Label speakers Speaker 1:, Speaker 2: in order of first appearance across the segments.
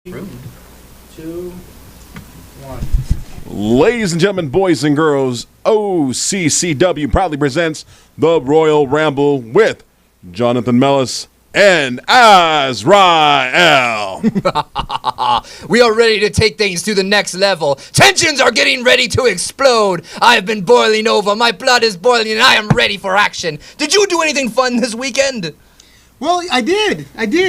Speaker 1: 3, 2, 1.
Speaker 2: Ladies and gentlemen, boys and girls, OCCW proudly presents the Royal Ramble with Jonathan Mellis and Azrael.
Speaker 3: We are ready to take things to the next level. Tensions are getting ready to explode. I have been boiling over. My blood is boiling, and I am ready for action. Did you do anything fun this weekend?
Speaker 4: Well, I did.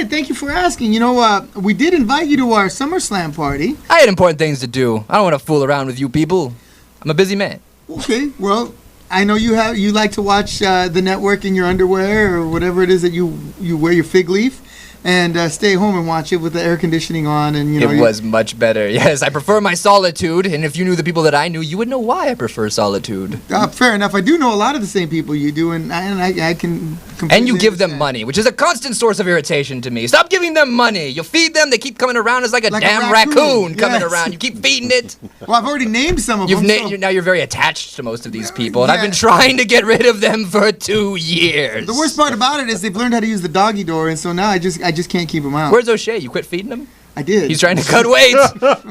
Speaker 4: Thank you for asking. You know, we did invite you to our SummerSlam party.
Speaker 3: I had important things to do. I don't want to fool around with you people. I'm a busy man.
Speaker 4: Okay, well, I know you like to watch the network in your underwear or whatever it is that you wear your fig leaf. And stay home and watch it with the air conditioning on, and
Speaker 3: it was much better. Yes, I prefer my solitude, and if you knew the people that I knew, you would know why I prefer solitude.
Speaker 4: Fair enough. I do know a lot of the same people you do, and I can.
Speaker 3: And you give them money, which is a constant source of irritation to me. Stop giving them money. You feed them, they keep coming around as like a damn raccoon coming around. You keep feeding it.
Speaker 4: Well, I've already named some of them.
Speaker 3: Now you're very attached to most of these people, and I've been trying to get rid of them for 2 years.
Speaker 4: The worst part about it is they've learned how to use the doggy door, and so now I just can't keep them out.
Speaker 3: Where's O'Shea? You quit feeding him?
Speaker 4: I did.
Speaker 3: He's trying to cut weight.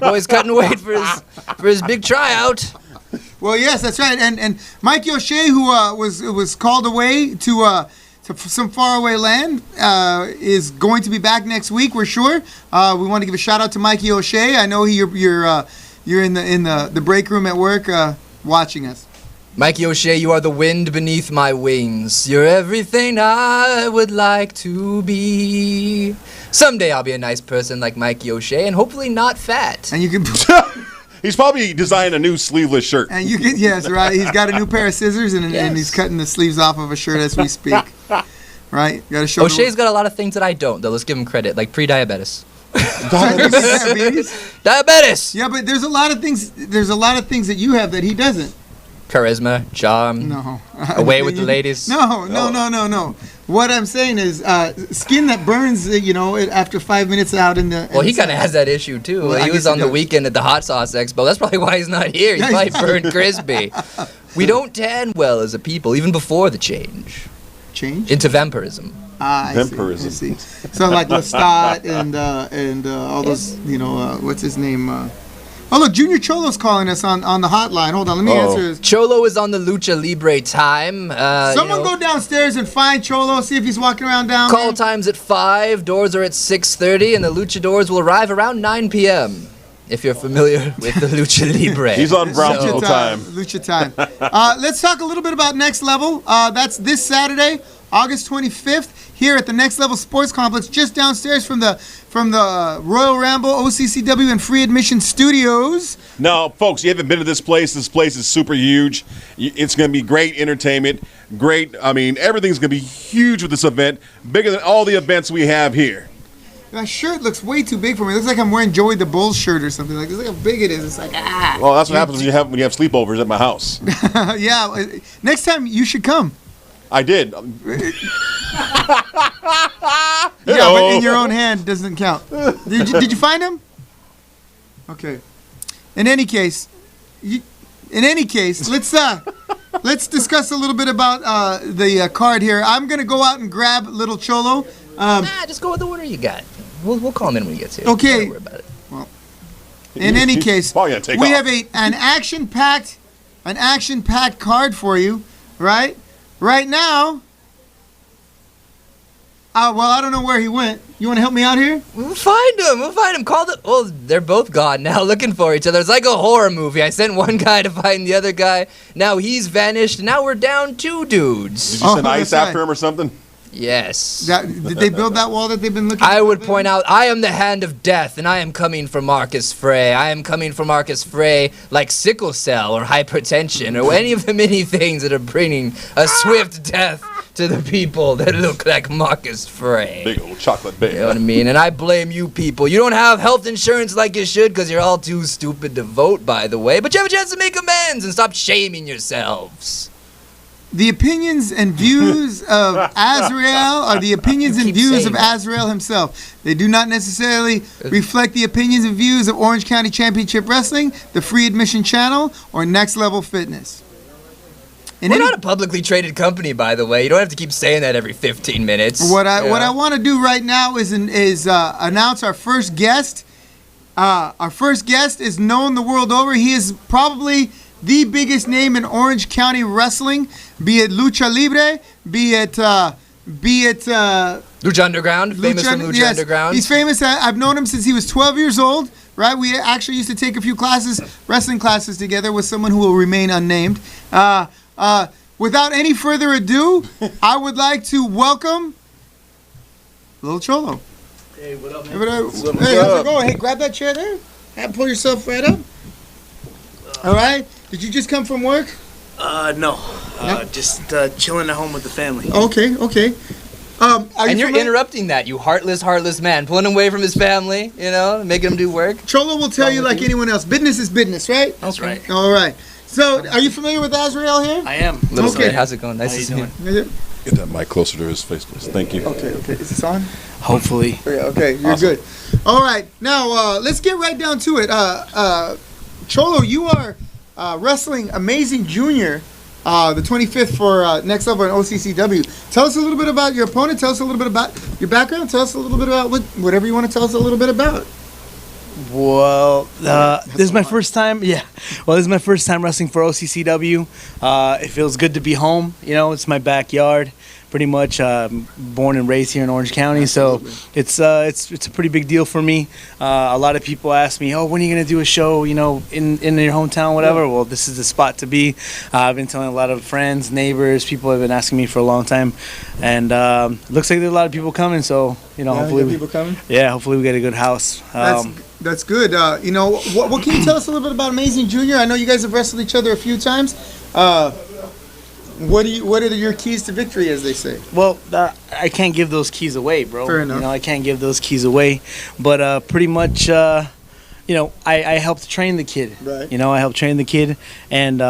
Speaker 3: Boy's cutting weight for his big tryout.
Speaker 4: Well, yes, that's right. And Mikey O'Shea, who was called away to some faraway land, is going to be back next week. We're sure. We want to give a shout out to Mikey O'Shea. I know you're in the break room at work watching us.
Speaker 3: Mikey O'Shea, you are the wind beneath my wings. You're everything I would like to be. Someday I'll be a nice person like Mikey O'Shea, and hopefully not fat.
Speaker 4: And you can.
Speaker 2: He's probably designed a new sleeveless shirt.
Speaker 4: And you can, yes, right. He's got a new pair of scissors, and he's cutting the sleeves off of a shirt as we speak. Right? Got to show.
Speaker 3: O'Shea's got a lot of things that I don't, though. Let's give him credit, like pre-diabetes. Diabetes.
Speaker 4: Yeah, but there's a lot of things. There's a lot of things that you have that he doesn't.
Speaker 3: Charisma, charm.
Speaker 4: No.
Speaker 3: Away with the ladies.
Speaker 4: No. What I'm saying is skin that burns, after 5 minutes out in the...
Speaker 3: Well, he kind of has that issue, too.
Speaker 4: Well,
Speaker 3: he was on the weekend at the Hot Sauce Expo. That's probably why he's not here. He's probably burned crispy. We don't tan well as a people, even before the change.
Speaker 4: Change?
Speaker 3: Into vampirism.
Speaker 2: Vampirism.
Speaker 4: I see. So like Lestat and all those, what's his name... Oh, look, Junior Cholo's calling us on the hotline. Hold on, let me answer this.
Speaker 3: Cholo is on the Lucha Libre time.
Speaker 4: Someone go downstairs and find Cholo, see if he's walking around down there.
Speaker 3: Call time's at 5, doors are at 6:30, and the luchadors will arrive around 9 p.m., if you're familiar with the Lucha Libre.
Speaker 2: He's on Brownsville time.
Speaker 4: Lucha time. Let's talk a little bit about Next Level. That's this Saturday, August 25th, here at the Next Level Sports Complex, just downstairs from the Royal Ramble, OCCW, and Free Admission Studios.
Speaker 2: Now, folks, you haven't been to this place. This place is super huge. It's going to be great entertainment. Great. I mean, everything's going to be huge with this event, bigger than all the events we have here.
Speaker 4: My shirt looks way too big for me. It looks like I'm wearing Joey the Bull's shirt or something. Like, look how big it is. It's like,
Speaker 2: Well, that's what happens when you have sleepovers at my house.
Speaker 4: Yeah. Next time, you should come.
Speaker 2: I did.
Speaker 4: Yeah, but in your own hand doesn't count. Did you find him? Okay. In any case, let's discuss a little bit about the card here. I'm gonna go out and grab Little Cholo.
Speaker 3: Just go with the order you got. We'll call him in when he gets here.
Speaker 4: Okay.
Speaker 3: Don't worry about it.
Speaker 4: Well, in any case, we have an action-packed card for you, right? Right now. Well, I don't know where he went. You want to help me out here?
Speaker 3: We'll find him. Well, they're both gone now, looking for each other. It's like a horror movie. I sent one guy to find the other guy. Now he's vanished, and now we're down 2 dudes.
Speaker 2: Did you send ice after him or something?
Speaker 3: Yes.
Speaker 4: Did they build that wall that they've been looking for?
Speaker 3: I would point out, I am the hand of death, and I am coming for Marcus Frey. I am coming for Marcus Frey like sickle cell or hypertension or any of the many things that are bringing a swift death to the people that look like Marcus Frey.
Speaker 2: Big old chocolate bear.
Speaker 3: You know what I mean? And I blame you people. You don't have health insurance like you should because you're all too stupid to vote, by the way. But you have a chance to make amends and stop shaming yourselves.
Speaker 4: The opinions and views of Azrael are the opinions and views of Azrael himself. They do not necessarily reflect the opinions and views of Orange County Championship Wrestling, the Free Admission Channel, or Next Level Fitness.
Speaker 3: We're not a publicly traded company, by the way. You don't have to keep saying that every 15 minutes.
Speaker 4: What I want to do right now is announce our first guest Our first guest is known the world over. He is probably the biggest name in Orange County wrestling, be it Lucha Libre, be it
Speaker 3: Lucha Underground, famous from Lucha Underground.
Speaker 4: He's famous. I've known him since he was 12 years old, right? We actually used to take a few classes, wrestling classes together with someone who will remain unnamed. Without any further ado, I would like to welcome Little Cholo.
Speaker 1: Hey, what up, man?
Speaker 4: Hey, how's it going? Hey, grab that chair there. And pull yourself right up. All right. Did you just come from work?
Speaker 1: No. Just chilling at home with the family.
Speaker 4: Okay.
Speaker 3: And you're interrupting that, you heartless man, pulling him away from his family, making him do work.
Speaker 4: Cholo will tell you like anyone else. Business is business, right?
Speaker 1: That's right.
Speaker 4: All right. So, are you familiar with Azrael here?
Speaker 1: I am.
Speaker 3: Little
Speaker 4: Okay.
Speaker 3: man, how's it going? Nice to see you.
Speaker 2: Get that mic closer to his face, please. Thank you.
Speaker 4: Okay. Is this on?
Speaker 1: Hopefully.
Speaker 4: Yeah, okay, you're
Speaker 2: Awesome.
Speaker 4: good. All right, now let's get right down to it. Cholo, you are wrestling Amazing Junior, the 25th for Next Level in OCCW. Tell us a little bit about your opponent. Tell us a little bit about your background. Tell us a little bit about whatever you want to tell us a little bit about.
Speaker 1: Well, this is my first time. Yeah. Well, this is my first time wrestling for OCCW. It feels good to be home. It's my backyard. Pretty much born and raised here in Orange County,
Speaker 4: Absolutely.
Speaker 1: so it's a pretty big deal for me. A lot of people ask me, "Oh, when are you gonna do a show? In your hometown, whatever." Yeah. Well, this is the spot to be. I've been telling a lot of friends, neighbors, people have been asking me for a long time, and looks like there's a lot of people coming. So hopefully,
Speaker 4: people coming.
Speaker 1: Yeah, hopefully we get a good house.
Speaker 4: That's good. What can you tell us a little bit about Amazing Junior? I know you guys have wrestled each other a few times. What are your keys to victory, as they say?
Speaker 1: Well, I can't give those keys away, bro.
Speaker 4: Fair enough.
Speaker 1: I can't give those keys away, but pretty much, I helped train the kid.
Speaker 4: Right.
Speaker 1: I helped train the kid, and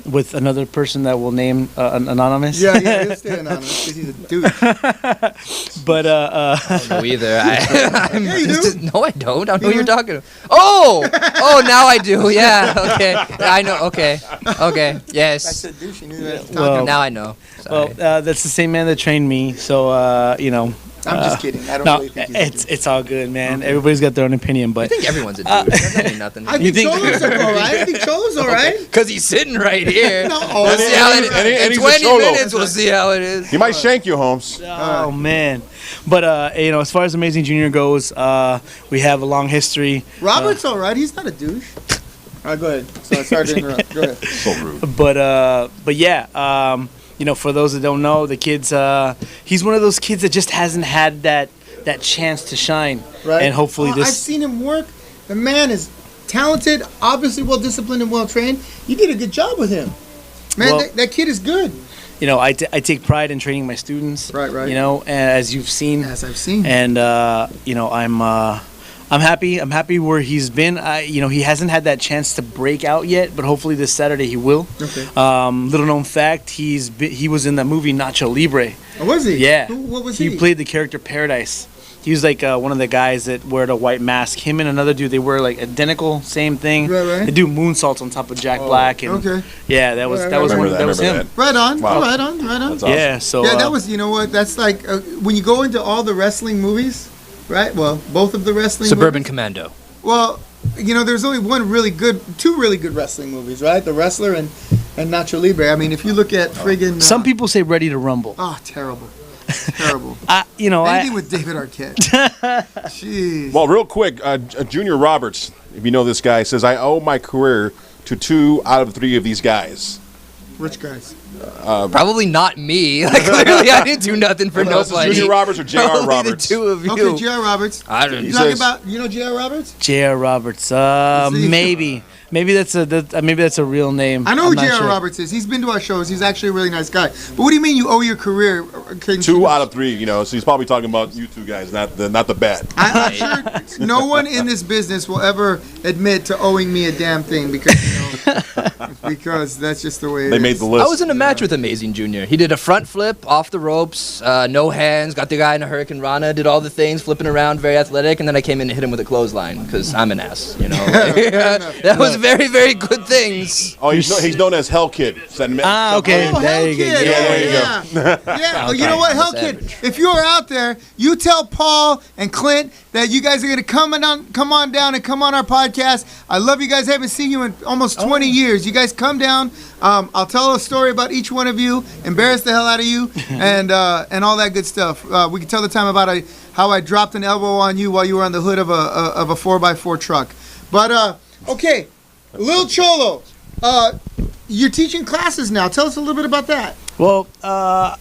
Speaker 1: with another person that will name anonymous.
Speaker 4: Yeah, he'll stay anonymous because he's a dude.
Speaker 1: But
Speaker 3: I don't know either.
Speaker 4: Yeah, you do?
Speaker 3: No, I don't. I don't know what you're talking about. Oh, now I do. Yeah, okay. I know. Okay. Yes.
Speaker 4: I said douche. You knew that.
Speaker 1: Well,
Speaker 3: Now I know. Sorry.
Speaker 1: well, that's the same man that trained me. So
Speaker 4: I'm just kidding. I don't
Speaker 1: no,
Speaker 4: really think he's a douche.
Speaker 1: it's all good, man. Everybody's got their own opinion,
Speaker 3: I
Speaker 1: but
Speaker 3: think everyone's a dude. That doesn't mean nothing.
Speaker 4: I think Cholo's all right. I think Cholo's all right.
Speaker 3: Because he's sitting right here.
Speaker 4: No.
Speaker 3: We'll see how it
Speaker 2: and
Speaker 3: in
Speaker 2: he's a
Speaker 3: 20
Speaker 2: cholo.
Speaker 3: minutes, we'll see how it is.
Speaker 2: He might shank you, Holmes.
Speaker 1: oh man. But as far as Amazing Junior goes, we have a long history.
Speaker 4: Robert's all right. He's not a douche. All right, go ahead. Sorry to interrupt. Go ahead.
Speaker 2: So rude.
Speaker 1: But yeah, for those that don't know, the kid's he's one of those kids that just hasn't had that chance to shine.
Speaker 4: Right.
Speaker 1: And hopefully
Speaker 4: I've seen him work. The man is talented, obviously well disciplined and well trained. You did a good job with him, man.
Speaker 1: Well,
Speaker 4: that kid is good.
Speaker 1: I take pride in training my students.
Speaker 4: Right.
Speaker 1: As you've seen.
Speaker 4: As I've seen.
Speaker 1: And I'm happy. I'm happy where he's been. He hasn't had that chance to break out yet, but hopefully this Saturday he will.
Speaker 4: Okay.
Speaker 1: Little known fact, he was in the movie Nacho Libre.
Speaker 4: Oh, was he?
Speaker 1: Yeah.
Speaker 4: What was he?
Speaker 1: He played the character Paradise. He was like one of the guys that wear the white mask. Him and another dude, they wear like identical, same thing.
Speaker 4: Right.
Speaker 1: They do moonsaults on top of Jack Black. And
Speaker 4: Okay.
Speaker 1: Yeah, that was
Speaker 4: Right,
Speaker 1: that was
Speaker 4: right,
Speaker 1: one.
Speaker 2: right.
Speaker 1: That was
Speaker 2: Remember
Speaker 1: him.
Speaker 2: that.
Speaker 4: Right on.
Speaker 2: Wow.
Speaker 4: Right on.
Speaker 2: That's awesome.
Speaker 1: Yeah. So
Speaker 4: Yeah, that was. You know what? That's like when you go into all the wrestling movies, right? Well, both of the wrestling.
Speaker 3: Suburban
Speaker 4: movies.
Speaker 3: Commando.
Speaker 4: Well, there's only two really good wrestling movies, right? The Wrestler and Nacho Libre. I mean, if you look at friggin'
Speaker 1: Some people say Ready to Rumble.
Speaker 4: Oh, terrible. Terrible.
Speaker 1: Anything
Speaker 4: with David Arquette. Jeez.
Speaker 2: Well, real quick, Junior Roberts, if you know this guy, says, I owe my career to 2 out of 3 of these guys.
Speaker 4: Rich guys.
Speaker 3: Probably not me. Like, clearly, I didn't do nothing for
Speaker 2: This is
Speaker 3: nobody.
Speaker 2: Junior Roberts or J.R.
Speaker 3: Probably
Speaker 2: Roberts?
Speaker 3: the two of you.
Speaker 4: Okay, J.R. Roberts.
Speaker 3: I don't
Speaker 4: You
Speaker 3: know.
Speaker 4: talking
Speaker 2: says-
Speaker 4: about, J.R. Roberts?
Speaker 1: J.R. Roberts. Maybe that's a real name.
Speaker 4: I know
Speaker 1: I'm
Speaker 4: who
Speaker 1: not
Speaker 4: J.R.
Speaker 1: sure.
Speaker 4: Roberts is. He's been to our shows. He's actually a really nice guy. But what do you mean you owe your career?
Speaker 2: 2 out of 3, so he's probably talking about you two guys, not the bad.
Speaker 4: I'm sure no one in this business will ever admit to owing me a damn thing because because that's just the way it
Speaker 2: They
Speaker 4: is.
Speaker 2: made the list.
Speaker 3: I was in a match with Amazing Junior. He did a front flip off the ropes, no hands, got the guy in a Hurricane Rana, did all the things, flipping around, very athletic, and then I came in and hit him with a clothesline because I'm an ass, you know. That was very, very good things.
Speaker 2: Oh, he's known as Hell Kid.
Speaker 1: Okay.
Speaker 4: Oh,
Speaker 1: There
Speaker 4: Hell
Speaker 1: you go.
Speaker 4: Kid.
Speaker 2: Yeah, there you
Speaker 4: yeah. Yeah. Oh, you know what, Hell Kid?
Speaker 3: Savage.
Speaker 4: If you are out there, you tell Paul and Clint that you guys are gonna come on down and come on our podcast. I love you guys. I haven't seen you in almost 20 years. You guys come down. I'll tell a story about each one of you, embarrass the hell out of you, and all that good stuff. We can tell the time about how I dropped an elbow on you while you were on the hood of a 4x4 truck. But okay, Lil Cholo, you're teaching classes now. Tell us a little bit about that.
Speaker 1: Well, I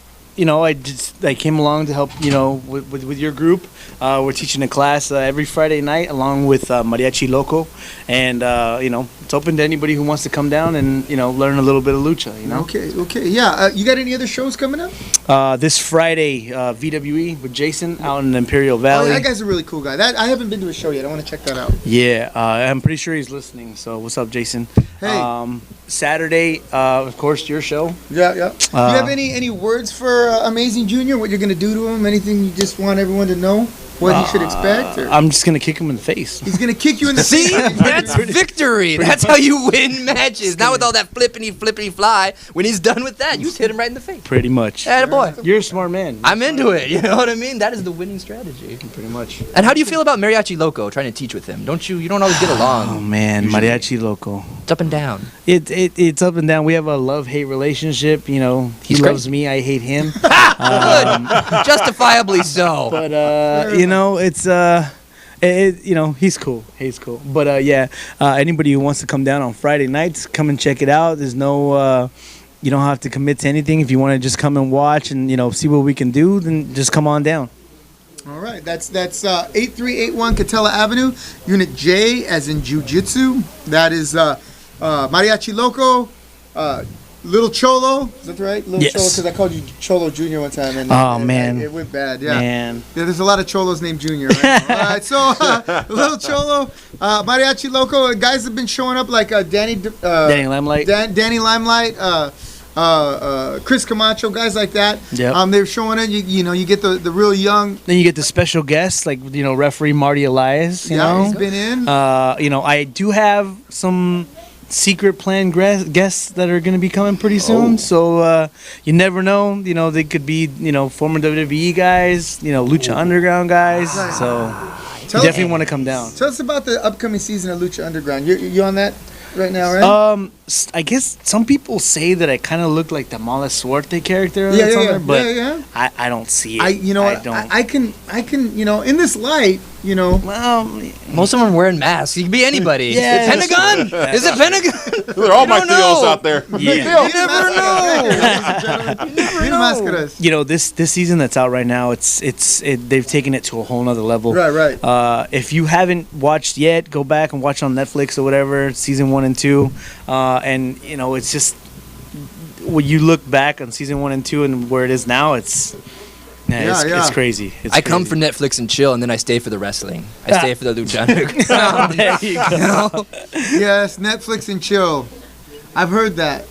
Speaker 1: came along to help, with your group. We're teaching a class every Friday night along with Mariachi Loco, and it's open to anybody who wants to come down and learn a little bit of lucha.
Speaker 4: Okay, yeah. You got any other shows coming up?
Speaker 1: This Friday, VWE with Jason out in Imperial
Speaker 4: Oh,
Speaker 1: Valley.
Speaker 4: that guy's a really cool guy. I haven't been to a show yet. I want to check that out.
Speaker 1: Yeah, I'm pretty sure he's listening. So what's up, Jason?
Speaker 4: Hey.
Speaker 1: Saturday, of course, your show.
Speaker 4: Yeah. Do you have any words for Amazing Junior? What you're gonna do to him? Anything you just want everyone to know? What he should expect? Or?
Speaker 1: I'm just gonna kick him in the face.
Speaker 4: He's gonna kick you in the
Speaker 3: See,
Speaker 4: face.
Speaker 3: that's victory. That's how you win matches. Not with all that flippity fly. When he's done with that, you just hit him right in the face.
Speaker 1: Pretty much.
Speaker 3: Attaboy.
Speaker 1: You're a smart man.
Speaker 3: I'm into it. You know what I mean? That is the winning strategy.
Speaker 1: Pretty much.
Speaker 3: And how do you feel about Mariachi Loco trying to teach with him? You don't always get
Speaker 1: Oh
Speaker 3: along.
Speaker 1: man, Mariachi Loco.
Speaker 3: It's up and down.
Speaker 1: It's up and down. We have a love-hate relationship. He
Speaker 3: He's
Speaker 1: loves
Speaker 3: crazy.
Speaker 1: me, I hate him.
Speaker 3: Good. Justifiably so.
Speaker 1: But he's cool. He's cool. But anybody who wants to come down on Friday nights, come and check it out. There's no you don't have to commit to anything. If you want to just come and watch and see what we can do, then just come on down.
Speaker 4: All right, that's 8381 Catella Avenue, Unit J, as in Jiu-Jitsu. That is Mariachi Loco, Little Cholo. Is that right? Little
Speaker 1: Yes.
Speaker 4: Cholo, because I called you Cholo Junior one time. And,
Speaker 1: Man.
Speaker 4: it went bad. Yeah.
Speaker 1: Man.
Speaker 4: Yeah, there's a lot of Cholos named Junior. Right? All right, so Little Cholo, Mariachi Loco. Guys have been showing up like Danny
Speaker 1: Limelight.
Speaker 4: Danny Limelight. Chris Camacho, guys like that.
Speaker 1: Yep.
Speaker 4: They're showing it. You get the real young.
Speaker 1: Then you get the special guests like referee Marty Elias. You know,
Speaker 4: He's been in.
Speaker 1: I do have some secret planned guests that are going to be coming pretty soon. So you never know. They could be former WWE guys. Lucha Underground guys. So you definitely want to come down.
Speaker 4: Tell us about the upcoming season of Lucha Underground. You on that right now, right?
Speaker 1: I guess some people say that I kind of look like the Mala Suerte character.
Speaker 4: Yeah.
Speaker 1: But I don't see it.
Speaker 4: I can in this light,
Speaker 1: Well,
Speaker 3: Most of them are wearing masks. You can be anybody.
Speaker 1: Yeah.
Speaker 3: Pentagon? Is it Pentagon?
Speaker 2: They're all my
Speaker 3: don't know.
Speaker 2: Theos out there.
Speaker 1: Yeah.
Speaker 3: You never know.
Speaker 4: Be the mask at us.
Speaker 1: This season that's out right now, they've taken it to a whole nother level.
Speaker 4: Right.
Speaker 1: If you haven't watched yet, go back and watch on Netflix or whatever, season 1 and 2. And it's just when you look back on season 1 and 2 and where it is now, it's crazy.
Speaker 3: I come for Netflix and chill, and then I stay for the wrestling. I stay for the Lucha Underground.
Speaker 1: There you go.
Speaker 4: Yes, Netflix and chill. I've heard that.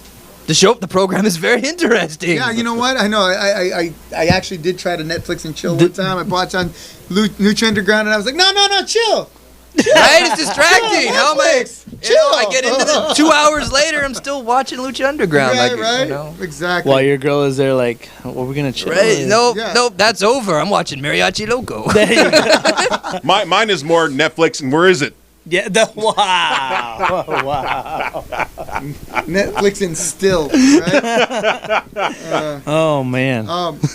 Speaker 3: The program is very interesting.
Speaker 4: Yeah, you know what? I know. I actually did try to Netflix and chill one time. I watched on Lucha Underground, and I was like, no, chill.
Speaker 3: Right? It's distracting. How am I?
Speaker 4: Chill.
Speaker 3: I get into the 2 hours later, I'm still watching Lucha Underground.
Speaker 4: Right. Exactly.
Speaker 1: While your girl is there, like, well, we're gonna chill.
Speaker 3: Right? Nope,
Speaker 4: Yeah.
Speaker 3: nope, that's over. I'm watching Mariachi Loco.
Speaker 1: There you go.
Speaker 2: Mine is more Netflix, and where is it?
Speaker 1: Yeah. Wow.
Speaker 4: Netflix and still. Right?
Speaker 1: Oh man.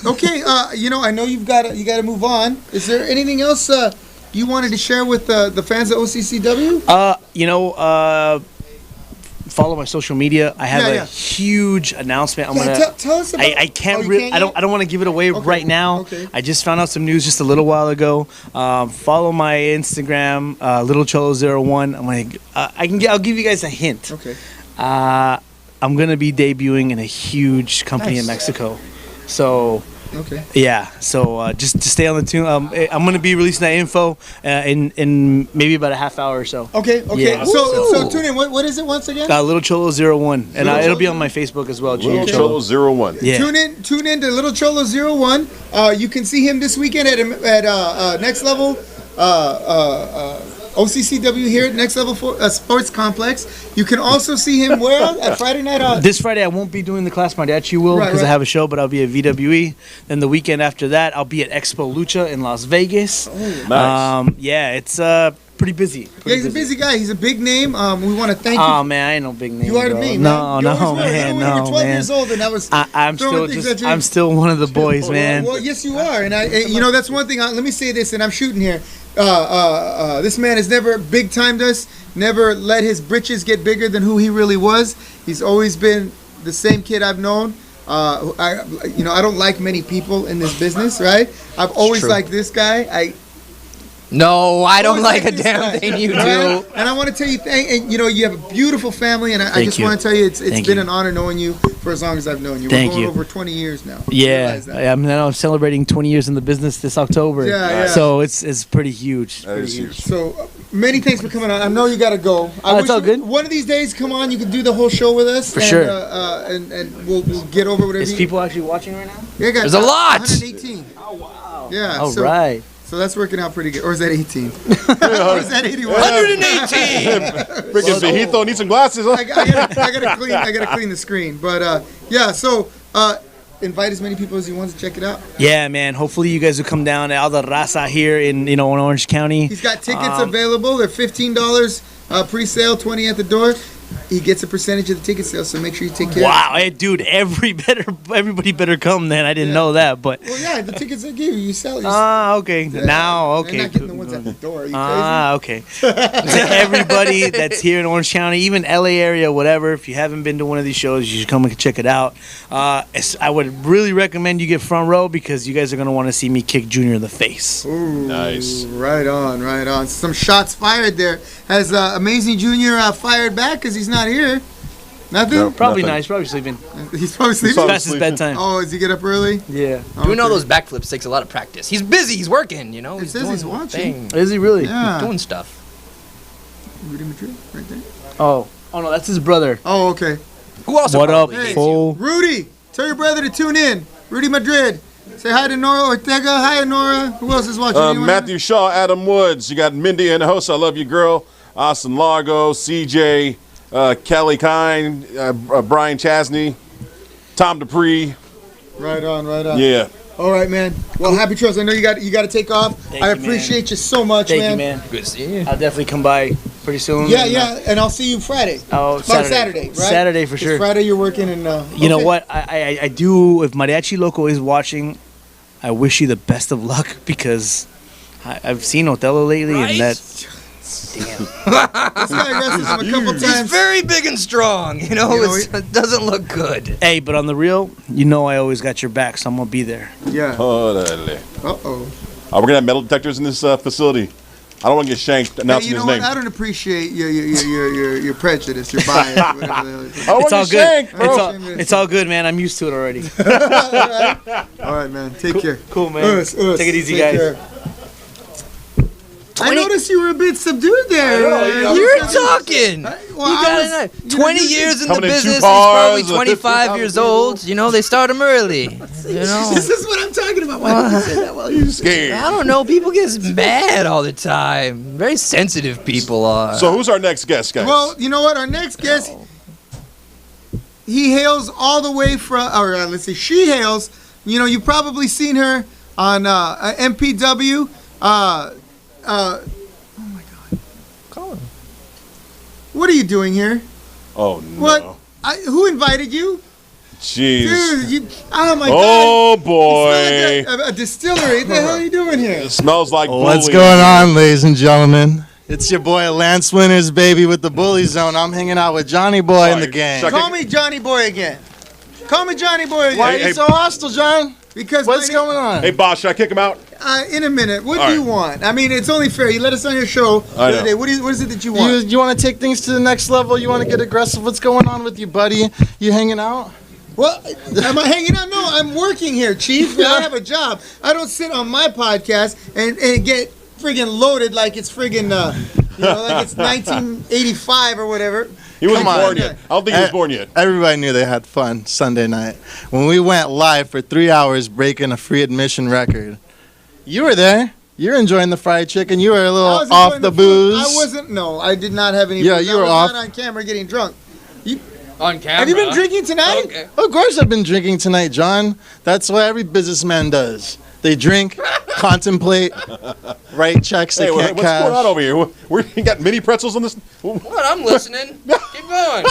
Speaker 4: Okay. I know you got to move on. Is there anything else you wanted to share with the fans of OCCW?
Speaker 1: Follow my social media. I have
Speaker 4: Yeah.
Speaker 1: a huge announcement.
Speaker 4: Tell us about.
Speaker 1: I can't.
Speaker 4: you can't
Speaker 1: I don't want to give it away right now.
Speaker 4: Okay.
Speaker 1: I just found out some news just a little while ago. Follow my Instagram, LittleCholo01. I'll give you guys a hint.
Speaker 4: Okay.
Speaker 1: I'm gonna be debuting in a huge company in
Speaker 3: Nice.
Speaker 1: Mexico. So
Speaker 4: Okay.
Speaker 1: Yeah, so just to stay on the tune. I'm going to be releasing that info in maybe about a half hour or so.
Speaker 4: Okay.
Speaker 1: Yeah.
Speaker 4: So tune in. What is it once again?
Speaker 1: Little Cholo 01, and it'll be on my Facebook as well.
Speaker 2: Little
Speaker 1: Junior
Speaker 2: Cholo 01.
Speaker 1: Yeah.
Speaker 4: Tune in to Little Cholo 01. You can see him this weekend at Next Level. OCCW here at Next Level Sports Complex. You can also see him where at Friday night.
Speaker 1: This Friday I won't be doing the class. Mariachi will because I have a show, but I'll be at VWE. Then the weekend after that, I'll be at Expo Lucha in Las Vegas.
Speaker 2: Nice.
Speaker 1: Yeah, it's pretty busy.
Speaker 4: He's a busy guy. He's a big name. We want to thank you.
Speaker 1: Oh man, I ain't no big name.
Speaker 4: You are to
Speaker 1: bro.
Speaker 4: me,
Speaker 1: No,
Speaker 4: man.
Speaker 1: no, man,
Speaker 4: you
Speaker 1: no,
Speaker 4: were 12
Speaker 1: man.
Speaker 4: years old, and I was.
Speaker 1: I'm still one of the boys, man.
Speaker 4: Well, yes, you are, and that's one thing. Let me say this, and I'm shooting here. This man has never big timed us. Never let his britches get bigger than who he really was. He's always been the same kid I've known. I don't like many people in this business, right? I've always liked this guy.
Speaker 3: No, I don't like a damn thing you do.
Speaker 4: Right? And I want to tell you, you have a beautiful family, and I just want to tell you, it's been an honor knowing you for as long as I've known you. We're going over 20 years now.
Speaker 1: Yeah, I'm celebrating 20 years in the business this October.
Speaker 4: Yeah.
Speaker 1: So it's pretty huge.
Speaker 2: That is huge.
Speaker 4: So many thanks for coming on. I know you got to go.
Speaker 1: It's all good.
Speaker 4: One of these days, come on. You can do the whole show with us.
Speaker 1: For sure.
Speaker 4: And we'll get over whatever.
Speaker 1: Is people actually watching right now?
Speaker 4: Yeah,
Speaker 3: There's a lot.
Speaker 4: 118.
Speaker 1: Oh wow.
Speaker 4: Yeah.
Speaker 1: All right.
Speaker 4: So that's working out pretty good. Or is that 18? Or is that 81?
Speaker 3: 118.
Speaker 2: Freaking Viejito need some glasses. Huh?
Speaker 4: I gotta clean the screen. But so invite as many people as you want to check it out.
Speaker 1: Yeah, man. Hopefully you guys will come down. All the raza here in Orange County.
Speaker 4: He's got tickets available. They're $15 pre-sale, $20 at the door. He gets a percentage of the ticket sales, so make sure you take care.
Speaker 1: Wow, hey, dude, everybody better come. Then I didn't know that, but
Speaker 4: the tickets they give you sell.
Speaker 1: okay. Yeah. Now, okay.
Speaker 4: They're not getting the ones at the door. Are you
Speaker 1: okay. To everybody that's here in Orange County, even LA area, whatever. If you haven't been to one of these shows, you should come and check it out. I would really recommend you get front row because you guys are gonna want to see me kick Junior in the face.
Speaker 4: Ooh,
Speaker 2: nice.
Speaker 4: Right on. Some shots fired there. Has Amazing Junior fired back because he's not here? Nothing?
Speaker 2: No,
Speaker 1: probably
Speaker 2: nothing.
Speaker 1: not. He's probably sleeping.
Speaker 4: He's probably sleeping?
Speaker 1: It's past his bedtime.
Speaker 4: Oh, does he get up early?
Speaker 1: Yeah.
Speaker 3: Doing all those backflips takes a lot of practice. He's busy. He's working,
Speaker 4: It
Speaker 3: He's
Speaker 4: says
Speaker 3: doing
Speaker 4: he's watching.
Speaker 1: Is he really?
Speaker 4: Yeah.
Speaker 3: He's doing stuff.
Speaker 4: Rudy Madrid, right there.
Speaker 1: Oh no, that's his brother.
Speaker 4: Oh, okay.
Speaker 3: Who also
Speaker 1: What up,
Speaker 3: probably hates
Speaker 1: fool?
Speaker 4: Rudy, tell your brother to tune in. Rudy Madrid. Say hi to Nora Ortega. Hi, Nora. Who else is watching? Anyone?
Speaker 2: Matthew Shaw, Adam Woods. You got Mindy in the host. I love you, girl. Austin Largo, CJ, Kelly Kine, Brian Chasney, Tom Dupree.
Speaker 4: Right on.
Speaker 2: Yeah.
Speaker 4: All right, man. Well, happy trails. I know you got to take off. I appreciate you so much, man.
Speaker 1: Thank you, man.
Speaker 3: Good seeing you.
Speaker 1: I'll definitely come by pretty soon.
Speaker 4: Yeah, and I'll see you Friday.
Speaker 1: Oh,
Speaker 4: Saturday, right?
Speaker 1: Saturday for sure.
Speaker 4: Friday you're working, and
Speaker 1: you know what? I do. If Mariachi Loco is watching, I wish you the best of luck because I've seen Othello lately,
Speaker 3: Right?
Speaker 1: and that. Damn.
Speaker 4: This guy wrestled him a couple
Speaker 3: He's
Speaker 4: times.
Speaker 3: very big and strong. It doesn't look good.
Speaker 1: Hey, but on the real, I always got your back, so I'm gonna be there.
Speaker 4: Yeah.
Speaker 2: Orale.
Speaker 4: Uh-oh.
Speaker 2: We're gonna have metal detectors in this facility. I don't want to get shanked announcing his name.
Speaker 4: I don't appreciate your prejudice, your bias. Whatever the hell it is.
Speaker 1: It's all good.
Speaker 2: Shanked, bro.
Speaker 1: It's all good, man. I'm used to it already.
Speaker 4: All right, man. Take care.
Speaker 1: Cool, man. Take it easy, guys.
Speaker 4: Care. I noticed you were a bit subdued there.
Speaker 3: You're talking.
Speaker 4: Well,
Speaker 3: 20 years in the
Speaker 2: Coming in
Speaker 3: business.
Speaker 2: two
Speaker 3: He's
Speaker 2: cars,
Speaker 3: probably 25 years old. They start him early.
Speaker 4: This is what I'm talking about. Why did you say that? Well,
Speaker 2: You scared.
Speaker 3: I don't know. People get mad all the time. Very sensitive people are.
Speaker 2: So who's our next guest, guys?
Speaker 4: Well, you know what? Our next guest, he hails all the way from, she hails. You've probably seen her on MPW. Oh my God.
Speaker 3: Call him.
Speaker 4: What are you doing here?
Speaker 2: Oh no.
Speaker 4: What? Who invited you?
Speaker 2: Jeez.
Speaker 4: Dude, oh my God.
Speaker 2: Oh
Speaker 4: You
Speaker 2: boy.
Speaker 4: smell like a distillery. What the hell are you doing here?
Speaker 2: It smells like
Speaker 5: What's
Speaker 2: bully.
Speaker 5: going on, ladies and gentlemen? It's your boy Lance Winters, baby, with the Bully Zone. I'm hanging out with Johnny Boy and the gang.
Speaker 2: Chuck-
Speaker 4: Call me Johnny Boy again. Call me Johnny Boy again.
Speaker 5: Why are
Speaker 2: Hey,
Speaker 5: you so hostile, John?
Speaker 4: Because
Speaker 5: What's going on?
Speaker 2: Hey, boss, should I kick him out?
Speaker 4: in a minute. What
Speaker 2: All
Speaker 4: do you
Speaker 2: right.
Speaker 4: want? I mean, it's only fair. You let us on your show the
Speaker 2: I
Speaker 4: other
Speaker 2: know.
Speaker 4: day. What is it that you want?
Speaker 5: You want to take things to the next level? You want to get aggressive? What's going on with you, buddy? You hanging out?
Speaker 4: Well, am I hanging out? No, I'm working here, Chief. I have a job. I don't sit on my podcast and get friggin' loaded like it's friggin', like it's 1985 or whatever.
Speaker 2: He wasn't
Speaker 5: Come on.
Speaker 2: born yet. I don't think he was born yet.
Speaker 5: Everybody knew they had fun Sunday night. When we went live for 3 hours breaking a free admission record. You were there. You're enjoying the fried chicken. You were a
Speaker 4: I
Speaker 5: little
Speaker 4: was
Speaker 5: off
Speaker 4: enjoying
Speaker 5: the
Speaker 4: food.
Speaker 5: booze.
Speaker 4: I wasn't. No, I did not have any.
Speaker 5: Yeah,
Speaker 4: booze.
Speaker 5: you were
Speaker 4: I was
Speaker 5: off.
Speaker 4: not on camera getting drunk.
Speaker 3: On camera.
Speaker 4: Have you been drinking tonight?
Speaker 3: Okay.
Speaker 5: Of course I've been drinking tonight, John. That's what every businessman does. They drink, contemplate, write checks they
Speaker 2: Hey,
Speaker 5: can't
Speaker 2: what's
Speaker 5: cash.
Speaker 2: going on over here? You got mini pretzels on this?
Speaker 3: What? I'm listening. Keep going.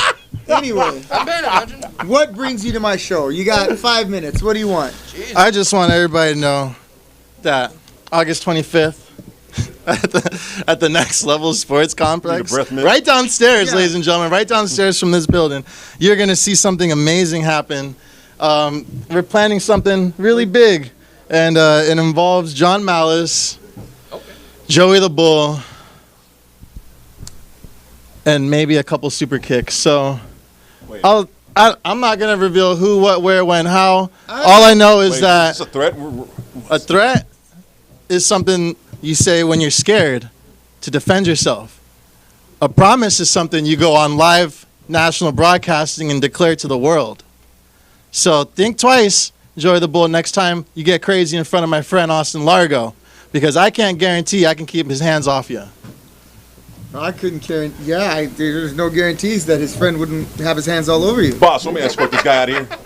Speaker 4: Anyway,
Speaker 3: I'm paying attention.
Speaker 4: what brings you to my show? You got 5 minutes. What do you want?
Speaker 3: Jeez.
Speaker 5: I just want everybody to know that August 25th at the Next Level Sports Complex,
Speaker 2: Need a breath mint?
Speaker 5: right downstairs,
Speaker 4: Yeah.
Speaker 5: ladies and gentlemen, right downstairs from this building, you're going to see something amazing happen. We're planning something really big, and it involves John Malice, Joey the Bull, and maybe a couple super kicks. So
Speaker 2: Wait.
Speaker 5: I'm not going to reveal who, what, where, when, how. All I know is
Speaker 2: Wait,
Speaker 5: that
Speaker 2: is this a threat?
Speaker 5: a threat is something you say when you're scared to defend yourself. A promise is something you go on live national broadcasting and declare to the world. So think twice, Joey the Bull, next time you get crazy in front of my friend Austin Largo, because I can't guarantee I can keep his hands off you.
Speaker 4: I couldn't carry. Yeah, there's no guarantees that his friend wouldn't have his hands all over you.
Speaker 2: Boss, let me escort this guy out of here.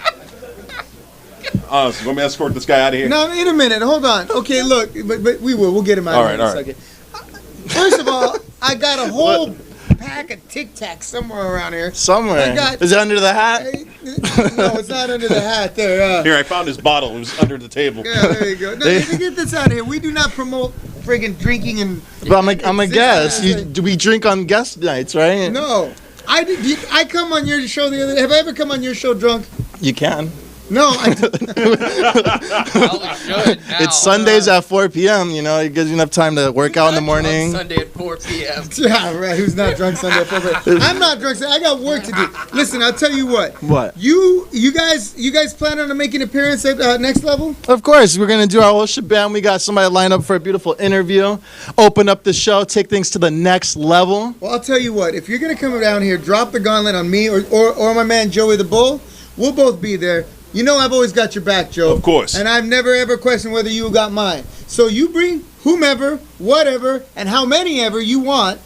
Speaker 2: Honestly, let me escort this guy out of here.
Speaker 4: Now, in a minute. Hold on. Okay, look, but we'll get him out
Speaker 2: All
Speaker 4: in
Speaker 2: right,
Speaker 4: a
Speaker 2: all right.
Speaker 4: second. First of all, I got a whole pack of Tic Tacs somewhere around here.
Speaker 5: Somewhere.
Speaker 4: I got-
Speaker 5: Is it under the hat?
Speaker 4: No, it's not under the hat there.
Speaker 2: Here, I found his bottle. It was under the table.
Speaker 4: Yeah, there you go. No, get this out of here. We do not promote friggin' drinking and.
Speaker 5: But I'm a guest.
Speaker 4: Yeah.
Speaker 5: We drink on guest nights, right?
Speaker 4: No. I come on your show the other day. Have I ever come on your show drunk?
Speaker 5: You can.
Speaker 4: No, I
Speaker 3: Probably should now.
Speaker 5: It's Sundays at 4 p.m., you know, it gives you enough time to work out in the morning.
Speaker 3: Sunday at 4 p.m.
Speaker 4: Yeah, right. Who's not drunk Sunday at 4 p.m.? I'm not drunk Sunday. I got work to do. Listen, I'll tell you what.
Speaker 5: What?
Speaker 4: You guys plan on making an appearance at Next Level?
Speaker 5: Of course, we're going to do our whole shebang. We got somebody lined up for a beautiful interview, open up the show, take things to the next level.
Speaker 4: Well, I'll tell you what. If you're gonna come down here, drop the gauntlet on me or my man Joey the Bull. We'll both be there. You know I've always got your back, Joe.
Speaker 2: Of course.
Speaker 4: And I've never ever questioned whether you got mine. So you bring whomever, whatever, and how many ever you want,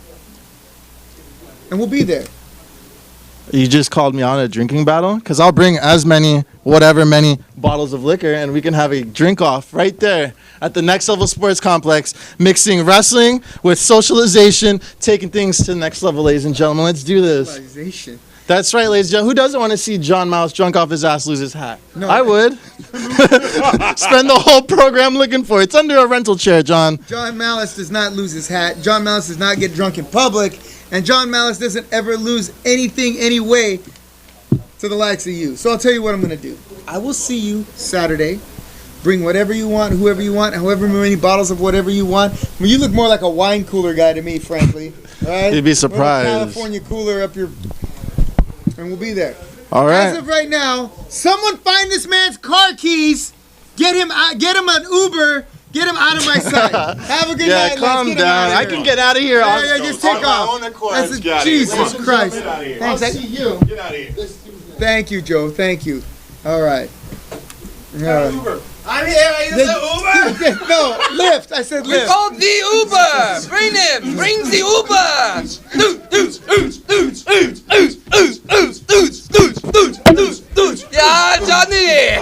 Speaker 4: and we'll be there.
Speaker 5: You just called me on a drinking battle? Because I'll bring as many bottles of liquor, and we can have a drink-off right there at the Next Level Sports Complex, mixing wrestling with socialization, taking things to the next level, ladies and gentlemen. Let's do this.
Speaker 4: Civilization.
Speaker 5: That's right, ladies and gentlemen. Who doesn't want to see John Mouse drunk off his ass lose his hat?
Speaker 4: No.
Speaker 5: I would. Spend the whole program looking for it. It's under a rental chair, John.
Speaker 4: John Malice does not lose his hat. John Malice does not get drunk in public. And John Malice doesn't ever lose anything, anyway, to the likes of you. So I'll tell you what I'm going to do. I will see you Saturday. Bring whatever you want, whoever you want, however many bottles of whatever you want. I mean, you look more like a wine cooler guy to me, frankly. All right?
Speaker 5: You'd be
Speaker 4: Or a
Speaker 5: surprised.
Speaker 4: California cooler up your... And we'll be there.
Speaker 5: All
Speaker 4: As
Speaker 5: right.
Speaker 4: of right now, someone find this man's car keys. Get him an Uber. Get him out of my sight. Have a good
Speaker 5: Yeah,
Speaker 4: night.
Speaker 5: calm
Speaker 4: Let's get him out
Speaker 5: down.
Speaker 4: of
Speaker 5: I
Speaker 4: here.
Speaker 5: can get out of here.
Speaker 4: Yeah, just take off. That's
Speaker 2: Get outta here.
Speaker 4: Jesus Christ.
Speaker 2: Get out of here.
Speaker 4: Thanks.
Speaker 5: you.
Speaker 2: Get out of here.
Speaker 4: Thank you, Joe. Thank you. All right.
Speaker 2: Uber.
Speaker 5: I'm here. Are you Uber?
Speaker 4: No, Lyft. I said Lyft.
Speaker 3: Call the Uber! Bring him! Bring the Uber! Yeah, Johnny!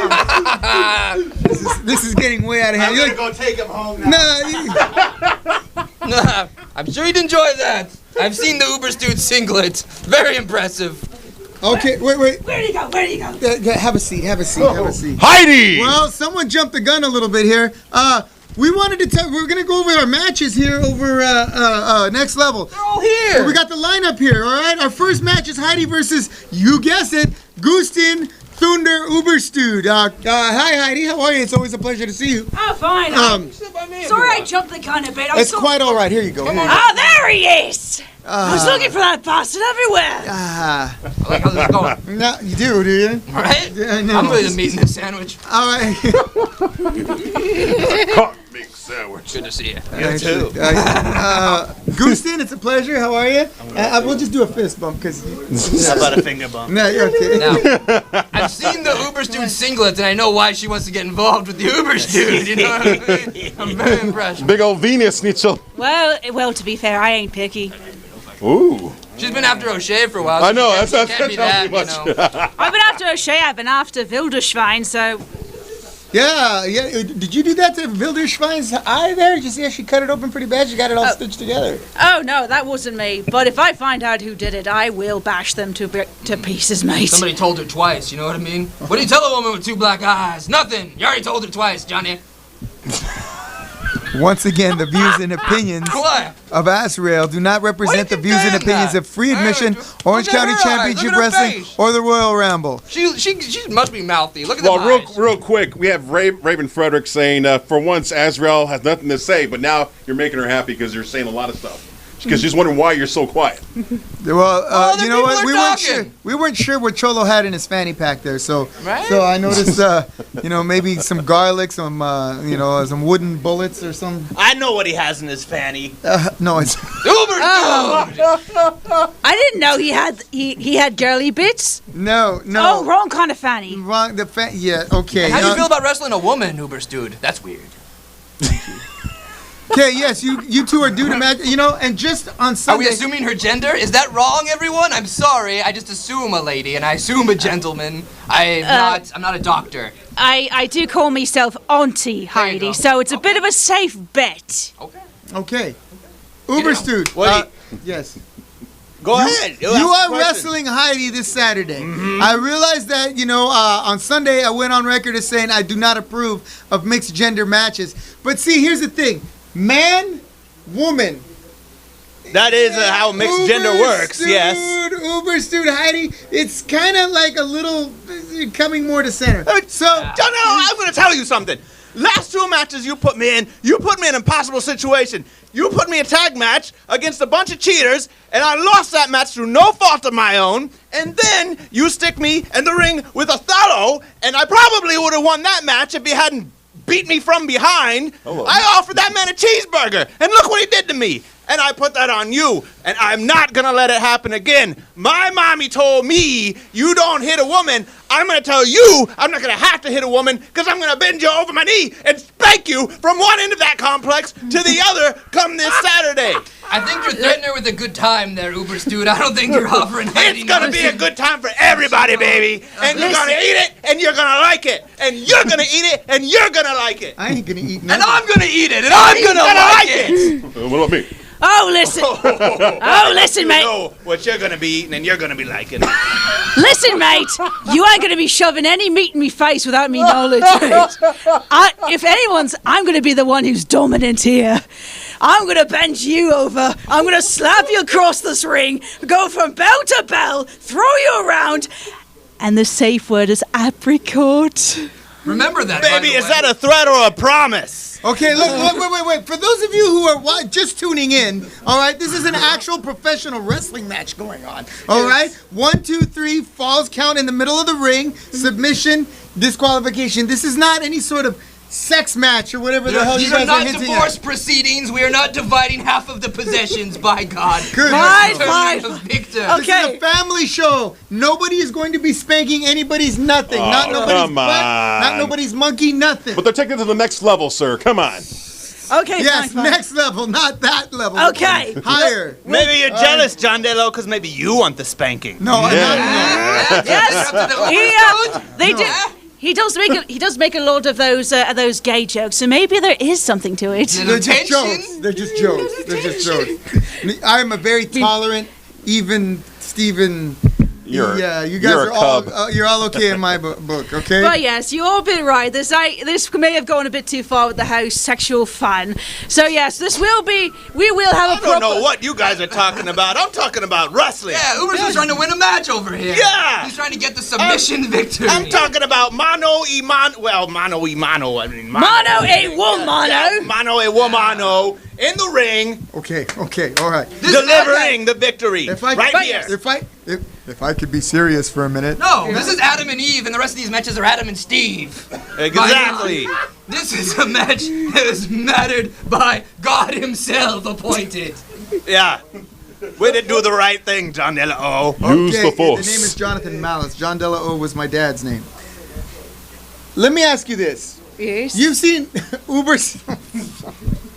Speaker 4: This is getting way out of hand. You're like,
Speaker 5: go take him home now.
Speaker 4: nah,
Speaker 3: I'm sure you'd enjoy that. I've seen the Uber dude singlet. Very impressive.
Speaker 4: okay, wait.
Speaker 6: Where'd he go? Where'd he go?
Speaker 4: Have a seat. Have a seat. Have a seat.
Speaker 2: Heidi!
Speaker 4: Well, someone jumped the gun a little bit here. We wanted to tell. We're gonna go over our matches here over Next Level.
Speaker 3: They're all here.
Speaker 4: We got the lineup here. All right. Our first match is Heidi versus, you guess it, Gustin Thunder Uberstud. Hi Heidi. How are you? It's always a pleasure to see you.
Speaker 6: Oh, fine. Sorry I jumped the gun a bit.
Speaker 4: It's quite all right. Here you go. Here you go.
Speaker 6: Ah, there he is. I was looking for that bastard everywhere.
Speaker 4: Ah.
Speaker 3: I like how this is going.
Speaker 4: No, you do you?
Speaker 3: Right?
Speaker 4: Yeah, I know.
Speaker 3: I'm really the meat in this sandwich.
Speaker 4: All right.
Speaker 2: Hot meat sandwich.
Speaker 3: Good to see you.
Speaker 6: You too.
Speaker 4: Goostin, it's a pleasure. How are you? We'll just do a fist bump because.
Speaker 6: How about a finger bump?
Speaker 4: No, you're okay.
Speaker 3: Now, I've seen the Uber Dude singlet, and I know why she wants to get involved with the Uber Dude. You know what I mean? I'm very impressed.
Speaker 2: Big old Venus schnitzel.
Speaker 6: Well, to be fair, I ain't picky.
Speaker 2: Ooh.
Speaker 3: She's been after O'Shea for a while.
Speaker 2: I know,
Speaker 3: She
Speaker 2: that's
Speaker 3: can't be that,
Speaker 2: much.
Speaker 3: you know.
Speaker 6: I've been after O'Shea, I've been after Wilderschwein, so...
Speaker 4: Yeah. Did you do that to Wilderschwein's eye there? Did you see how she cut it open pretty bad? She got it all stitched together.
Speaker 6: Oh, no, that wasn't me. But if I find out who did it, I will bash them to pieces, mate.
Speaker 3: Somebody told her twice, you know what I mean? What do you tell a woman with two black eyes? Nothing. You already told her twice, Johnny.
Speaker 4: Once again, the views and opinions
Speaker 3: What?
Speaker 4: of Asrael do not represent the
Speaker 3: you
Speaker 4: views and
Speaker 3: saying
Speaker 4: opinions
Speaker 3: that?
Speaker 4: of Free Admission,
Speaker 3: Look
Speaker 4: Orange
Speaker 3: at
Speaker 4: County
Speaker 3: her eyes.
Speaker 4: Championship
Speaker 3: Look at her
Speaker 4: Wrestling,
Speaker 3: face.
Speaker 4: or the Royal Ramble.
Speaker 3: She must be mouthy. Look at the
Speaker 2: Well,
Speaker 3: eyes.
Speaker 2: real quick, we have Raven Frederick saying, for once, Azrael has nothing to say, but now you're making her happy because you're saying a lot of stuff. Because she's wondering why you're so quiet.
Speaker 4: Well,
Speaker 3: Oh, the
Speaker 4: you know
Speaker 3: people
Speaker 4: what?
Speaker 3: are
Speaker 4: We weren't
Speaker 3: talking.
Speaker 4: sure. We weren't sure what Cholo had in his fanny pack there. So,
Speaker 3: Right?
Speaker 4: so I noticed, maybe some garlic, some, some wooden bullets or some.
Speaker 7: I know what he has in his fanny.
Speaker 4: No, it's.
Speaker 3: Uber Dude!
Speaker 6: I didn't know he had girly bits.
Speaker 4: No.
Speaker 6: Oh, wrong kind of fanny.
Speaker 4: Wrong. Yeah. Okay.
Speaker 3: How do you feel about wrestling a woman, Uber Dude? That's weird.
Speaker 4: Okay. Yes. You two are due to match. And just on
Speaker 3: Are we
Speaker 4: Sunday.
Speaker 3: assuming her gender? Is that wrong, everyone? I'm sorry. I just assume a lady, and I assume a gentleman. I'm not a doctor.
Speaker 6: I do call myself Auntie Heidi,
Speaker 3: go.
Speaker 6: so it's a bit of a safe bet.
Speaker 4: Okay. Uber Dude.
Speaker 7: What
Speaker 4: Yes.
Speaker 7: Go ahead.
Speaker 4: You are wrestling Heidi this Saturday. I realized that, on Sunday I went on record as saying I do not approve of mixed gender matches. But see, here's the thing. Man, woman.
Speaker 7: That is how mixed gender works, yes.
Speaker 4: Uber Dude, Heidi, it's kind of like a little coming more to center. So,
Speaker 7: No, I'm going to tell you something. Last two matches you put me in an impossible situation. You put me in a tag match against a bunch of cheaters, and I lost that match through no fault of my own. And then you stick me in the ring with Othello, and I probably would have won that match if he hadn't beat me from behind. I offered that man a cheeseburger, and look what he did to me. And I put that on you, and I'm not gonna let it happen again. My mommy told me you don't hit a woman. I'm gonna tell you I'm not gonna have to hit a woman because I'm gonna bend you over my knee and spank you from one end of that complex to the other come this Saturday.
Speaker 3: I think you're threatening her with a good time there, Uber Dude. I don't think you're offering Heidi.
Speaker 7: It's gonna be a good time for everybody, baby. And you're gonna eat it, and you're gonna like it. And you're gonna eat it, and you're gonna like it.
Speaker 4: I ain't gonna eat
Speaker 3: And
Speaker 4: nothing.
Speaker 3: I'm gonna eat it, and I'm gonna like it.
Speaker 2: What about me?
Speaker 6: Oh, listen. Oh, listen, mate.
Speaker 7: You know what you're gonna be eating, and you're gonna be liking it.
Speaker 6: Listen, mate. You ain't gonna be shoving any meat in me face without me knowledge, mate. I'm gonna be the one who's dominant here. I'm gonna bend you over. I'm gonna slap you across this ring, go from bell to bell, throw you around, and the safe word is apricot.
Speaker 3: Remember that, by
Speaker 7: Baby,
Speaker 3: the
Speaker 7: is
Speaker 3: way.
Speaker 7: that a threat or a promise?
Speaker 4: Okay, look, wait. For those of you who are just tuning in, all right, this is an actual professional wrestling match going on. All right, 1, 2, 3, falls count in the middle of the ring, submission, disqualification. This is not any sort of sex match or whatever the hell you
Speaker 3: These
Speaker 4: guys
Speaker 3: are
Speaker 4: are
Speaker 3: not
Speaker 4: hinting
Speaker 3: divorce
Speaker 4: at.
Speaker 3: proceedings. We are not dividing half of the possessions, by God.
Speaker 4: Good.
Speaker 6: Fine,
Speaker 3: Determining
Speaker 6: fine.
Speaker 3: a victim.
Speaker 4: This is a family show. Nobody is going to be spanking anybody's nothing. Not nobody's
Speaker 2: come
Speaker 4: butt, not
Speaker 2: on.
Speaker 4: nobody's monkey, nothing.
Speaker 2: But they're taking it to the next level, sir. Come on.
Speaker 6: Okay,
Speaker 4: Yes,
Speaker 6: fine.
Speaker 4: next level, not that level.
Speaker 6: Okay.
Speaker 4: Higher.
Speaker 7: Maybe you're jealous, John Delo, because maybe you want the spanking.
Speaker 4: No, I'm not.
Speaker 6: Yes, they do. He does make a lot of those gay jokes, so maybe there is something to it.
Speaker 4: They're just
Speaker 3: Tension?
Speaker 4: jokes. They're just jokes. They're just jokes. I'm a very tolerant, even Steven Yeah, you guys
Speaker 2: you're
Speaker 4: are
Speaker 2: a
Speaker 4: all
Speaker 2: cub.
Speaker 4: you're all okay in my book, okay?
Speaker 6: But yes, you all been right. This may have gone a bit too far with the house sexual fun. So yes, we will have a
Speaker 7: I don't know what you guys are talking about. I'm talking about wrestling.
Speaker 3: Yeah, Uber's just trying to win a match over here.
Speaker 7: Yeah.
Speaker 3: He's trying to get the submission victory.
Speaker 7: I'm talking about mano y mano. Well, mano y mano. I mean,
Speaker 6: Mano a womano.
Speaker 7: Mano a womano in the ring,
Speaker 4: Okay, all right.
Speaker 7: delivering the victory
Speaker 4: If I
Speaker 7: right here.
Speaker 4: If I could be serious for a minute.
Speaker 3: No, this is Adam and Eve, and the rest of these matches are Adam and Steve.
Speaker 7: Exactly.
Speaker 3: This is a match that is mattered by God himself appointed.
Speaker 7: Yeah. Way to do the right thing, John Della O.
Speaker 2: Use the
Speaker 4: The
Speaker 2: force.
Speaker 4: name is Jonathan Malice. John Della O was my dad's name. Let me ask you this.
Speaker 6: Yes.
Speaker 4: You've seen Uber.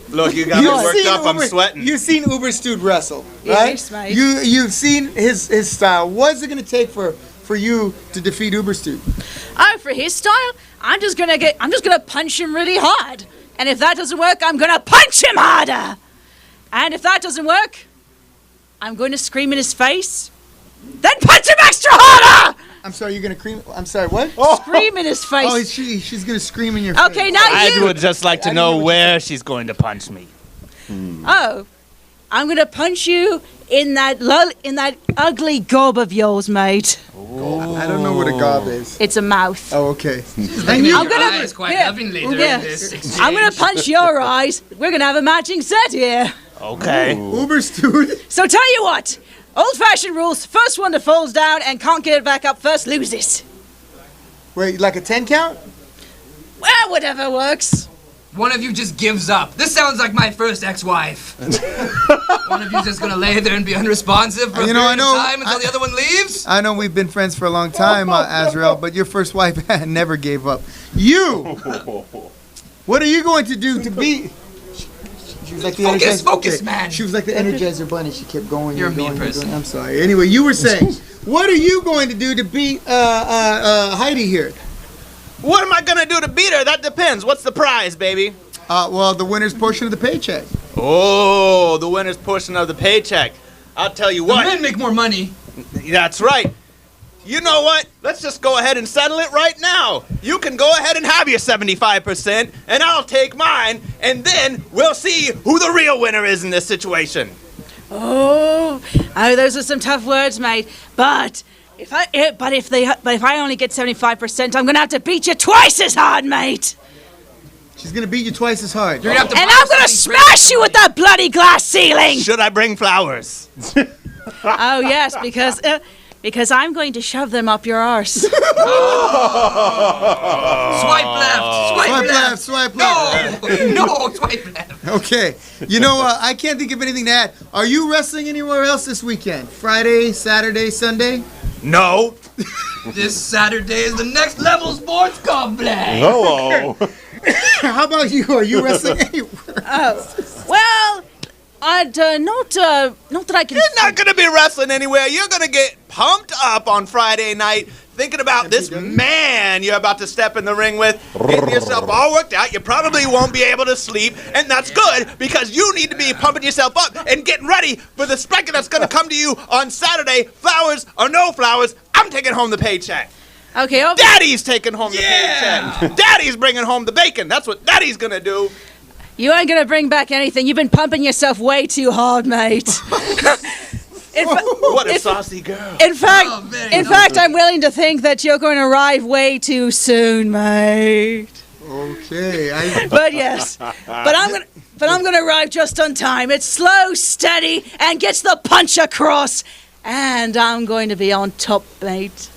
Speaker 7: Look, you got me worked up. I'm sweating.
Speaker 4: You've seen Uber Stude wrestle,
Speaker 6: Yes,
Speaker 4: right?
Speaker 6: mate.
Speaker 4: You've seen his style. What's it gonna take for you to defeat Uber Stude?
Speaker 6: Oh, for his style, I'm just gonna punch him really hard. And if that doesn't work, I'm gonna punch him harder. And if that doesn't work, I'm going to scream in his face, then punch him extra harder.
Speaker 4: I'm sorry, you're gonna cream. I'm sorry, what?
Speaker 6: Scream in his face.
Speaker 4: Oh, she's gonna scream in your face.
Speaker 6: Okay, now
Speaker 7: I
Speaker 6: you.
Speaker 7: would just like to know where she's going to punch me.
Speaker 6: Oh, I'm gonna punch you in that ugly gob of yours, mate.
Speaker 4: I don't know what a gob is.
Speaker 6: It's a mouth.
Speaker 4: Oh, okay.
Speaker 3: And you
Speaker 6: I'm gonna-
Speaker 3: eyes quite
Speaker 6: yeah.
Speaker 3: lovingly during
Speaker 6: Yeah.
Speaker 3: this exchange.
Speaker 6: I'm gonna punch your eyes. We're gonna have a matching set here.
Speaker 7: Okay.
Speaker 4: Uber Stude.
Speaker 6: So tell you what, old-fashioned rules. First one that falls down and can't get it back up first loses.
Speaker 4: Wait, like a 10 count?
Speaker 6: Well, whatever works.
Speaker 3: One of you just gives up. This sounds like my first ex-wife. One of you just gonna lay there and be unresponsive for a period of time until the other one leaves?
Speaker 4: I know we've been friends for a long time, Azrael, but your first wife never gave up. You! What are you going to do to beat... She was like the
Speaker 3: Focus, man.
Speaker 4: She was like the Energizer Bunny. She kept going.
Speaker 3: You're a
Speaker 4: and
Speaker 3: mean
Speaker 4: going and
Speaker 3: person.
Speaker 4: going. I'm sorry. Anyway, you were saying, what are you going to do to beat Heidi here?
Speaker 7: What am I gonna do to beat her? That depends. What's the prize, baby?
Speaker 4: Well, the winner's portion of the paycheck.
Speaker 7: Oh, the winner's portion of the paycheck. I'll tell you
Speaker 3: The
Speaker 7: what.
Speaker 3: men make more money.
Speaker 7: That's right. You know what? Let's just go ahead and settle it right now. You can go ahead and have your 75%, and I'll take mine, and then we'll see who the real winner is in this situation.
Speaker 6: Oh, those are some tough words, mate. But if I only get 75%, I'm gonna have to beat you twice as hard, mate.
Speaker 4: She's going to beat you twice as hard.
Speaker 3: You're gonna have to
Speaker 6: And
Speaker 3: buy
Speaker 6: I'm gonna
Speaker 3: something
Speaker 6: smash you with that bloody glass ceiling.
Speaker 7: Should I bring flowers?
Speaker 6: Oh yes, because I'm going to shove them up your arse.
Speaker 3: Swipe left. Swipe left.
Speaker 4: Swipe left.
Speaker 3: No, swipe left.
Speaker 4: Okay. You know, I can't think of anything to add. Are you wrestling anywhere else this weekend? Friday, Saturday, Sunday?
Speaker 7: No.
Speaker 3: This Saturday is the Next Level Sports Complex.
Speaker 2: Hello.
Speaker 4: How about you? Are you wrestling anywhere?
Speaker 6: Well, not that I can.
Speaker 7: You're not gonna be wrestling anywhere. You're gonna get pumped up on Friday night thinking about this man you're about to step in the ring with, getting yourself all worked out. You probably won't be able to sleep, and that's good because you need to be pumping yourself up and getting ready for the spanking that's gonna come to you on Saturday. Flowers or no flowers, I'm taking home the paycheck.
Speaker 6: Okay,
Speaker 7: Daddy's taking home the paycheck. Daddy's bringing home the bacon. That's what Daddy's gonna do.
Speaker 6: you ain't gonna bring back anything. You've been pumping yourself way too hard, mate.
Speaker 7: What a saucy girl.
Speaker 6: In fact, I'm willing to think that you're going to arrive way too soon, mate.
Speaker 4: Okay.
Speaker 6: But yes, but I'm gonna arrive just on time. It's slow, steady, and gets the punch across. And I'm going to be on top, mate.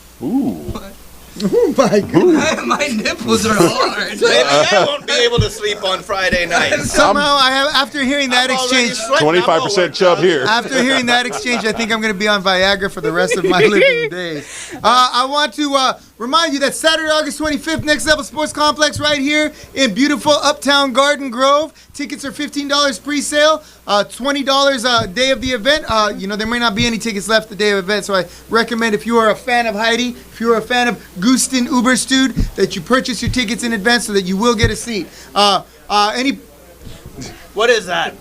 Speaker 4: Oh my goodness.
Speaker 3: My nipples are hard.
Speaker 7: Maybe I won't be able to sleep on Friday night.
Speaker 4: Somehow, after hearing that
Speaker 7: I'm already
Speaker 4: exchange,
Speaker 7: sweating.
Speaker 2: 25% chub here.
Speaker 4: after hearing that exchange, I think I'm going to be on Viagra for the rest of my living days. I want to remind you that Saturday, August 25th, Next Level Sports Complex right here in beautiful Uptown Garden Grove. Tickets are $15 pre-sale, $20 day of the event. There may not be any tickets left the day of the event, so I recommend if you are a fan of Heidi, if you are a fan of Gusten Uberstude, that you purchase your tickets in advance so that you will get a seat.
Speaker 7: Well, What is that?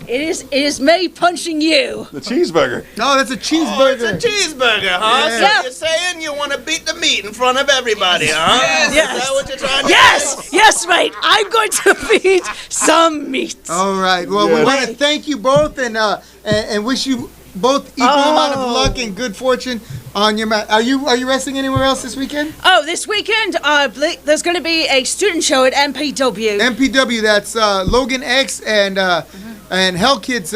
Speaker 6: It is me punching you.
Speaker 2: The cheeseburger.
Speaker 4: No, that's a
Speaker 7: Oh, it's
Speaker 4: cheeseburger.
Speaker 7: a cheeseburger, huh?
Speaker 4: Yeah.
Speaker 7: So
Speaker 6: Yeah.
Speaker 7: you're saying you want to beat the meat in front of everybody, huh?
Speaker 6: Yes.
Speaker 7: Is that what you're trying to
Speaker 6: Yes, yes, mate. I'm going to feed some meat.
Speaker 4: All right. Well, we
Speaker 2: Yes.
Speaker 4: want to thank you both and wish you both equal amount of luck and good fortune on your match. Are you wrestling anywhere else this weekend?
Speaker 6: Oh, this weekend, there's going to be a student show at MPW.
Speaker 4: MPW. That's Logan X and Hell Kids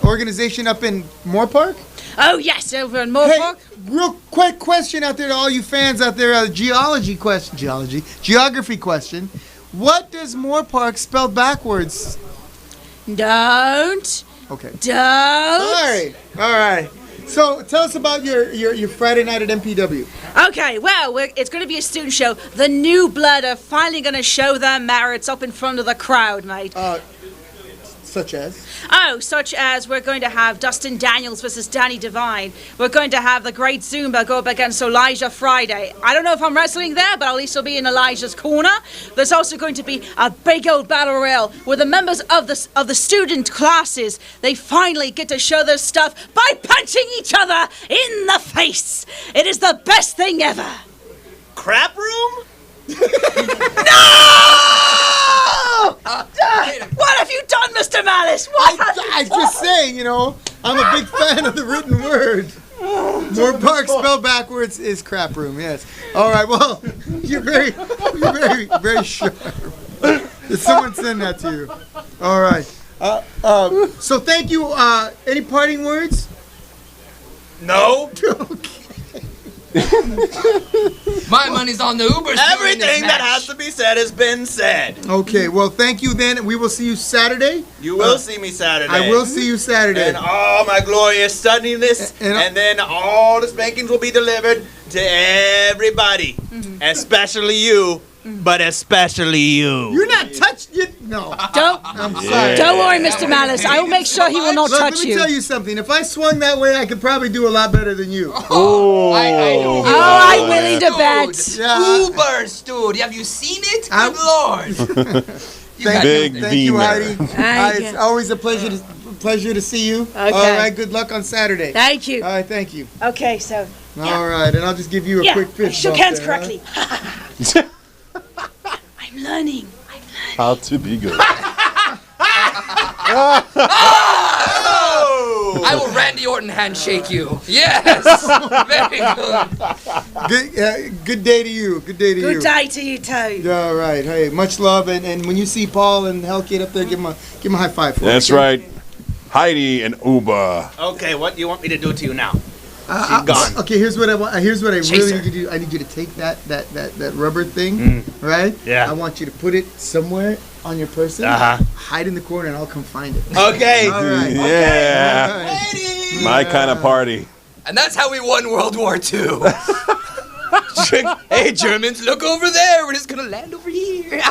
Speaker 4: organization up in Moore Park.
Speaker 6: Oh, yes, over in Moore
Speaker 4: Hey,
Speaker 6: Park.
Speaker 4: real quick question out there to all you fans out there, geography question. What does Moore Park spelled backwards?
Speaker 6: Don't.
Speaker 4: Okay.
Speaker 6: Don't.
Speaker 4: All right. So tell us about your Friday night at MPW.
Speaker 6: Okay, well, it's going to be a student show. The new blood are finally going to show their merits up in front of the crowd, mate.
Speaker 4: Such as?
Speaker 6: Oh, such as we're going to have Dustin Daniels versus Danny Devine. We're going to have the Great Zumba go up against Elijah Friday. I don't know if I'm wrestling there, but at least I'll be in Elijah's corner. There's also going to be a big old battle royal where the members of the student classes, they finally get to show their stuff by punching each other in the face. It is the best thing ever.
Speaker 7: Crap room?
Speaker 6: No! What have you done, Mr. Malice? What?
Speaker 4: I'm just saying, I'm a big fan of the written word. Moore Park spelled backwards is crap room. Yes. All right. Well, you're very, very sharp. Did someone send that to you? All right. So thank you. Any parting words?
Speaker 7: No.
Speaker 3: My money's on the Uber.
Speaker 7: Everything that has to be said has been said.
Speaker 4: Okay. Well, thank you. Then we will see you Saturday.
Speaker 7: You will see me Saturday.
Speaker 4: I will see you Saturday.
Speaker 7: And all my glorious suddenness,
Speaker 4: And-
Speaker 7: then all the spankings will be delivered to everybody, especially you, but especially you.
Speaker 4: You're not touched. No.
Speaker 6: Don't.
Speaker 4: I'm sorry.
Speaker 6: Don't worry, Mr. Malice. I will make sure he will not
Speaker 4: Look,
Speaker 6: touch
Speaker 4: let me
Speaker 6: you.
Speaker 4: tell you something. If I swung that way, I could probably do a lot better than you.
Speaker 2: Oh,
Speaker 3: know.
Speaker 6: Oh, I'm willing to bet.
Speaker 4: Yeah.
Speaker 3: Uber, dude. Have you seen it?
Speaker 4: I'm-
Speaker 3: Good Lord.
Speaker 2: Big
Speaker 4: Thank you,
Speaker 2: V-man.
Speaker 4: Heidi.
Speaker 6: Thank
Speaker 4: It's
Speaker 6: you.
Speaker 4: always a pleasure to see you.
Speaker 6: Okay.
Speaker 4: All right, good luck on Saturday.
Speaker 6: Thank you.
Speaker 4: All right, thank you.
Speaker 6: Okay, so
Speaker 4: All right, and I'll just give you a
Speaker 6: yeah,
Speaker 4: quick
Speaker 6: I
Speaker 4: fist
Speaker 6: shook
Speaker 4: bump
Speaker 6: hands
Speaker 4: there,
Speaker 6: correctly. I'm learning.
Speaker 2: How to be good.
Speaker 3: I will Randy Orton handshake you. Yes. Very good.
Speaker 4: Good day to you. Good day to you.
Speaker 6: Good day to you too.
Speaker 4: All right. Hey, much love, and when you see Paul and Hellkid up there, give him a high five for
Speaker 2: That's
Speaker 4: me.
Speaker 2: right. Heidi and Uber.
Speaker 7: Okay, what do you want me to do to you now? She's gone.
Speaker 4: Okay, here's what I want. Here's what I
Speaker 3: Chase
Speaker 4: really
Speaker 3: her.
Speaker 4: need you to do. I need you to take that rubber thing, right?
Speaker 7: Yeah.
Speaker 4: I want you to put it somewhere on your person.
Speaker 7: Uh-huh.
Speaker 4: Hide in the corner, and I'll come find it.
Speaker 7: Okay.
Speaker 4: All right.
Speaker 2: Yeah.
Speaker 4: All right.
Speaker 2: My kind of party.
Speaker 3: And that's how we won World War II. Hey, Germans, look over there. We're just going to land over here.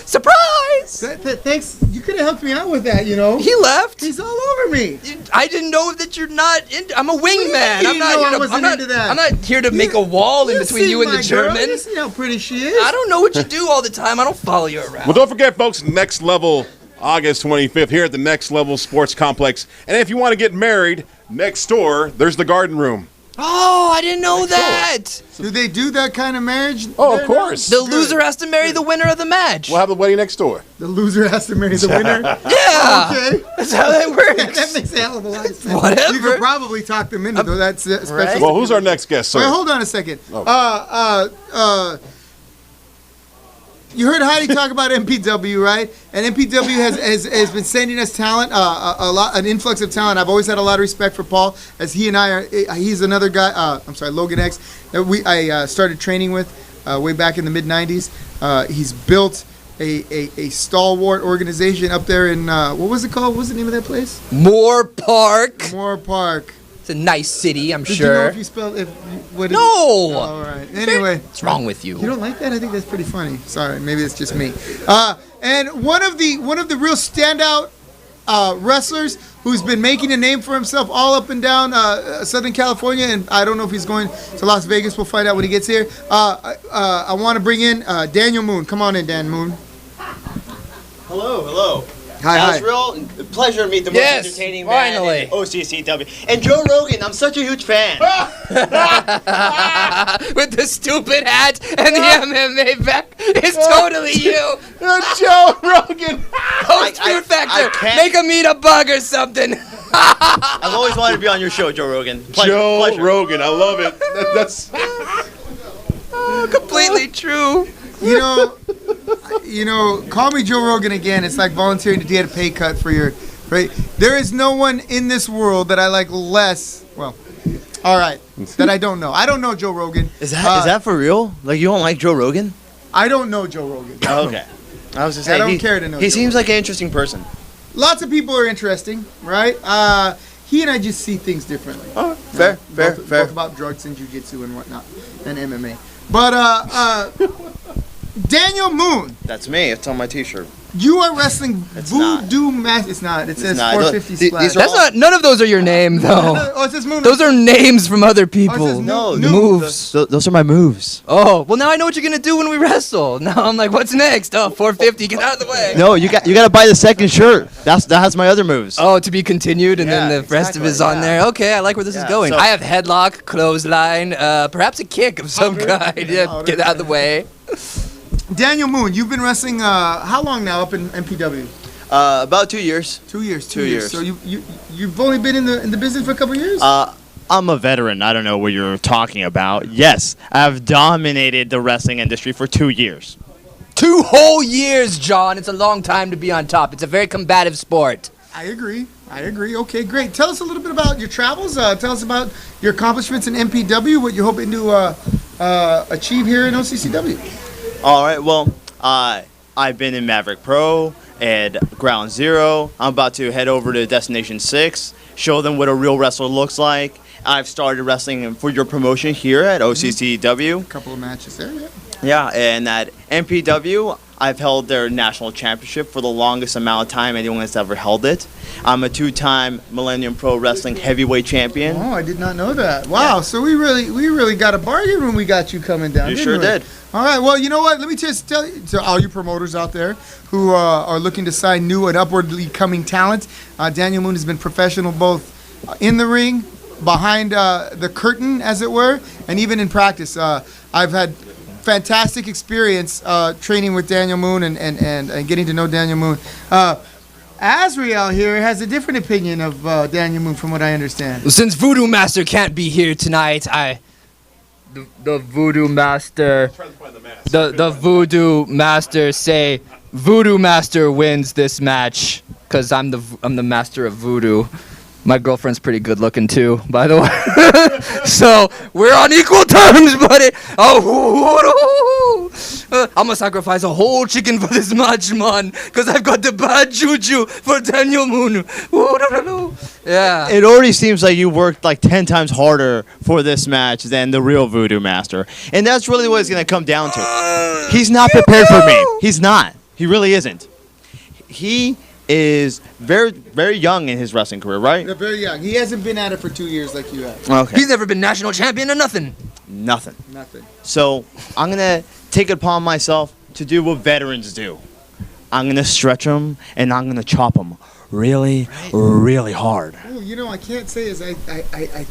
Speaker 3: Surprise!
Speaker 4: Thanks. You could have helped me out with that, He
Speaker 3: left.
Speaker 4: He's all over me.
Speaker 3: I didn't know that you're not into. I'm a wingman.
Speaker 4: you
Speaker 3: I'm not
Speaker 4: know
Speaker 3: here
Speaker 4: I
Speaker 3: to.
Speaker 4: wasn't
Speaker 3: I'm not,
Speaker 4: into that?
Speaker 3: I'm not here to make a wall in between
Speaker 4: see
Speaker 3: you and the
Speaker 4: my girl.
Speaker 3: German.
Speaker 4: You see how pretty she is.
Speaker 3: I don't know what you do all the time. I don't follow you around.
Speaker 2: Well, don't forget, folks, Next Level, August 25th, here at the Next Level Sports Complex. And if you want to get married, next door, there's the Garden Room.
Speaker 3: Oh, I didn't know that.
Speaker 4: Do they do that kind of marriage?
Speaker 2: Oh,
Speaker 4: there
Speaker 2: of course.
Speaker 3: The loser has to marry the winner of the match.
Speaker 2: We'll have the wedding next door.
Speaker 4: now? The loser has to marry the winner.
Speaker 3: Yeah.
Speaker 4: Okay.
Speaker 3: That's how that works.
Speaker 4: That makes a hell of a lot of sense.
Speaker 3: Whatever.
Speaker 4: You could probably talk them into though. That's special.
Speaker 3: Right.
Speaker 2: Well, who's our next guest, sir?
Speaker 4: Wait, hold on a second.
Speaker 2: Oh.
Speaker 4: You heard Heidi talk about MPW, right? And MPW has been sending us talent, an influx of talent. I've always had a lot of respect for Paul, as he and I are. He's another guy. Logan X, that I started training with way back in the mid '90s. He's built a stalwart organization up there in what was it called? What was the name of that place?
Speaker 3: Moore Park.
Speaker 4: Moore Park.
Speaker 3: It's a nice city, I'm
Speaker 4: Did you know
Speaker 3: sure.
Speaker 4: if you spelled what?
Speaker 3: No.
Speaker 4: All right. Anyway.
Speaker 3: What's wrong with you?
Speaker 4: You don't like that? I think that's pretty funny. Sorry, maybe it's just me. And one of the real standout wrestlers who's been making a name for himself all up and down Southern California, and I don't know if he's going to Las Vegas. We'll find out when he gets here. I want to bring in Daniel Moon. Come on in, Dan Moon.
Speaker 8: Hello. Hello.
Speaker 4: Hi.
Speaker 8: Real pleasure to meet the most
Speaker 3: Yes,
Speaker 8: entertaining man
Speaker 3: finally.
Speaker 8: in OCCW. And Joe Rogan, I'm such a huge fan.
Speaker 3: With the stupid hat and the MMA back. It's totally you.
Speaker 2: Joe Rogan.
Speaker 3: Host Fear
Speaker 8: I
Speaker 3: Factor.
Speaker 8: can't-
Speaker 3: Make him eat a bug or something.
Speaker 8: I've always wanted to be on your show, Joe Rogan. Pleasure.
Speaker 2: Rogan, I love it. That's
Speaker 3: Completely true.
Speaker 4: You know, call me Joe Rogan again. It's like volunteering to get a pay cut for your, right? There is no one in this world that I like less. Well, all right, that I don't know. I don't know Joe Rogan.
Speaker 8: Is that for real? Like, you don't like Joe Rogan?
Speaker 4: I don't know Joe Rogan.
Speaker 8: Okay. I was just
Speaker 4: I
Speaker 8: saying.
Speaker 4: don't care to know
Speaker 8: He
Speaker 4: Joe
Speaker 8: seems like an interesting person.
Speaker 4: Lots of people are interesting, right? He and I just see things differently.
Speaker 8: Oh, fair.
Speaker 4: Both about drugs and jujitsu and whatnot, and MMA. But Daniel Moon,
Speaker 8: That's me. It's on my T-shirt.
Speaker 4: you are wrestling
Speaker 8: It's not.
Speaker 4: Voodoo Master. It's not. It says
Speaker 8: not.
Speaker 4: 450
Speaker 8: These
Speaker 4: splash.
Speaker 8: are
Speaker 3: That's not. None of those are your name, though.
Speaker 4: Oh, it says Moon.
Speaker 3: Those are names from other
Speaker 4: Oh, it
Speaker 3: people.
Speaker 4: says
Speaker 8: No,
Speaker 4: New-
Speaker 3: moves.
Speaker 8: Those are my moves.
Speaker 3: Oh, well, now I know what you're gonna do when we wrestle. Now I'm like, what's next? Oh, 450. Get out of the way.
Speaker 8: No, you got to buy the second shirt. That has my other moves.
Speaker 3: Oh, to be continued, and then
Speaker 8: Yeah,
Speaker 3: the rest of it is
Speaker 8: exactly,
Speaker 3: on
Speaker 8: yeah.
Speaker 3: there. Okay, I like where this is
Speaker 8: Yeah,
Speaker 3: going.
Speaker 8: so-
Speaker 3: I have headlock, clothesline, perhaps a kick of some kind. Yeah, get out of the way.
Speaker 4: Daniel Moon, you've been wrestling how long now up in MPW?
Speaker 8: About 2 years.
Speaker 4: 2 years.
Speaker 8: 2 years.
Speaker 4: So you've only been in the business for a couple of years.
Speaker 9: I'm a veteran. I don't know what you're talking about. Yes, I've dominated the wrestling industry for 2 years.
Speaker 3: 2 whole years, John. It's a long time to be on top. It's a very combative sport.
Speaker 4: I agree. Okay, great. Tell us a little bit about your travels. Tell us about your accomplishments in MPW. What you're hoping to achieve here in OCCW.
Speaker 9: All right, well, I've been in Maverick Pro and Ground Zero. I'm about to head over to Destination 6, show them what a real wrestler looks like. I've started wrestling for your promotion here at OCCW.
Speaker 4: A couple of matches there. Yeah.
Speaker 9: Yeah, and at MPW, I've held their national championship for the longest amount of time anyone has ever held it. I'm a 2-time Millennium Pro Wrestling heavyweight champion.
Speaker 4: Oh, I did not know that. Wow. So we really got a bargain when we got you coming down.
Speaker 9: You
Speaker 4: didn't
Speaker 9: sure
Speaker 4: we?
Speaker 9: did.
Speaker 4: All right. Well, you know what? Let me just tell you to all you promoters out there who are looking to sign new and upwardly coming talent. Daniel Moon has been professional both in the ring, behind the curtain, as it were, and even in practice. I've had fantastic experience training with Daniel Moon and getting to know Daniel Moon. Azrael here has a different opinion of Daniel Moon, from what I understand.
Speaker 3: Since Voodoo Master can't be here tonight, the Voodoo Master, the Voodoo Master say Voodoo Master wins this match because I'm the master of voodoo. My girlfriend's pretty good looking too, by the way. So we're on equal terms, buddy. I'm gonna sacrifice a whole chicken for this match, man, because I've got the bad juju for Daniel Moon. Yeah.
Speaker 9: It already seems like you worked like 10 times harder for this match than the real Voodoo Master. And that's really what it's going to come down to. He's not prepared for me. He's not. He really isn't. He is very, very young in his wrestling career, right?
Speaker 4: They're very young. He hasn't been at it for 2 years like you have.
Speaker 9: Okay.
Speaker 3: He's never been national champion or nothing.
Speaker 9: Nothing.
Speaker 4: Nothing.
Speaker 9: So I'm going to take it upon myself to do what veterans do. I'm going to stretch them and I'm going to chop them really, really hard.
Speaker 4: Oh, you know, I can't say as I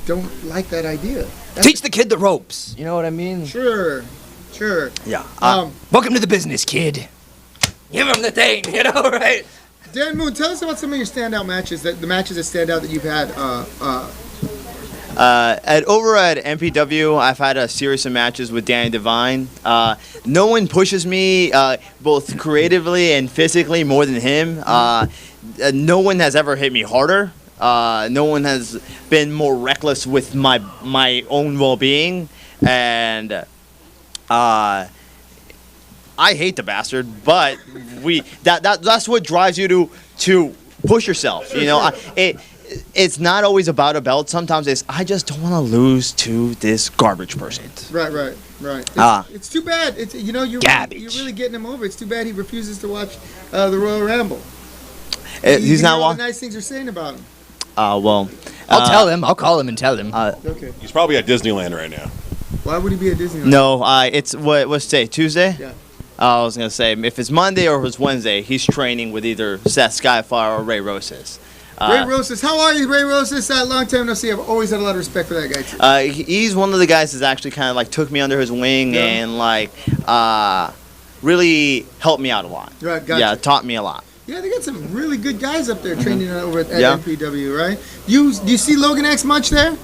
Speaker 4: don't like that idea.
Speaker 3: Teach the kid the ropes. You know what I mean?
Speaker 4: Sure.
Speaker 9: Yeah.
Speaker 3: Welcome to the business, kid. Give him the thing, you know, right?
Speaker 4: Dan Moon, tell us about some of your standout matches, the matches that stand out that you've had.
Speaker 9: Over at MPW, I've had a series of matches with Danny Devine. No one pushes me both creatively and physically more than him. No one has ever hit me harder. No one has been more reckless with my own well-being. And I hate the bastard, but that's what drives you to push yourself. You know, it's not always about a belt. Sometimes it's I just don't want to lose to this garbage person.
Speaker 4: Right. It's too bad. It's you're really getting him over. It's too bad he refuses to watch the Royal Ramble.
Speaker 9: He's not
Speaker 4: all the
Speaker 9: one.
Speaker 4: nice things you're saying about him.
Speaker 9: Well,
Speaker 3: I'll tell him. I'll call him and tell him.
Speaker 4: Okay.
Speaker 2: He's probably at Disneyland right now.
Speaker 4: Why would he be at Disneyland?
Speaker 9: no, it's what's today? Tuesday.
Speaker 4: Yeah.
Speaker 9: I was gonna say if it's Monday or if it's Wednesday, he's training with either Seth Skyfire or Ray Rosas.
Speaker 4: Ray Rosas, how are you, Ray Rosas? Long time no see. I've always had a lot of respect for that guy too.
Speaker 9: He's one of the guys that's actually kind of like took me under his wing and like really helped me out a lot.
Speaker 4: Right, gotcha.
Speaker 9: Yeah, taught me a lot.
Speaker 4: Yeah, they got some really good guys up there training over at MPW, right? Do you see Logan X much there?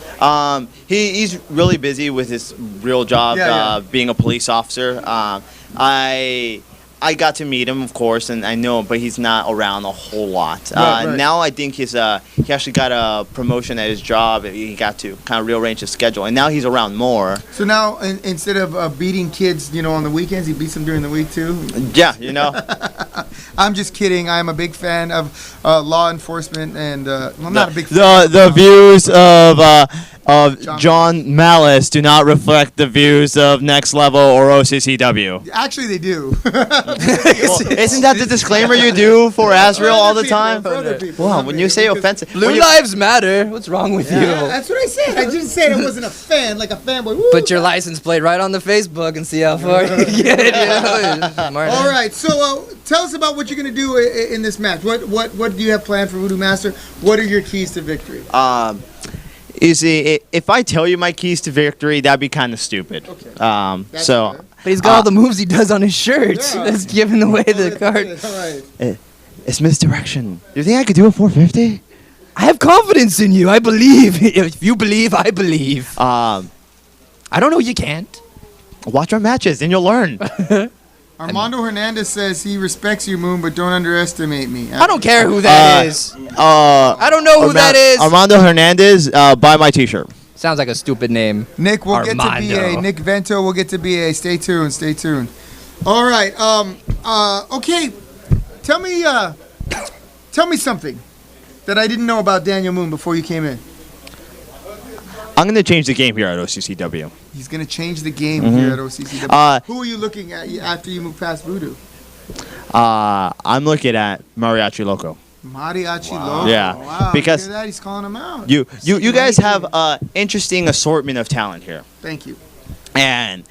Speaker 9: He's really busy with his real job, being a police officer. I got to meet him, of course, and I know him, but he's not around a whole lot.
Speaker 4: Right.
Speaker 9: Now I think he actually got a promotion at his job. He got to kind of rearrange his schedule, and now he's around more.
Speaker 4: So now, instead of beating kids, on the weekends, he beats them during the week too?
Speaker 9: Yeah,
Speaker 4: I'm just kidding. I'm a big fan of law enforcement, and I'm not a big fan.
Speaker 9: The views of John Malice do not reflect the views of Next Level or OCCW.
Speaker 4: Actually, they do.
Speaker 9: Well, isn't that the disclaimer you do for Asriel all the time? Wow, when you say offensive,
Speaker 3: Blue lives matter. What's wrong with you?
Speaker 4: That's what I said. I just said I wasn't a fan, like a fanboy. Woo.
Speaker 3: Put your license plate right on the Facebook and see how far you get.
Speaker 4: All right, so tell us about what you're gonna do in this match. What do you have planned for Voodoo Master? What are your keys to victory?
Speaker 9: You see, if I tell you my keys to victory, that'd be kind of stupid.
Speaker 4: Okay.
Speaker 3: But he's got all the moves he does on his shirt.
Speaker 4: Yeah.
Speaker 3: That's giving away the card.
Speaker 4: All right.
Speaker 9: It's misdirection. Do you think I could do a 450?
Speaker 3: I have confidence in you. I believe. If you believe, I believe. I don't know you can't.
Speaker 9: Watch our matches and you'll learn.
Speaker 4: Armando Hernandez says he respects you, Moon, but don't underestimate me.
Speaker 3: I don't care who that is. I don't know who that is.
Speaker 9: Armando Hernandez, buy my T-shirt.
Speaker 3: Sounds like a stupid name.
Speaker 4: Nick will get to
Speaker 3: Armando.
Speaker 4: BA. Nick Vento will get to BA. Stay tuned. Stay tuned. All right. Okay. Tell me something that I didn't know about Daniel Moon before you came in.
Speaker 9: I'm going to change the game here at OCCW.
Speaker 4: He's going to change the game here at OCCW. Who are you looking at after you move past Voodoo?
Speaker 9: I'm looking at Mariachi Loco.
Speaker 4: Mariachi Loco.
Speaker 9: Yeah,
Speaker 4: Wow.
Speaker 9: because
Speaker 4: Look at that. He's calling him out.
Speaker 9: You guys have an interesting assortment of talent here.
Speaker 4: Thank you.
Speaker 9: And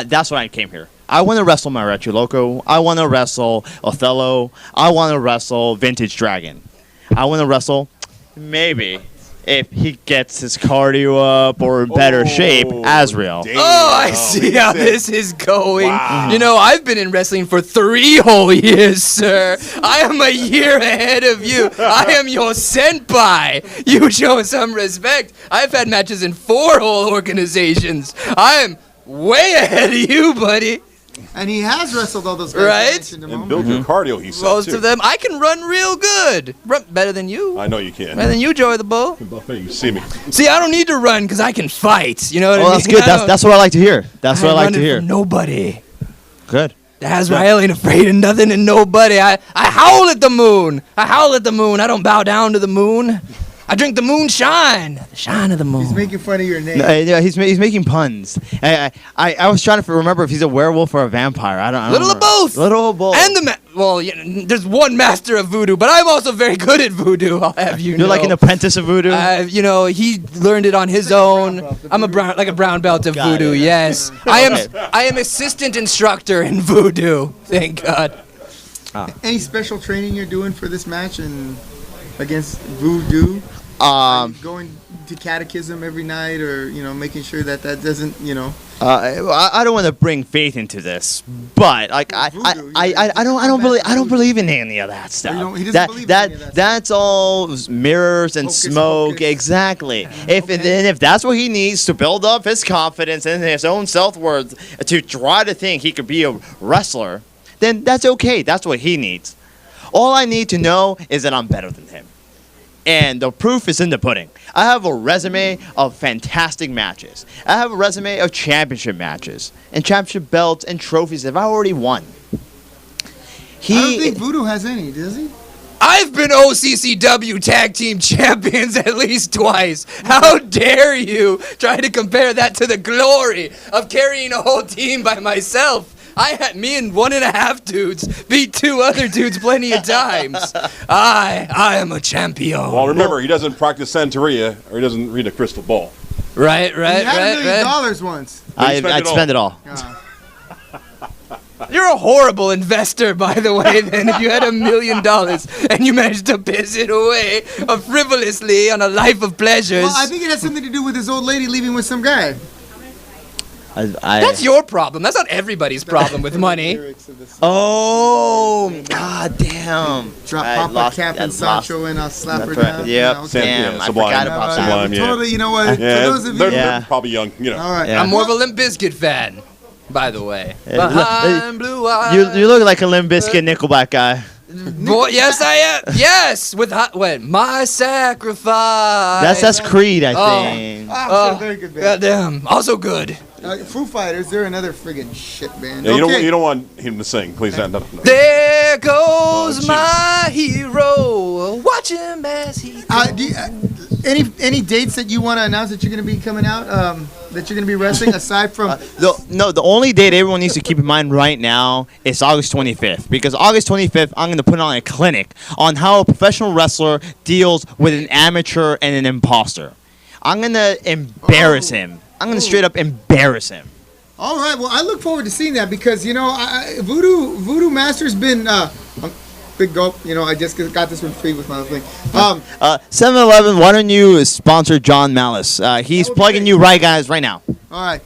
Speaker 9: that's why I came here. I want to wrestle Mariachi Loco. I want to wrestle Othello. I want to wrestle Vintage Dragon. I want to wrestle, maybe, if he gets his cardio up or in better shape, Asriel.
Speaker 2: Damn.
Speaker 3: Oh, I see how this is going.
Speaker 2: Wow.
Speaker 3: I've been in wrestling for 3 whole years, sir. I am a year ahead of you. I am your senpai. You show some respect. I've had matches in 4 whole organizations. I am way ahead of you, buddy.
Speaker 4: And he has wrestled all those guys.
Speaker 3: Right?
Speaker 2: And build your cardio, he said,
Speaker 3: Most
Speaker 2: too.
Speaker 3: of them. I can run real good. Run better than you.
Speaker 2: I know you can.
Speaker 3: Better than you, Joey the Bull.
Speaker 2: You see me.
Speaker 3: See, I don't need to run because I can fight. You know what I mean?
Speaker 9: That's good. That's what I like to hear. That's what I like to hear.
Speaker 3: From nobody.
Speaker 9: Good.
Speaker 3: Asriel ain't afraid of nothing and nobody. I howl at the moon. I howl at the moon. I don't bow down to the moon. I drink the moonshine. The shine of the moon.
Speaker 4: He's making fun of your name.
Speaker 9: Yeah, he's making puns. I was trying to remember if he's a werewolf or a vampire. I don't
Speaker 3: Little of
Speaker 9: remember.
Speaker 3: both.
Speaker 9: Little of both.
Speaker 3: And there's one master of voodoo, but I'm also very good at voodoo. I'll have you know.
Speaker 9: You're like an apprentice of voodoo.
Speaker 3: He learned it on his own. I'm a brown belt of
Speaker 9: Got
Speaker 3: voodoo.
Speaker 9: it.
Speaker 3: Yes, I am assistant instructor in voodoo. Thank God.
Speaker 4: Any special training you're doing for this match and against Voodoo? Going to catechism every night, or making sure that doesn't,
Speaker 9: I don't want to bring faith into this, but like I don't believe in any of that stuff.
Speaker 4: He doesn't believe in any of that.
Speaker 9: That's all mirrors and
Speaker 4: Hocus
Speaker 9: smoke.
Speaker 4: pocus.
Speaker 9: Exactly. If that's what he needs to build up his confidence and his own self-worth to try to think he could be a wrestler, then that's okay. That's what he needs. All I need to know is that I'm better than him. And the proof is in the pudding. I have a resume of fantastic matches. I have a resume of championship matches and championship belts and trophies that I've already won.
Speaker 4: I don't think Voodoo has any, does he?
Speaker 3: I've been OCCW Tag Team Champions at least twice. How dare you try to compare that to the glory of carrying a whole team by myself? Me and 1.5 dudes beat 2 other dudes plenty of times. I am a champion.
Speaker 2: Well, remember, he doesn't practice Santeria, or he doesn't read a crystal ball.
Speaker 3: Right.
Speaker 4: He had $1 million once.
Speaker 9: I'd spend it all.
Speaker 3: You're a horrible investor, by the way, then, if you had $1 million and you managed to piss it away frivolously on a life of pleasures.
Speaker 4: Well, I think it has something to do with this old lady leaving with some guy.
Speaker 3: That's your problem. That's not everybody's problem with money.
Speaker 9: Oh, god damn.
Speaker 4: Drop Papa Cap and Sancho and I'll slap her
Speaker 9: That's right.
Speaker 4: down.
Speaker 9: Yep.
Speaker 4: Okay.
Speaker 9: Damn, I
Speaker 2: Sublime.
Speaker 9: forgot about that.
Speaker 2: Sublime, yeah.
Speaker 4: Totally, you know what?
Speaker 2: Yeah,
Speaker 4: For those of you,
Speaker 2: they're probably young, you know.
Speaker 4: all right.
Speaker 9: Yeah.
Speaker 3: I'm more of a Limp Bizkit fan, by the way.
Speaker 9: Yeah,
Speaker 3: Behind blue eyes.
Speaker 9: You look like a Limp Bizkit Nickelback guy.
Speaker 3: Boy, yes, I am. Yes, with my sacrifice.
Speaker 9: That's Creed, I think.
Speaker 4: Ah, very good band.
Speaker 3: Goddamn, also good.
Speaker 4: Foo Fighters, they're another friggin' shit band.
Speaker 2: Yeah,
Speaker 4: Okay.
Speaker 2: you don't want him to sing, please. No.
Speaker 3: There goes my hero. Watch him as he.
Speaker 4: Any dates that you want to announce that you're going to be coming out, that you're going to be wrestling, aside from...
Speaker 9: The only date everyone needs to keep in mind right now is August 25th. Because August 25th, I'm going to put on a clinic on how a professional wrestler deals with an amateur and an imposter. I'm going to embarrass him. I'm going to straight up embarrass him.
Speaker 4: All right, well, I look forward to seeing that because, you know, Voodoo Master's been... big gulp. You know, I just got this one free with my thing.
Speaker 9: 7-Eleven, why don't you sponsor John Malice? He's plugging you right now.
Speaker 4: All right.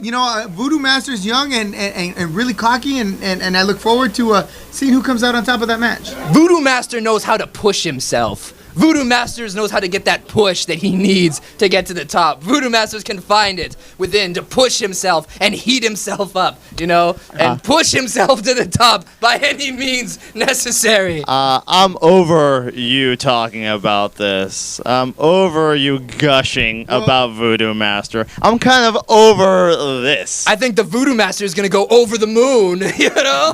Speaker 4: You know, Voodoo Master's young and really cocky, and I look forward to seeing who comes out on top of that match.
Speaker 3: Voodoo Master knows how to push himself. Voodoo Masters knows how to get that push that he needs to get to the top. Voodoo Masters can find it within to push himself and heat himself up, you know, and push himself to the top by any means necessary.
Speaker 9: I'm over you talking about this. I'm over you gushing about Voodoo Master. I'm kind of over this.
Speaker 3: I think the Voodoo Master is going to go over the moon, you know?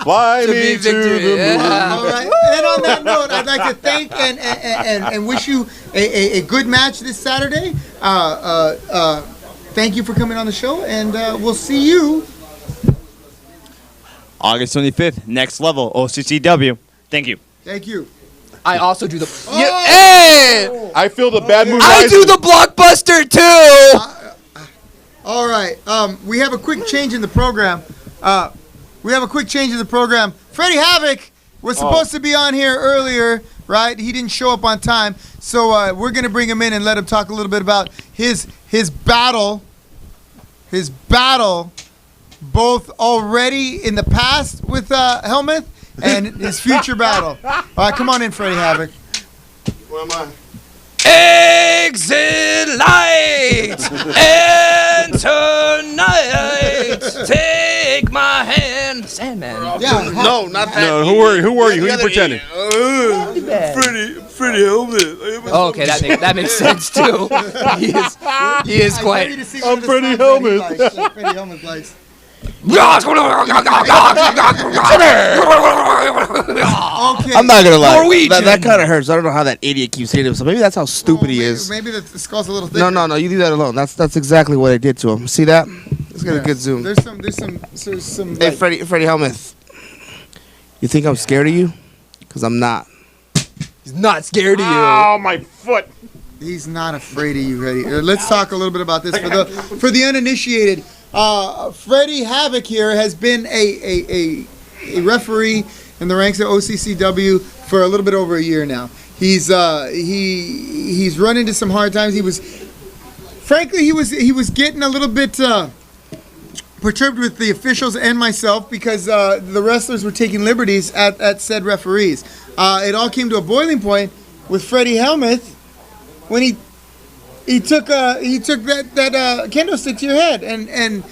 Speaker 2: Fly
Speaker 3: To
Speaker 2: me
Speaker 3: be
Speaker 2: to
Speaker 3: victory,
Speaker 2: the moon.
Speaker 3: yeah.
Speaker 4: All right. And on that note, I'd like to thank and wish you a good match this Saturday. Thank you for coming on the show, and we'll see you
Speaker 9: August 25th, next level, OCCW. Thank you.
Speaker 4: Thank you.
Speaker 3: I also do the...
Speaker 4: Oh!
Speaker 3: Yeah, hey!
Speaker 2: I feel the bad mood
Speaker 3: I
Speaker 2: rising.
Speaker 3: do the blockbuster, too!
Speaker 4: All right. We have a quick change in the program. Freddie Havoc was supposed to be on here earlier, right? He didn't show up on time, so we're gonna bring him in and let him talk a little bit about his battle, both already in the past with Helmuth and his future battle. All right, come on in, Freddie Havoc.
Speaker 2: Where am I?
Speaker 3: Exit light! Enter night! Take my hand! Sandman.
Speaker 4: Yeah.
Speaker 7: No, not that.
Speaker 2: No, who were you? Who you pretending?
Speaker 7: Freddie Helmet.
Speaker 3: Oh, okay, that makes sense, too. He is quite...
Speaker 2: I'm Freddie Helmet.
Speaker 4: Freddie Helmet lights.
Speaker 3: Okay.
Speaker 7: I'm not gonna lie.
Speaker 3: Norwegian.
Speaker 7: That kind of hurts. I don't know how that idiot keeps hitting him. So maybe that's how stupid he is.
Speaker 4: Maybe the skull's a little thicker.
Speaker 7: No. You leave that alone. That's exactly what I did to him. See that? Let's get a good zoom.
Speaker 4: There's some.
Speaker 7: Hey,
Speaker 4: like-
Speaker 7: Freddie Helmuth. You think I'm scared of you? Because I'm not.
Speaker 3: He's not scared of you.
Speaker 2: Oh, my foot.
Speaker 4: He's not afraid of you, Freddie. Let's talk a little bit about this for the uninitiated. Freddie Havoc here has been a referee in the ranks of OCCW for a little bit over a year now. He's run into some hard times. He was getting a little bit perturbed with the officials and myself because the wrestlers were taking liberties at said referees. It all came to a boiling point with Freddie Helmuth when he took that kendo stick to your head, and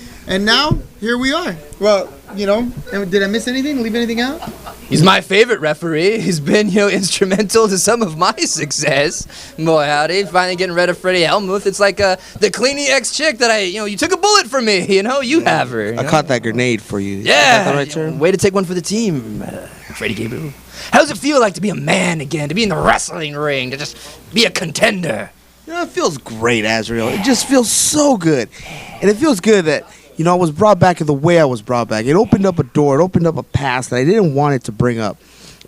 Speaker 4: now here we are. Well, you know, did I miss anything? Leave anything out?
Speaker 3: He's my favorite referee. He's been, instrumental to some of my success. Boy, howdy. Finally getting rid of Freddie Helmuth. It's like the Cleanie ex-chick that you took a bullet for me. You have her.
Speaker 7: I caught that grenade for you.
Speaker 3: Yeah.
Speaker 7: Is that the right term?
Speaker 3: Way to take one for the team, Freddie Gabriel. How does it feel like to be a man again, to be in the wrestling ring, to just be a contender?
Speaker 7: It feels great, Azrael. It just feels so good. And it feels good that, I was brought back in the way I was brought back. It opened up a door. It opened up a past that I didn't want it to bring up.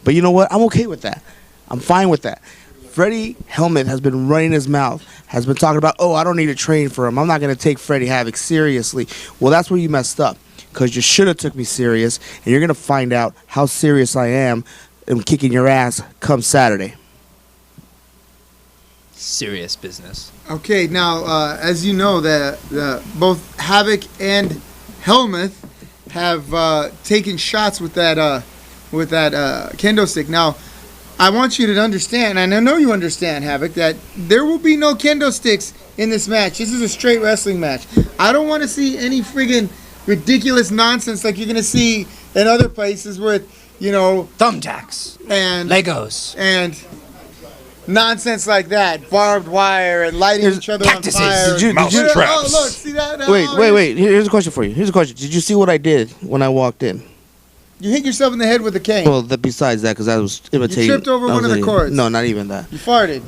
Speaker 7: But you know what? I'm okay with that. I'm fine with that. Freddie Helmuth has been running his mouth, has been talking about, I don't need to train for him. I'm not going to take Freddie Havoc seriously. Well, that's where you messed up.
Speaker 10: because you should have took me serious, and you're gonna find out how serious I am in kicking your ass come Saturday.
Speaker 3: Serious business.
Speaker 4: Okay, now as you know, both Havoc and Helmuth have taken shots with that kendo stick. Now, I want you to understand, and I know you understand, Havoc, that there will be no kendo sticks in this match. This is a straight wrestling match. I don't want to see any friggin' ridiculous nonsense like you're gonna see in other places with,
Speaker 3: thumbtacks
Speaker 4: and
Speaker 3: Legos
Speaker 4: and nonsense like that, barbed wire and lighting each other
Speaker 3: cactuses.
Speaker 4: on fire.
Speaker 10: Did you-
Speaker 4: Oh, look, see that?
Speaker 10: Wait. Here's a question for you. Did you see what I did when I walked in?
Speaker 4: You hit yourself in the head with a cane.
Speaker 10: Well, besides that, because I was imitating.
Speaker 4: You tripped over one of the cords.
Speaker 10: No, not even that.
Speaker 4: You farted.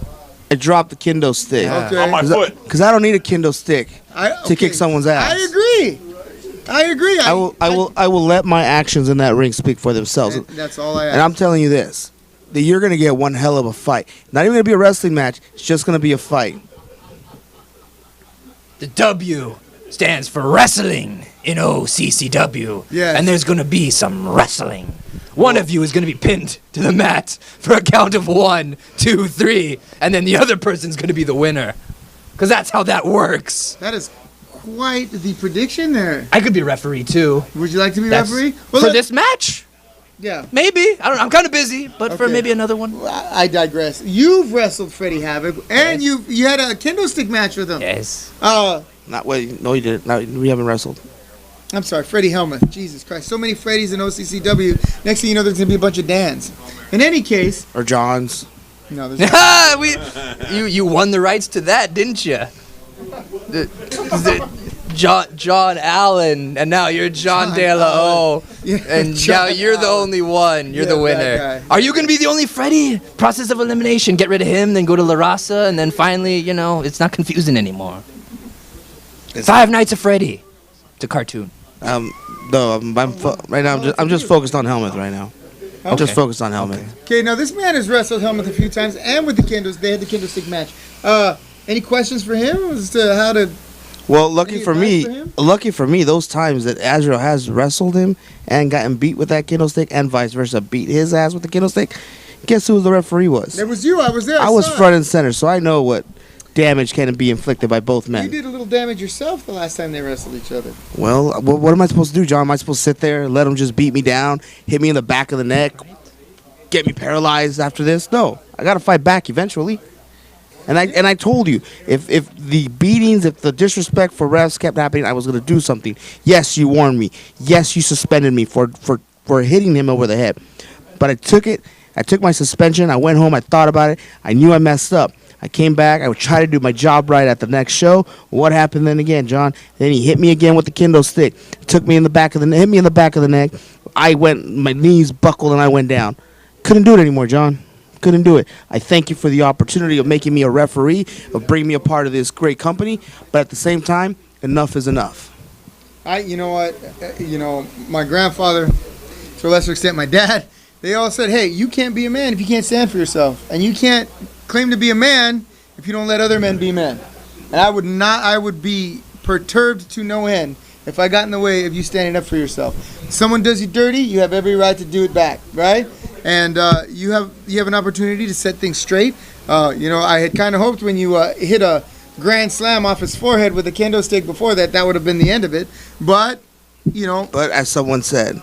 Speaker 10: I dropped the kendo stick.
Speaker 4: Okay.
Speaker 2: On my foot.
Speaker 10: Because I don't need a kendo stick to kick someone's ass.
Speaker 4: I agree.
Speaker 10: I will let my actions in that ring speak for themselves.
Speaker 4: That's all I ask.
Speaker 10: And I'm telling you this, that you're going to get one hell of a fight. Not even going to be a wrestling match. It's just going to be a fight.
Speaker 3: The W stands for wrestling in OCCW.
Speaker 4: Yes.
Speaker 3: And there's going to be some wrestling. One of you is going to be pinned to the mat for a count of 1, 2, 3, and then the other person's going to be the winner. Because that's how that works.
Speaker 4: That is quite the prediction there.
Speaker 3: I could be a referee too.
Speaker 4: Would you like to be
Speaker 3: That's-
Speaker 4: referee?
Speaker 3: for this match?
Speaker 4: Yeah.
Speaker 3: Maybe. I don't know. I'm kind of busy, but for
Speaker 4: Okay.
Speaker 3: maybe another one.
Speaker 4: I digress. You've wrestled Freddie Havoc, and you had a kendo stick match with him.
Speaker 3: Yes.
Speaker 10: No, you didn't. No, we haven't wrestled.
Speaker 4: I'm sorry, Freddie Helmuth. Jesus Christ. So many Freddies in OCCW. Next thing you know, there's going to be a bunch of Dans. In any case.
Speaker 10: Or Johns.
Speaker 4: No, there's
Speaker 3: you won the rights to that, didn't you? John Allen, and now you're John De La O, and now you're the only one. You're the winner. Are you going to be the only Freddy? Process of elimination. Get rid of him, then go to La Raza, and then finally, it's not confusing anymore. 5 Nights of Freddy. It's a cartoon.
Speaker 10: No, right now I'm just focused on Helmuth right now. I'm just focused on Helmuth.
Speaker 4: Okay, now this man has wrestled Helmuth a few times, and with the kendos, they had the kendo stick match. Any questions for him as to how to?
Speaker 10: Well, lucky for me, those times that Azrael has wrestled him and gotten beat with that kendo stick, and vice versa, beat his ass with the kendo stick. Guess who the referee was?
Speaker 4: It was you. I was there.
Speaker 10: I was
Speaker 4: saw it.
Speaker 10: front and center, so I know what damage can be inflicted by both men.
Speaker 4: You did a little damage yourself the last time they wrestled each other.
Speaker 10: Well, what am I supposed to do, John? Am I supposed to sit there, let him just beat me down, hit me in the back of the neck, get me paralyzed after this? No, I got to fight back eventually. And I told you, if the beatings, if the disrespect for refs kept happening, I was going to do something. Yes, you warned me. Yes, you suspended me for hitting him over the head. But I took it. I took my suspension. I went home. I thought about it. I knew I messed up. I came back. I would try to do my job right at the next show. What happened then again, John? Then he hit me again with the kendo stick. Took me in the back of the hit me in the back of the neck. My knees buckled and I went down. Couldn't do it anymore, John. Couldn't do it. I thank you for the opportunity of making me a referee, of bringing me a part of this great company. But at the same time, enough is enough.
Speaker 4: You know what? My grandfather, to a lesser extent, my dad, they all said, hey, you can't be a man if you can't stand for yourself. And you can't claim to be a man if you don't let other men be men. And I would be perturbed to no end if I got in the way of you standing up for yourself. If someone does you dirty, you have every right to do it back, right? And you have an opportunity to set things straight. I had kind of hoped when you hit a grand slam off his forehead with a kendo stick before that would have been the end of it. But,
Speaker 10: But as someone said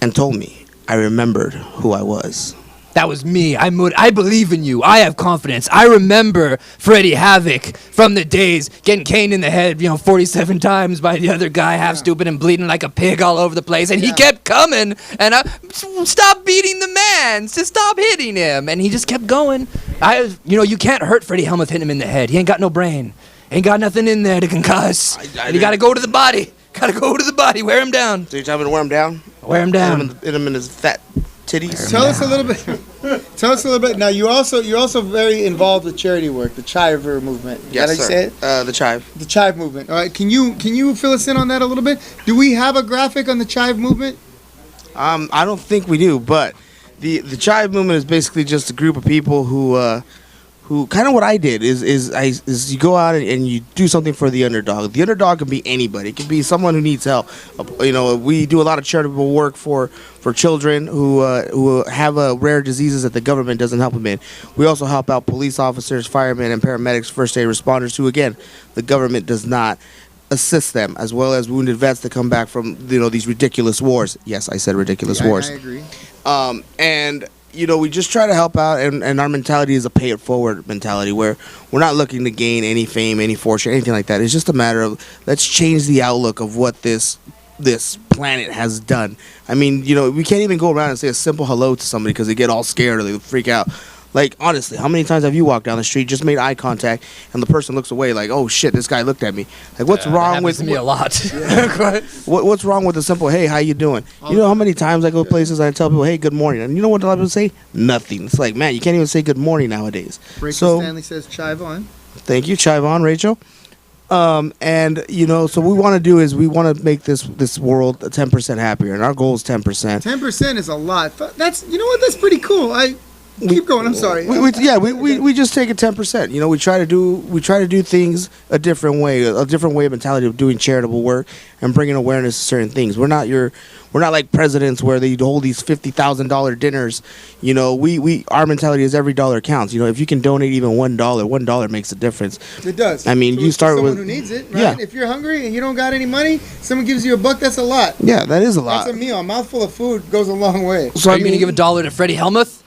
Speaker 10: and told me, I remembered who I was.
Speaker 3: That was me. I believe in you. I have confidence. I remember Freddie Havoc from the days getting caned in the head, 47 times by the other guy, half stupid and bleeding like a pig all over the place. And he kept coming. And stop beating the man. Just stop hitting him. And he just kept going. You can't hurt Freddie Helmuth hitting him in the head. He ain't got no brain. Ain't got nothing in there to concuss. And you got to go to the body. Got to go to the body. Wear him down.
Speaker 10: So you're telling me to wear him down?
Speaker 3: Wear him down.
Speaker 10: Hit him in his fat titties.
Speaker 4: Tell us a little bit. Now you're also very involved with charity work, the Chiver movement. Is that how you say it?
Speaker 10: The Chive.
Speaker 4: The Chive movement. All right. Can you fill us in on that a little bit? Do we have a graphic on the Chive movement?
Speaker 10: I don't think we do, but the Chive movement is basically just a group of people who who kind of what I did is you go out and you do something for the underdog. The underdog can be anybody. It can be someone who needs help. We do a lot of charitable work for children who have rare diseases that the government doesn't help them in. We also help out police officers, firemen, and paramedics, first aid responders who, again, the government does not assist them, as well as wounded vets that come back from these ridiculous wars. Yes, I said ridiculous wars.
Speaker 4: I agree.
Speaker 10: And we just try to help out, and our mentality is a pay it forward mentality, where we're not looking to gain any fame, any fortune, anything like that. It's just a matter of let's change the outlook of what this planet has done. I mean, we can't even go around and say a simple hello to somebody because they get all scared or they freak out. Like, honestly, how many times have you walked down the street, just made eye contact, and the person looks away like, oh shit, this guy looked at me. Like, what's wrong with
Speaker 3: me a lot?
Speaker 10: What's wrong with the simple, hey, how you doing? You know how many times I go places and I tell people, hey, good morning, and you know what a lot of people say? Nothing. It's like, man, you can't even say good morning nowadays.
Speaker 4: Rachel Stanley says chive on.
Speaker 10: Thank you, chive on, Rachel. And so what we want to do is we want to make this world 10% happier, and our goal is 10%.
Speaker 4: 10% is a lot. That's that's pretty cool. Keep going. I'm sorry.
Speaker 10: We just take it 10%. We try to do things a different way of mentality of doing charitable work and bringing awareness to certain things. We're not like presidents where they hold these $50,000 dinners. Our mentality is every dollar counts. If you can donate even $1 makes a difference.
Speaker 4: It does.
Speaker 10: I mean,
Speaker 4: so
Speaker 10: you start
Speaker 4: someone
Speaker 10: with
Speaker 4: who needs it, right?
Speaker 10: Yeah.
Speaker 4: If you're hungry and you don't got any money, someone gives you $1. That's a lot.
Speaker 10: Yeah, that is a lot.
Speaker 4: That's a meal. A mouthful of food goes a long way.
Speaker 3: So are you going to give $1 to Freddie Helmuth?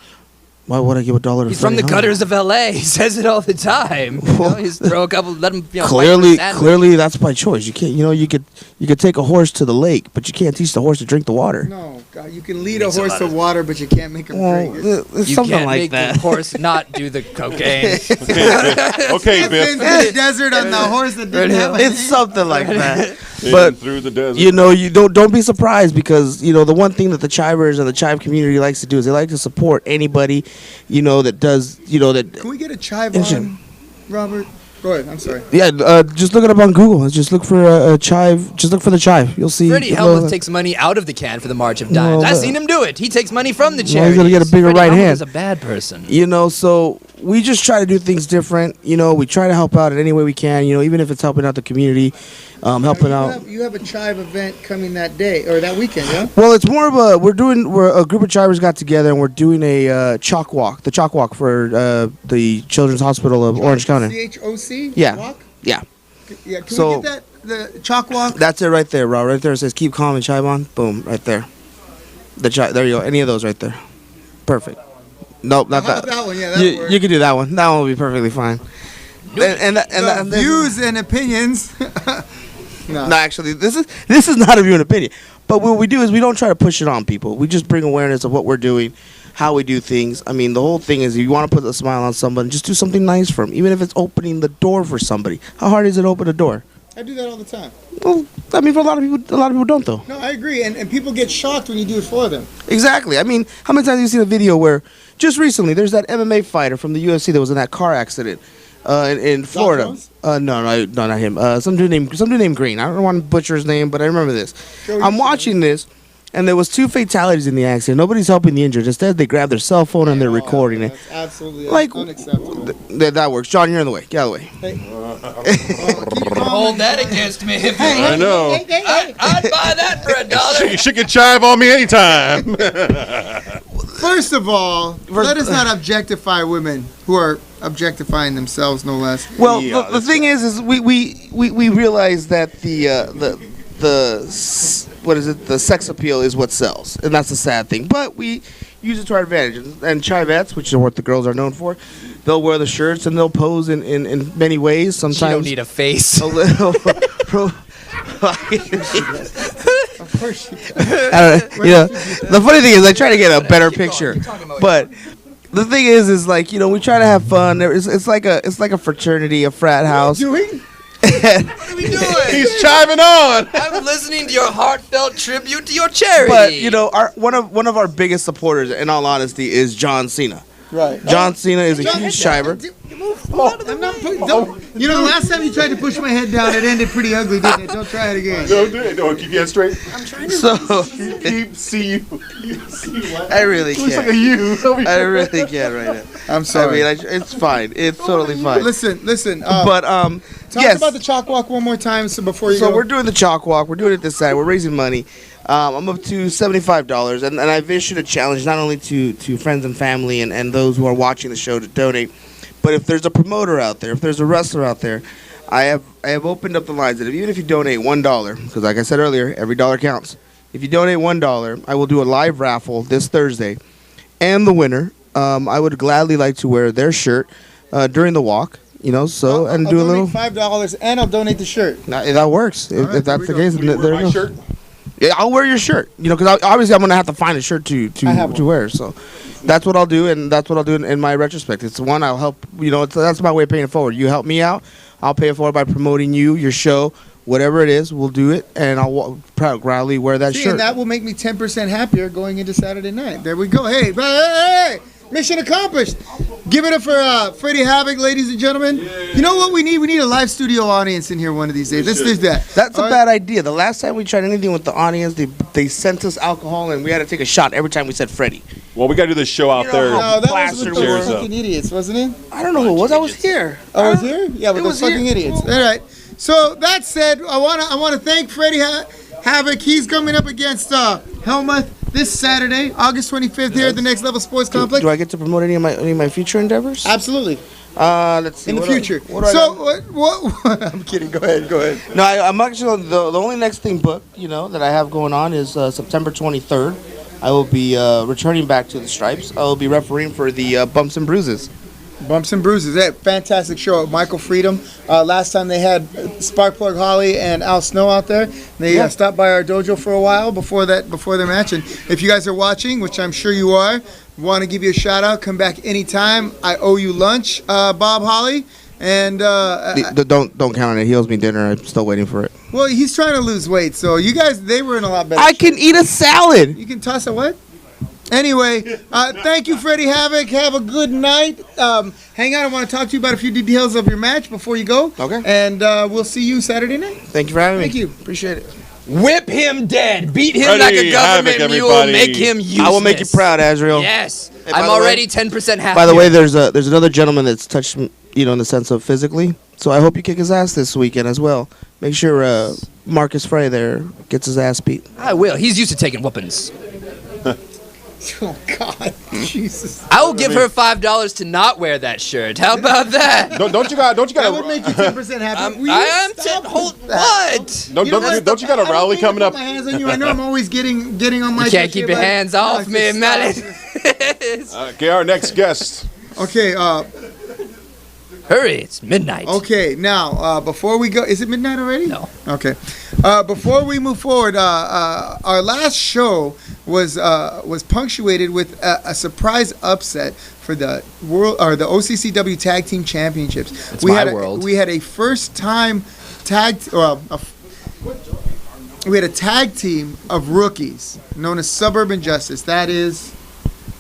Speaker 10: Why would I give $1 to
Speaker 3: He's from the gutters of L.A. He says it all the time. He's throw a couple, let him.
Speaker 10: Clearly, that's by choice. You can't. You could take a horse to the lake, but you can't teach the horse to drink the water.
Speaker 4: No, God, you can lead a horse to water, but you can't make him drink it.
Speaker 10: It's
Speaker 3: You
Speaker 10: something
Speaker 3: can't
Speaker 10: like
Speaker 3: make
Speaker 10: that.
Speaker 3: the horse not do the cocaine.
Speaker 2: Okay, Biff.
Speaker 4: In the desert on the horse that didn't have a
Speaker 10: It's something like that.
Speaker 2: In
Speaker 10: But
Speaker 2: through the desert.
Speaker 10: you don't be surprised because the one thing that the chivers and the chive community likes to do is they like to support anybody that does that.
Speaker 4: Can we get a chive on, Robert? Go ahead. I'm sorry.
Speaker 10: Yeah, just look it up on Google. Just look for a chive. Just look for the chive. You'll see.
Speaker 3: Freddie Helmuth takes money out of the can for the March of Dimes. I've seen him do it. He takes money from the charity.
Speaker 10: He's gonna get a bigger right hand.
Speaker 3: He's a bad person.
Speaker 10: So we just try to do things different. We try to help out in any way we can. Even if it's helping out the community, helping out.
Speaker 4: You have a chive event coming that day or that weekend, yeah?
Speaker 10: Well, it's more of a we're a group of chivers got together and we're doing a chalk walk. The chalk walk for the Children's Hospital of Orange County.
Speaker 4: CHOC?
Speaker 10: Yeah.
Speaker 4: Walk?
Speaker 10: Yeah.
Speaker 4: Yeah. Can we get the chalk walk?
Speaker 10: That's it right there, Rob. Right there it says keep calm and chive on. Boom, right there. There you go. Any of those right there. Perfect. Nope, not that.
Speaker 4: That one, yeah, that'll work.
Speaker 10: You can do that one. That one will be perfectly fine. And
Speaker 4: views and opinions.
Speaker 10: No, actually, this is not a view and opinion. But what we do is we don't try to push it on people. We just bring awareness of what we're doing, how we do things. I mean, the whole thing is if you want to put a smile on someone, just do something nice for them, even if it's opening the door for somebody. How hard is it to open a door?
Speaker 4: I do that all the time.
Speaker 10: Well, I mean, for a lot of people don't, though.
Speaker 4: No, I agree. And people get shocked when you do it for them.
Speaker 10: Exactly. I mean, how many times have you seen a video where just recently there's that MMA fighter from the UFC that was in that car accident in Florida? No, not him. Some dude named Green. I don't want to butcher his name, but I remember this. I'm watching this, and there was 2 fatalities in the accident. Nobody's helping the injured. Instead, they grab their cell phone and they're recording it.
Speaker 4: That's absolutely unacceptable.
Speaker 10: That works. John, you're in the way. Get out of the way.
Speaker 3: Hold that against me.
Speaker 2: I know.
Speaker 3: I'd buy that for $1.
Speaker 2: She can chive on me anytime.
Speaker 4: First of all, let us not objectify women who are objectifying themselves, no less.
Speaker 10: Well, the thing is we realize that the sex appeal is what sells, and that's the sad thing. But we use it to our advantage. And chivettes, which is what the girls are known for, they'll wear the shirts and they'll pose in many ways. Sometimes
Speaker 3: you don't need a face.
Speaker 10: A little.
Speaker 4: Of course you
Speaker 10: the funny thing is I try to get a better picture, but the thing is like we try to have fun. It's like a fraternity, a frat house.
Speaker 4: What are you doing?
Speaker 3: What are we doing?
Speaker 2: He's chiving on.
Speaker 3: I'm listening to your heartfelt tribute to your charity.
Speaker 10: But one of our biggest supporters, in all honesty, is John Cena.
Speaker 4: Right.
Speaker 10: John Cena is a huge chiver.
Speaker 4: I'm not you know, the last time you tried to push my head down, it ended pretty ugly, didn't it? Don't try it again.
Speaker 2: Don't do it. Don't keep your head straight.
Speaker 4: I'm trying
Speaker 10: So
Speaker 2: Keep see
Speaker 10: I really can't.
Speaker 2: Looks like a U.
Speaker 10: I really can't right now.
Speaker 4: I'm sorry.
Speaker 10: I mean, it's fine. It's totally fine.
Speaker 4: Listen.
Speaker 10: But
Speaker 4: Talk
Speaker 10: yes.
Speaker 4: about the chalk walk one more time, so before you
Speaker 10: So
Speaker 4: go.
Speaker 10: we're doing the chalk walk. We're doing it this Saturday. We're raising money. I'm up to $75, and I've issued a challenge not only to friends and family and those who are watching the show to donate, but if there's a promoter out there, if there's a wrestler out there, I have opened up the lines that even if you donate $1, because like I said earlier, every dollar counts. If you donate $1, I will do a live raffle this Thursday, and the winner, I would gladly like to wear their shirt during the walk. You know, so and
Speaker 4: I'll
Speaker 10: do a little.
Speaker 4: $5, and I'll donate the shirt.
Speaker 10: That works. If that's the case,
Speaker 2: Will you
Speaker 10: there
Speaker 2: wear
Speaker 10: you
Speaker 2: my
Speaker 10: go.
Speaker 2: shirt?
Speaker 10: Yeah, I'll wear your shirt. You know, because obviously I'm gonna have to find a shirt to wear. So that's what I'll do, and that's what I'll do in my retrospect. It's one I'll help. You know, that's my way of paying it forward. You help me out, I'll pay it forward by promoting you, your show, whatever it is. We'll do it, and I'll proudly wear that shirt.
Speaker 4: And that will make me 10% happier going into Saturday night. There we go. Hey. Mission accomplished. Give it up for Freddie Havoc, ladies and gentlemen. You know what we need? We need a live studio audience in here one of these days. Let's do that.
Speaker 10: That's a bad idea. The last time we tried anything with the audience, they sent us alcohol, and we had to take a shot every time we said Freddie.
Speaker 2: Well, we got to do this show out there.
Speaker 4: No, that was
Speaker 10: Plastered
Speaker 4: with the
Speaker 2: chairs
Speaker 4: fucking idiots, wasn't it?
Speaker 10: I don't know who it was. I was here.
Speaker 4: Oh, was here? Yeah, with
Speaker 10: It
Speaker 4: those
Speaker 10: was
Speaker 4: fucking
Speaker 10: here.
Speaker 4: idiots. All right. So that said, I wanna thank Freddie Havoc. He's coming up against Helmuth this Saturday, August 25th, here at the Next Level Sports Complex.
Speaker 10: Do I get to promote any of my future endeavors?
Speaker 4: Absolutely.
Speaker 10: Let's see.
Speaker 4: In the
Speaker 10: what do I-
Speaker 4: future.
Speaker 10: what do I got?
Speaker 4: What? I'm kidding. Go ahead.
Speaker 10: No, I'm actually the only next thing booked, you know, that I have going on is September 23rd. I will be returning back to the Stripes. I will be refereeing for the Bumps and Bruises.
Speaker 4: Bumps and Bruises. That fantastic show at Michael Freedom. Last time they had Sparkplug Holly and Al Snow out there. They stopped by our dojo for a while before their match. And if you guys are watching, which I'm sure you are, want to give you a shout out. Come back anytime. I owe you lunch, Bob Holly. And
Speaker 10: Don't count on it. He owes me dinner. I'm still waiting for it.
Speaker 4: well, he's trying to lose weight, so you guys, they were in a lot better.
Speaker 10: I can eat a salad.
Speaker 4: You can toss a what? Anyway, thank you, Freddie Havoc. Have a good night. Hang on, I want to talk to you about a few details of your match before you go.
Speaker 10: Okay.
Speaker 4: And we'll see you Saturday night.
Speaker 10: Thank you for having me.
Speaker 4: Thank you.
Speaker 10: Appreciate it.
Speaker 3: Whip him dead. Beat him
Speaker 2: Freddie
Speaker 3: like a government
Speaker 2: Havoc,
Speaker 3: mule.
Speaker 2: everybody.
Speaker 3: Make him useless.
Speaker 10: I will make you proud, Azrael.
Speaker 3: Yes.
Speaker 10: Hey, by
Speaker 3: I'm
Speaker 10: the way-
Speaker 3: already 10% happy.
Speaker 10: By the way, there's another gentleman that's touched me, you know, in the sense of physically. So I hope you kick his ass this weekend as well. Make sure Marcus Frey there gets his ass beat.
Speaker 3: I will. He's used to taking whoopings.
Speaker 4: Oh, God. Jesus.
Speaker 3: I will give her $5 to not wear that shirt. How about that?
Speaker 2: Don't you got
Speaker 4: That would make you 10% happy. Will you
Speaker 3: I am
Speaker 4: stop
Speaker 3: hold
Speaker 4: with that?
Speaker 3: what?
Speaker 2: don't you got a
Speaker 4: I don't
Speaker 2: rally
Speaker 4: mean to
Speaker 2: coming
Speaker 4: put
Speaker 2: up?
Speaker 4: my hands on you. I know I'm always getting on my.
Speaker 3: You can't
Speaker 4: shit,
Speaker 3: keep your
Speaker 4: but-
Speaker 3: hands
Speaker 4: No,
Speaker 3: off me,
Speaker 4: just
Speaker 3: Mallet.
Speaker 2: Okay, our next guest.
Speaker 4: Okay.
Speaker 3: Hurry, it's midnight.
Speaker 4: Okay. Now, before we go, is it midnight already?
Speaker 3: No.
Speaker 4: Okay. Before we move forward, our last show was punctuated with a surprise upset for the world or the OCCW Tag Team Championships.
Speaker 3: It's my world.
Speaker 4: We had a first time tag. We had a tag team of rookies known as Suburban Justice. That is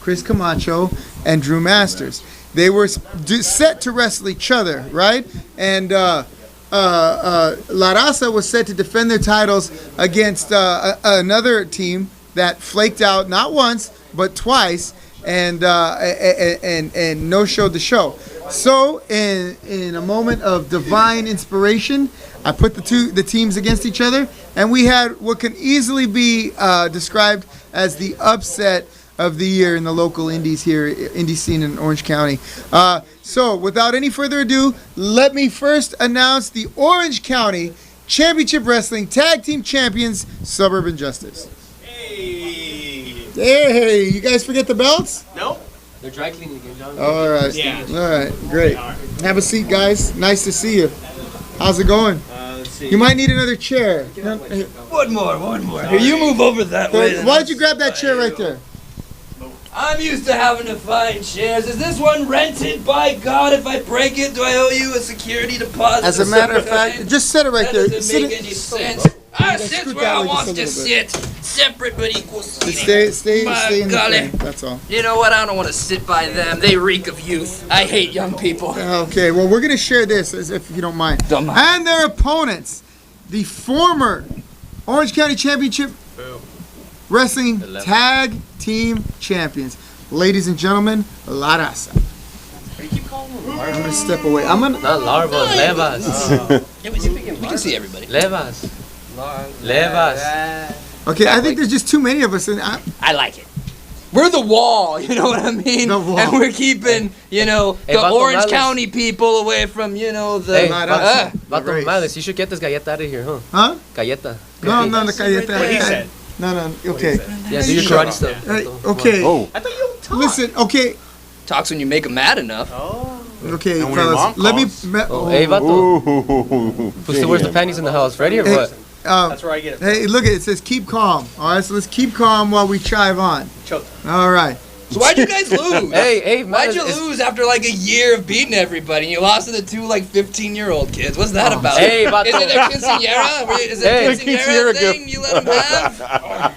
Speaker 4: Chris Camacho and Drew Masters. They were set to wrestle each other, right? And La Raza was set to defend their titles against another team that flaked out not once but twice and no-showed the show. So in a moment of divine inspiration, I put the teams against each other, and we had what can easily be described as the upset of the year in the local indies here, indie scene in Orange County. So without any further ado, let me first announce the Orange County Championship Wrestling Tag Team Champions, Suburban Justice. Hey, you guys forget the belts?
Speaker 8: Nope.
Speaker 11: They're dry cleaning again, John.
Speaker 4: All right.
Speaker 8: Yeah.
Speaker 4: All right, great. Have a seat, guys. Nice to see you. How's it going?
Speaker 8: Let's see.
Speaker 4: You might need another chair.
Speaker 3: One more. Here, you move over that way.
Speaker 4: Why don't you grab that chair right there?
Speaker 3: I'm used to having to find chairs. Is this one rented? By God, if I break it, do I owe you a security deposit?
Speaker 4: As a matter of fact, just sit it right there.
Speaker 3: That doesn't
Speaker 4: Sit
Speaker 3: make
Speaker 4: it.
Speaker 3: any sense. I
Speaker 4: Just
Speaker 3: sit
Speaker 4: scoot
Speaker 3: where
Speaker 4: that
Speaker 3: I
Speaker 4: way
Speaker 3: want
Speaker 4: just a
Speaker 3: to
Speaker 4: little bit.
Speaker 3: sit. Separate but equal seating.
Speaker 4: Stay
Speaker 3: My
Speaker 4: in the
Speaker 3: golly.
Speaker 4: frame. That's all.
Speaker 3: You know what? I don't want to sit by them. They reek of youth. I hate young people.
Speaker 4: Okay, well, we're going to share this, if you don't mind.
Speaker 3: Don't mind.
Speaker 4: And their opponents, the former Orange County Championship Wrestling Tag Team Champions. Ladies and gentlemen, La Raza. I'm going to step away. I'm going to...
Speaker 11: Not larvas, levas.
Speaker 3: We can see everybody.
Speaker 11: Levas. Levas.
Speaker 4: Okay, I think there's just too many of us. And
Speaker 3: I like it. We're the wall, you know what I mean?
Speaker 4: The wall.
Speaker 3: And we're keeping, the
Speaker 11: Vato
Speaker 3: Orange
Speaker 11: Malice.
Speaker 3: County people away from, the...
Speaker 11: Hey,
Speaker 4: Vato
Speaker 11: Vato Malice, you should get this galleta out of here, huh?
Speaker 4: Huh?
Speaker 11: Galleta.
Speaker 4: No, the galleta.
Speaker 7: What he said.
Speaker 4: No, okay.
Speaker 11: Yeah, do your karate stuff.
Speaker 4: Okay.
Speaker 2: Oh.
Speaker 7: I thought you talked.
Speaker 4: Listen, okay.
Speaker 3: Talks when you make them mad enough.
Speaker 4: Okay,
Speaker 7: And when your mom
Speaker 4: fellas. Let me...
Speaker 7: calls.
Speaker 11: Hey, Vato.
Speaker 2: Ooh.
Speaker 11: Who still wears the panties in the house? Freddie or
Speaker 4: Hey,
Speaker 11: what?
Speaker 7: That's where I get it.
Speaker 4: Hey, look at it. It says keep calm. All right, so let's keep calm while we chive on.
Speaker 7: Choked.
Speaker 4: All right.
Speaker 3: So why'd you guys lose?
Speaker 11: Hey,
Speaker 3: Why'd
Speaker 11: Malice,
Speaker 3: you
Speaker 11: it's-
Speaker 3: lose after like a year of beating everybody? You lost to the two 15-year-old kids. What's that about?
Speaker 11: Hey, Vato.
Speaker 3: Is it a quinceañera? Is it
Speaker 11: Hey,
Speaker 3: a quinceañera thing you let them have?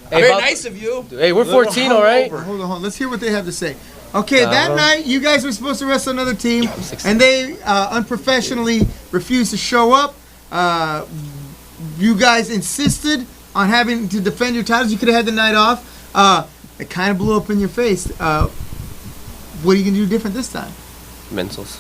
Speaker 11: Hey,
Speaker 3: Very
Speaker 11: Vato.
Speaker 3: nice of you.
Speaker 11: Hey, we're 14, all right?
Speaker 4: Hold on. Let's hear what they have to say. Okay, that night you guys were supposed to wrestle another team, and they unprofessionally refused to show up. You guys insisted on having to defend your titles. You could have had the night off. It kind of blew up in your face. What are you going to do different this time?
Speaker 11: Mensos.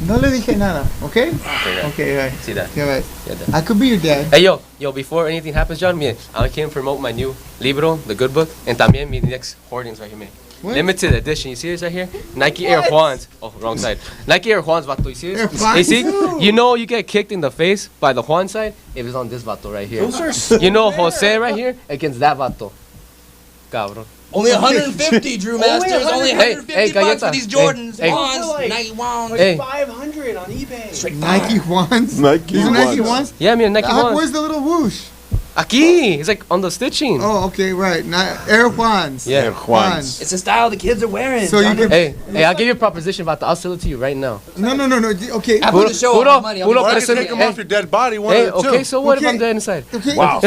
Speaker 4: No le dije nada, okay?
Speaker 11: Okay,
Speaker 4: Okay, right.
Speaker 11: see that?
Speaker 4: Yeah, right.
Speaker 11: Yeah, that.
Speaker 4: I could be your dad.
Speaker 11: Hey, yo, before anything happens, John, I can promote my new libro, The Good Book, and también mi next hoardings right here, man.
Speaker 4: What?
Speaker 11: Limited edition, you see this right here? Nike Air Juans. Oh, wrong side. Nike Air Juans, vato, you see
Speaker 4: Air
Speaker 11: this?
Speaker 4: Juans?
Speaker 11: You see? You know you get kicked in the face by the Juan side if it's on this vato right here. You know Jose right here against that vato. Cabrón.
Speaker 3: Only 150, Drew Masters. Only 150
Speaker 11: Hey,
Speaker 3: bucks for
Speaker 11: Galleta.
Speaker 3: these Jordans.
Speaker 11: Hey, hey.
Speaker 3: Wands, Nike Wands.
Speaker 11: Hey.
Speaker 7: 500 on eBay.
Speaker 4: Nike ones?
Speaker 2: Nike
Speaker 4: These are Nike
Speaker 2: ones.
Speaker 4: ones?
Speaker 11: Yeah, man, Nike Juans.
Speaker 4: Where's the little whoosh?
Speaker 11: Aquí. It's like on the stitching.
Speaker 4: Oh, okay, right. Air Juans.
Speaker 11: Yeah.
Speaker 2: Juans.
Speaker 3: It's a style the kids are wearing.
Speaker 4: So you can...
Speaker 11: Hey, I'll give you a proposition about I'll sell it to you right now.
Speaker 4: No. Okay.
Speaker 3: After the show,
Speaker 11: Puro-
Speaker 3: money.
Speaker 11: puro
Speaker 2: I can
Speaker 11: present-
Speaker 2: take them
Speaker 11: hey.
Speaker 2: off your dead body. One
Speaker 11: Hey,
Speaker 2: of the two.
Speaker 11: okay, so what if
Speaker 4: Okay.
Speaker 11: I'm dead inside?
Speaker 4: Okay.
Speaker 2: Wow.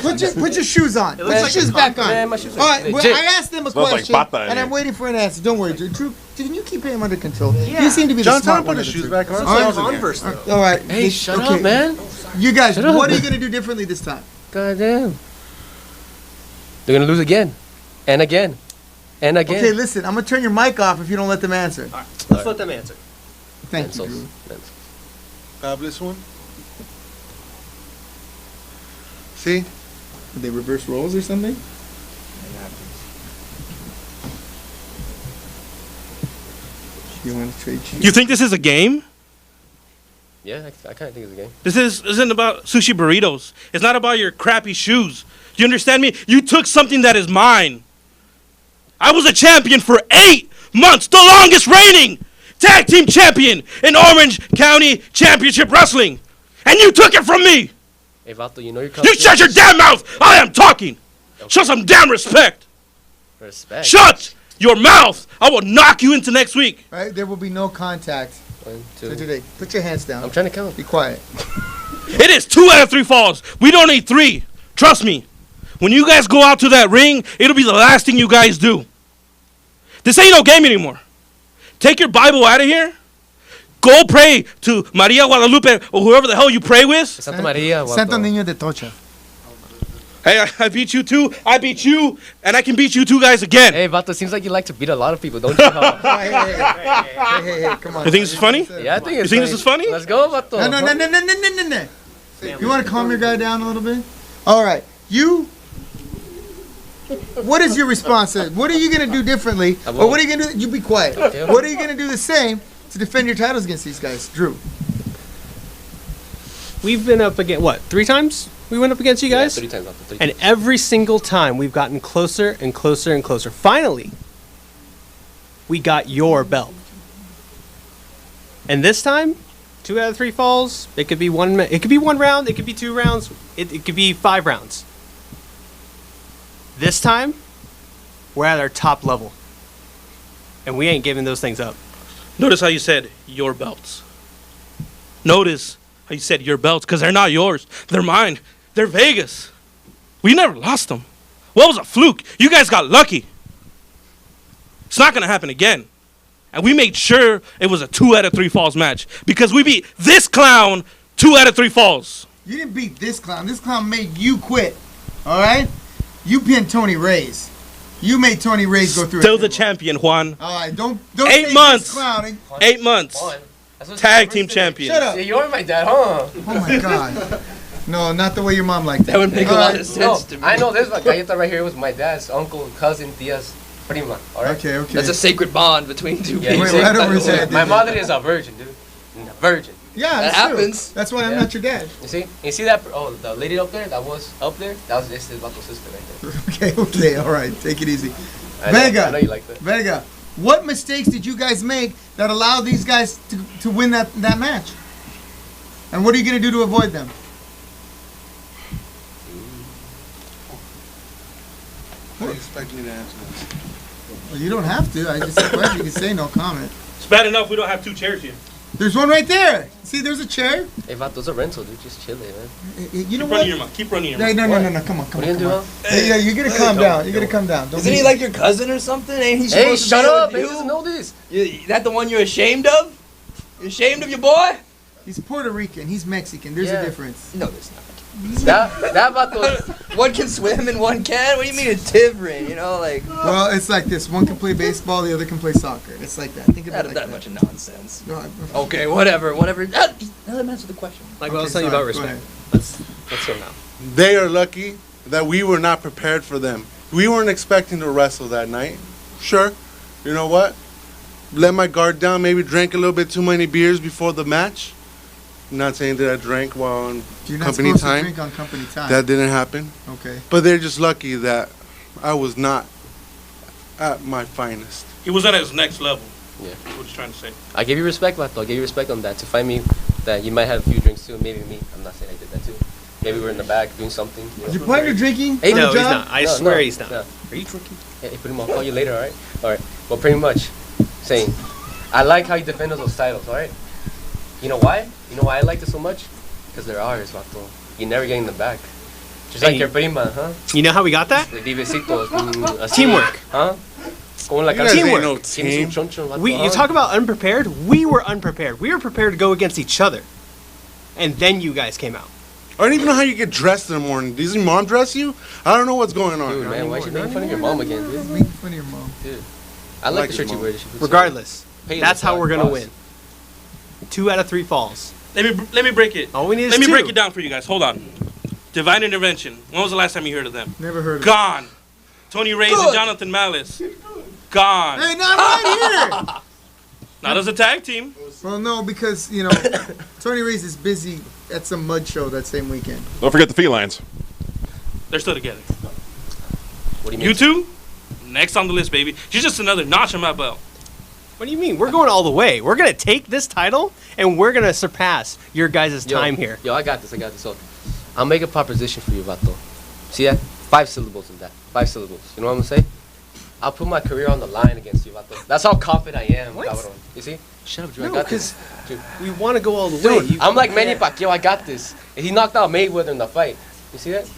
Speaker 4: Put your shoes on. Put your shoes back on.
Speaker 11: Man, my shoes are
Speaker 4: All right, well,
Speaker 11: legit.
Speaker 4: I asked them a
Speaker 2: Smells like
Speaker 4: question,
Speaker 2: bata in
Speaker 4: and I'm
Speaker 2: here.
Speaker 4: waiting for an answer. Don't worry, Drew. Can you keep him under control? You seem to be
Speaker 2: John,
Speaker 4: the smart
Speaker 2: tell him
Speaker 4: one
Speaker 2: put
Speaker 4: of
Speaker 2: his
Speaker 4: the
Speaker 2: shoes
Speaker 4: two.
Speaker 2: back on.
Speaker 4: All right.
Speaker 7: Converse, though.
Speaker 4: All right.
Speaker 11: Hey, shut
Speaker 4: okay.
Speaker 11: up, man.
Speaker 4: You guys,
Speaker 11: Shut up.
Speaker 4: what are you gonna do differently this time?
Speaker 11: God damn. They're gonna lose again. And again. And again.
Speaker 4: Okay, listen. I'm gonna turn your mic off if you don't let them answer.
Speaker 7: Let's let them answer.
Speaker 4: Thank you,
Speaker 11: Mensos.
Speaker 4: Drew.
Speaker 2: Have this one. See?
Speaker 4: Did they reverse roles or something? You want to trade cheese?
Speaker 12: You think this is a game?
Speaker 11: Yeah, I kind of think it's a game.
Speaker 12: This isn't about sushi burritos. It's not about your crappy shoes. Do you understand me? You took something that is mine. I was a champion for 8 months, the longest reigning tag team champion in Orange County Championship Wrestling. And you took it from me.
Speaker 11: Hey, Vato, you know your
Speaker 12: You shut your damn mouth. I am talking. Show some damn respect.
Speaker 11: Respect.
Speaker 12: Shut your mouth. I will knock you into next week.
Speaker 4: All right, there will be no contact
Speaker 11: 1,
Speaker 4: for
Speaker 11: 2.
Speaker 4: today. Put your hands down.
Speaker 11: I'm trying to count.
Speaker 4: Be quiet.
Speaker 12: It is 2 out of 3 falls. We don't need 3. Trust me. When you guys go out to that ring, it'll be the last thing you guys do. This ain't no game anymore. Take your Bible out of here. Go pray to Maria Guadalupe or whoever the hell you pray with.
Speaker 11: Santa Maria, Vato.
Speaker 4: Santo Niño de Tocha.
Speaker 12: Hey, I beat you too. I beat you, and I can beat you 2 guys again.
Speaker 11: Hey, Vato, seems like you like to beat a lot of people, don't you? Huh?
Speaker 4: Hey, come on.
Speaker 12: You think this is funny?
Speaker 11: Yeah, I think it's
Speaker 12: You think this is funny?
Speaker 11: Let's go, Vato.
Speaker 4: No. You want to calm your guy down a little bit? All right. You. What is your response? What are you going to do differently? Or what are you going to do? You be quiet.
Speaker 11: Okay.
Speaker 4: What are you going to do the same to defend your titles against these guys? Drew.
Speaker 13: We've been up against, what, 3 times we went up against you guys?
Speaker 11: Yeah, 3 times, Vato. 3
Speaker 13: And
Speaker 11: times.
Speaker 13: every single time we've gotten closer and closer and closer. Finally, we got your belt. And this time, 2 out of 3 falls. It could be one. It could be 1 round. It could be 2 rounds. It could be 5 rounds. This time, we're at our top level, and we ain't giving those things up.
Speaker 12: Notice how you said your belts. Notice how you said your belts, because they're not yours. They're mine. They're Vegas. We never lost them. Well, it was a fluke. You guys got lucky. It's not going to happen again. And we made sure it was a 2 out of 3 falls match because we beat this clown 2 out of 3 falls.
Speaker 4: You didn't beat this clown. This clown made you quit. All right? You pinned Tony Reyes. You made Tony Reyes go through
Speaker 12: Still the champion, Juan.
Speaker 4: All right, don't
Speaker 12: 8
Speaker 4: say
Speaker 12: months.
Speaker 4: this clown.
Speaker 12: 8 months. Tag team champion.
Speaker 4: Shut up.
Speaker 3: Yeah, you're my dad, huh?
Speaker 4: Oh my God. No, not the way your mom liked it.
Speaker 3: That would make a lot of sense
Speaker 11: No,
Speaker 3: to me.
Speaker 11: I know this like galleta right here was my dad's uncle, cousin, tia's prima. All right.
Speaker 4: Okay, okay.
Speaker 3: That's a sacred bond between two
Speaker 11: Yeah,
Speaker 3: people.
Speaker 4: Wait, right over his head.
Speaker 11: My mother is a virgin, dude. A virgin.
Speaker 4: Yeah,
Speaker 3: That
Speaker 4: that's true.
Speaker 3: happens.
Speaker 4: That's why I'm
Speaker 11: Yeah.
Speaker 4: not your dad.
Speaker 11: You see that? Oh, the lady up there that was up there. That was this Vato's sister right there.
Speaker 4: Okay, all right. Take it easy.
Speaker 11: I know
Speaker 4: Vega,
Speaker 11: you like that.
Speaker 4: Vega, what mistakes did you guys make that allowed these guys to win that match? And what are you going to do to avoid them?
Speaker 5: What do you expect me to answer this?
Speaker 4: Well, you don't have to. I just a question. You can say no comment.
Speaker 12: It's bad enough we don't have 2 chairs here.
Speaker 4: There's one right there. See, there's a chair.
Speaker 11: Hey, Vato's a rental, dude. Just chill it, man.
Speaker 4: You know
Speaker 12: Keep
Speaker 4: what?
Speaker 12: running your mouth. Keep running your mouth.
Speaker 4: No. Come on.
Speaker 11: What are you gonna do, huh?
Speaker 4: Hey, yeah, you're gonna calm down. You're gonna calm down. Don't
Speaker 3: Isn't
Speaker 4: be-
Speaker 3: he like your cousin or something? Ain't he
Speaker 11: Hey,
Speaker 3: supposed to
Speaker 11: shut
Speaker 3: be
Speaker 11: up!
Speaker 3: with
Speaker 11: He doesn't
Speaker 3: you?
Speaker 11: know this.
Speaker 3: That the one you're ashamed of? You're ashamed of your boy?
Speaker 4: He's Puerto Rican. He's Mexican. There's
Speaker 11: Yeah.
Speaker 4: a difference.
Speaker 3: No, there's not.
Speaker 11: That Vato.
Speaker 3: One can swim and one can't? What do you mean it's different? You know, like...
Speaker 4: Well, it's like this. One can play baseball. The other can play soccer. It's like that. Think about it like
Speaker 3: that
Speaker 4: that.
Speaker 3: much of nonsense.
Speaker 4: No,
Speaker 3: Okay, whatever. Now let him answer the question.
Speaker 13: Like what I was
Speaker 4: Okay,
Speaker 13: telling you about
Speaker 4: sorry, go
Speaker 13: respect. Let's go now.
Speaker 5: They are lucky that we were not prepared for them. We weren't expecting to wrestle that night. Sure, you know what? Let my guard down, maybe drank a little bit too many beers before the match. I'm not saying that I drank while on
Speaker 4: You're not
Speaker 5: company
Speaker 4: supposed to
Speaker 5: time.
Speaker 4: drink on company time.
Speaker 5: That didn't happen.
Speaker 4: Okay.
Speaker 5: But they're just lucky that I was not at my finest.
Speaker 12: He was at his next level.
Speaker 11: Yeah.
Speaker 12: What you trying to say?
Speaker 11: I give you respect, Vato. I give you respect on that. To find me that you might have a few drinks too, maybe me. I'm not saying I did that too. Maybe we're in the back doing something. You know?
Speaker 4: Is your partner drinking?
Speaker 11: Hey,
Speaker 4: on
Speaker 13: No,
Speaker 4: the
Speaker 13: he's
Speaker 4: job?
Speaker 13: not. I swear he's not.
Speaker 11: No.
Speaker 13: Are you drinking?
Speaker 11: Hey, pretty much. I'll call you later, alright? Alright. Well, pretty much saying, I like how you defend those titles, alright? You know why? You know why I like it so much? Because they're ours, Vato. You never get in the back. Just like
Speaker 13: Hey.
Speaker 11: your prima, huh?
Speaker 13: You know how we got that?
Speaker 11: The divecitos. Así.
Speaker 13: Teamwork.
Speaker 11: Huh? Como la
Speaker 5: You guys ain't
Speaker 11: canción.
Speaker 5: no
Speaker 11: Tienes
Speaker 5: team.
Speaker 11: un choncho, Vato,
Speaker 13: You
Speaker 11: huh?
Speaker 13: talk about unprepared. We were unprepared. We were prepared to go against each other. And then you guys came out.
Speaker 5: I don't even know how you get dressed in the morning. Does your mom dress you? I don't know what's going on.
Speaker 11: Dude, man, why is she making fun of your mom again, dude?
Speaker 4: Making fun of your mom.
Speaker 11: Dude. I like the shirt you wear. She puts
Speaker 13: Regardless,
Speaker 11: Hey,
Speaker 13: that's how we're gonna
Speaker 11: boss.
Speaker 13: win. 2 out of 3 falls.
Speaker 12: Let me break it.
Speaker 13: All we need is
Speaker 12: Let me
Speaker 13: 2.
Speaker 12: break it down for you guys. Hold on. Divine Intervention. When was the last time you heard of them?
Speaker 4: Never heard of it.
Speaker 12: Gone. Tony Reyes and Jonathan Malice. Gone.
Speaker 4: Hey, not right here.
Speaker 12: Not as a tag team.
Speaker 4: Well, no, because, Tony Reyes is busy at some mud show that same weekend.
Speaker 2: Don't forget the felines.
Speaker 12: They're still together.
Speaker 11: What do you mean?
Speaker 12: You two? Next on the list, baby. She's just another notch on my belt.
Speaker 13: What do you mean? We're going all the way. We're gonna take this title and we're gonna surpass your guys' time here.
Speaker 11: Yo, I got this. So, I'll make a proposition for you, Vato. See that? 5 syllables in that. 5 syllables. You know what I'm gonna say? I'll put my career on the line against you, Vato. That's how confident I am,
Speaker 13: What?
Speaker 11: cabrón. You see? Shut up, Drew.
Speaker 13: No,
Speaker 11: I got this. Dude,
Speaker 13: We want to go all the way.
Speaker 11: Dude, I'm like Manny Pacquiao. I got this. He knocked out Mayweather in the fight. You see that?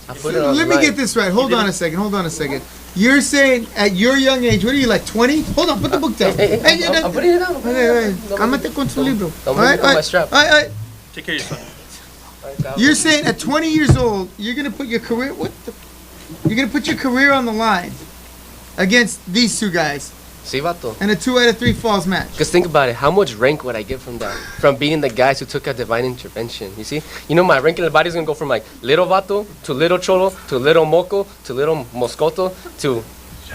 Speaker 11: I put it on
Speaker 4: Let
Speaker 11: the
Speaker 4: me
Speaker 11: line.
Speaker 4: get this right. Hold on a second. You're saying at your young age, what are you, like 20? Hold on, put the book down.
Speaker 11: Hey,
Speaker 4: Hey,
Speaker 11: I'm putting it down.
Speaker 4: Hey, cámate con su libro.
Speaker 11: Don't
Speaker 4: All right,
Speaker 11: move my strap.
Speaker 4: all right.
Speaker 12: Take care of yourself.
Speaker 4: You're saying at 20 years old, you're gonna put your career. You're gonna put your career on the line against these two guys
Speaker 11: See, Vato?
Speaker 4: in a 2 out of 3 falls match.
Speaker 11: Because think about it. How much rank would I get from that? From being the guys who took a divine intervention. You see? You know, my rank in the body is going to go from like little Vato to little Cholo to little Moco to little Moscoto to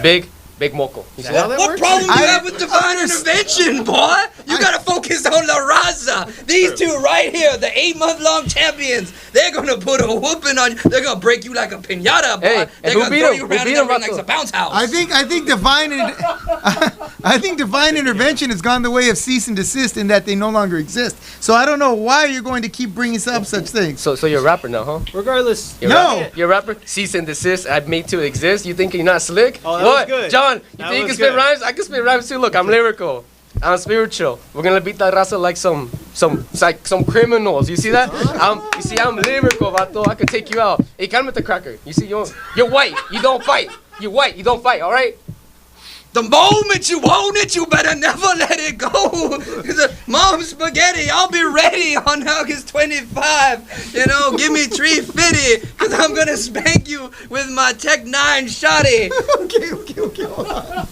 Speaker 11: big Moco. You see that?
Speaker 3: What problem do you have with divine intervention, boy? You gotta focus on La Raza. These two right here, the 8-month-long champions, they're gonna put a whooping on you. They're gonna break you like a piñata, boy.
Speaker 11: Hey, and
Speaker 3: they're
Speaker 11: who
Speaker 3: gonna
Speaker 11: beat
Speaker 3: throw
Speaker 11: him?
Speaker 3: you
Speaker 11: Who
Speaker 3: around
Speaker 11: beat
Speaker 3: in
Speaker 11: him,
Speaker 3: the ring like
Speaker 11: Vato?
Speaker 3: it's a bounce house.
Speaker 4: I think divine intervention has gone the way of cease and desist in that they no longer exist. So I don't know why you're going to keep bringing up such things.
Speaker 11: So you're a rapper now, huh?
Speaker 13: Regardless,
Speaker 11: You're a
Speaker 4: No.
Speaker 11: rapper? You're a rapper? Cease and desist. I've made to exist. You think you're not slick?
Speaker 13: Oh, that
Speaker 11: what?
Speaker 13: was good.
Speaker 11: John, you
Speaker 13: That
Speaker 11: think you
Speaker 13: was
Speaker 11: can spit
Speaker 13: good.
Speaker 11: rhymes? I can spit rhymes too. Look, I'm lyrical. I'm spiritual. We're gonna beat that raza like some criminals. You see that? You see, I'm lyrical, vato. I could take you out. Hey, cálmate the cracker. You see, you're white. You don't fight. You're white. You don't fight. All right?
Speaker 3: The moment you own it, you better never let it go. Mom spaghetti, I'll be ready on August 25. You know, give me 350, because I'm going to spank you with my Tech 9 shotty.
Speaker 4: Okay, hold on.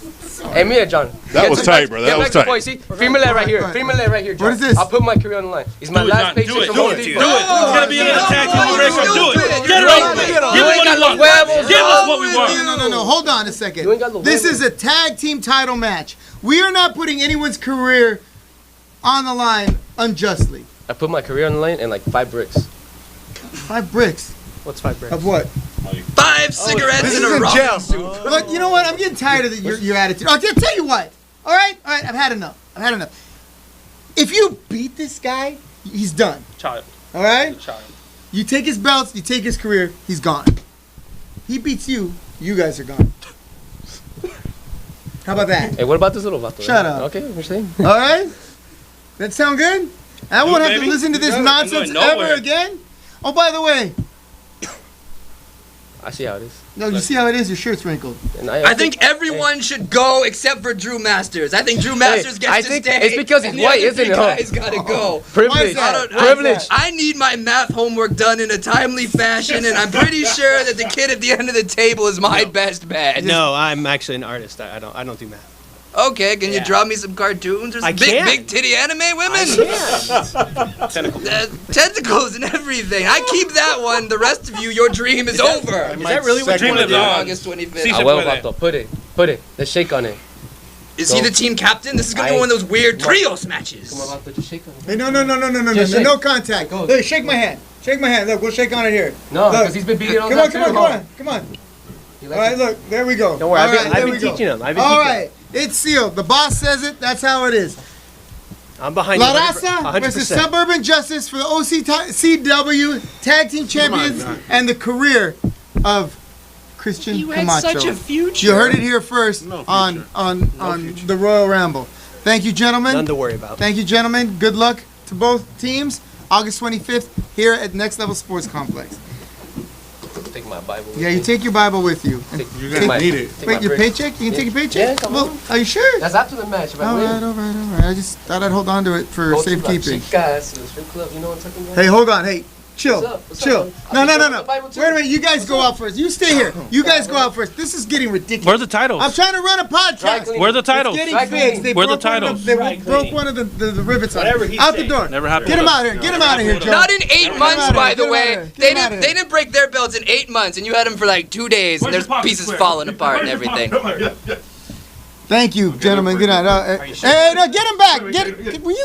Speaker 11: Hey, Mia, John.
Speaker 2: That was tight, bro. That was tight.
Speaker 11: Boy, see, female right here. Female right here, John.
Speaker 4: What is this?
Speaker 11: I'll put my career on the line. It's my last paycheck from Home Depot.
Speaker 12: Do it. It's gonna be an attack team. Do it. Get it over with. Give us what we want. Give us what we want.
Speaker 4: No. Hold on a second.
Speaker 11: You ain't got no
Speaker 4: This
Speaker 11: huevos.
Speaker 4: is a tag team title match. We are not putting anyone's career on the line unjustly.
Speaker 11: I put my career on the line and like 5 bricks.
Speaker 4: 5 bricks.
Speaker 13: What's 5 bricks?
Speaker 4: Of what?
Speaker 3: 5 cigarettes
Speaker 4: This
Speaker 3: in
Speaker 4: is
Speaker 3: a
Speaker 4: in
Speaker 3: row.
Speaker 4: jail. Look, you know what? I'm getting tired of your attitude. I'll tell you what. All right. I've had enough. If you beat this guy, he's done.
Speaker 12: Child.
Speaker 4: All right.
Speaker 12: Child.
Speaker 4: You take his belts, you take his career, he's gone. He beats you, you guys are gone. How about that?
Speaker 11: Hey, what about this little vato?
Speaker 4: Shut up.
Speaker 11: Okay, we're saying.
Speaker 4: All right. That sound good? I won't have to
Speaker 12: baby.
Speaker 4: listen to this
Speaker 12: I'm
Speaker 4: nonsense
Speaker 12: going nowhere.
Speaker 4: ever again. Oh, by the way,
Speaker 11: I see how it is.
Speaker 4: no, you see how it is? Your shirt's wrinkled.
Speaker 11: And
Speaker 3: I think everyone should go except for Drew Masters. I think Drew Masters
Speaker 11: I
Speaker 3: gets to
Speaker 11: think
Speaker 3: stay.
Speaker 11: it's because he's
Speaker 3: and the
Speaker 11: white,
Speaker 3: other
Speaker 11: isn't
Speaker 3: three
Speaker 11: it, huh?
Speaker 3: guys gotta go.
Speaker 11: Privilege. Privilege.
Speaker 3: I need my math homework done in a timely fashion, and I'm pretty sure that the kid at the end of the table is my best bet.
Speaker 13: No, I'm actually an artist. I don't do math.
Speaker 3: Okay, can you draw me some cartoons or some
Speaker 13: I
Speaker 3: big,
Speaker 13: can.
Speaker 3: big titty anime women?
Speaker 13: Tentacles.
Speaker 3: Tentacles and everything. I keep that one. The rest of you, your dream is over.
Speaker 13: Is that really what
Speaker 12: Dream
Speaker 13: you want
Speaker 12: lives
Speaker 13: to do?
Speaker 12: on.
Speaker 3: August 25th.
Speaker 12: Sí se
Speaker 11: Ah, huevo,
Speaker 12: puede.
Speaker 11: vato. Put it. Let's shake on it.
Speaker 3: Is he the team captain? This is gonna be one of those weird trios matches.
Speaker 11: Come on, vato, just shake on it.
Speaker 4: Hey, no,
Speaker 11: Just shake.
Speaker 4: no contact.
Speaker 11: Go.
Speaker 4: Look, shake my hand. Shake my hand. Look, we'll shake on it here.
Speaker 11: No,
Speaker 4: Look.
Speaker 11: because he's been beating on
Speaker 4: Come
Speaker 11: that
Speaker 4: on,
Speaker 11: too.
Speaker 4: come on.
Speaker 11: You
Speaker 4: All
Speaker 11: like
Speaker 4: right,
Speaker 11: it?
Speaker 4: look, there we go.
Speaker 13: Don't worry,
Speaker 4: All
Speaker 13: I've been
Speaker 4: there we go.
Speaker 13: teaching him. I've been
Speaker 4: All
Speaker 13: teaching
Speaker 4: right, it's sealed. The boss says it. That's how it is.
Speaker 13: I'm behind
Speaker 4: La
Speaker 13: you.
Speaker 4: Raza versus
Speaker 13: 100%.
Speaker 4: Suburban Justice for the OCCW Tag Team Champions and the career of Christian
Speaker 6: You had
Speaker 4: Camacho.
Speaker 6: such a future.
Speaker 4: You heard it here first on the Royal Ramble. Thank you, gentlemen.
Speaker 13: None to worry about.
Speaker 4: Thank you, gentlemen. Good luck to both teams. August 25th here at Next Level Sports Complex.
Speaker 11: Take my Bible.
Speaker 4: Yeah, you take your Bible with you.
Speaker 2: You're gonna need it.
Speaker 11: Take
Speaker 4: Wait,
Speaker 11: my
Speaker 4: your
Speaker 11: bricks.
Speaker 4: paycheck? You can take your paycheck?
Speaker 11: Yeah, come
Speaker 4: Well,
Speaker 11: on.
Speaker 4: are you sure?
Speaker 11: That's after the match. If I
Speaker 4: All
Speaker 11: win.
Speaker 4: right. I just thought I'd hold on to it for
Speaker 11: Go to
Speaker 4: safekeeping.
Speaker 11: La Chicas, the strip club. You know what I'm talking about?
Speaker 4: Hey, hold on. Hey, chill.
Speaker 11: What's up? What's
Speaker 4: Chill.
Speaker 11: up, man?
Speaker 4: No.
Speaker 11: I'll be going to the Bible too.
Speaker 4: Wait a minute. You guys go out first. You stay here. You guys go out first. This is getting ridiculous.
Speaker 12: Where are the titles?
Speaker 4: I'm trying to run a
Speaker 11: Dry
Speaker 4: podcast.
Speaker 11: cleaning.
Speaker 12: Where are the titles?
Speaker 4: It's
Speaker 11: Dry
Speaker 4: getting fixed. They
Speaker 12: Where are the
Speaker 4: broke one of
Speaker 12: titles?
Speaker 4: They
Speaker 13: Dry
Speaker 4: broke
Speaker 13: cleaning.
Speaker 4: one of the rivets on
Speaker 13: Whatever
Speaker 4: it.
Speaker 13: he's
Speaker 4: Out the
Speaker 13: saying.
Speaker 4: door.
Speaker 12: Never happened.
Speaker 4: Get him out of here. Get him out of here, Joe.
Speaker 3: Not in 8 months,
Speaker 4: outta
Speaker 3: by
Speaker 4: here,
Speaker 3: the
Speaker 4: get him outta
Speaker 3: way.
Speaker 4: here, get
Speaker 3: They
Speaker 4: him outta
Speaker 3: didn't.
Speaker 4: here.
Speaker 3: They didn't break their belts in 8 months, and you had them for like 2 days, and there's pieces falling apart and everything.
Speaker 4: Thank you, gentlemen. Good night. Hey, no, get him back. Were you?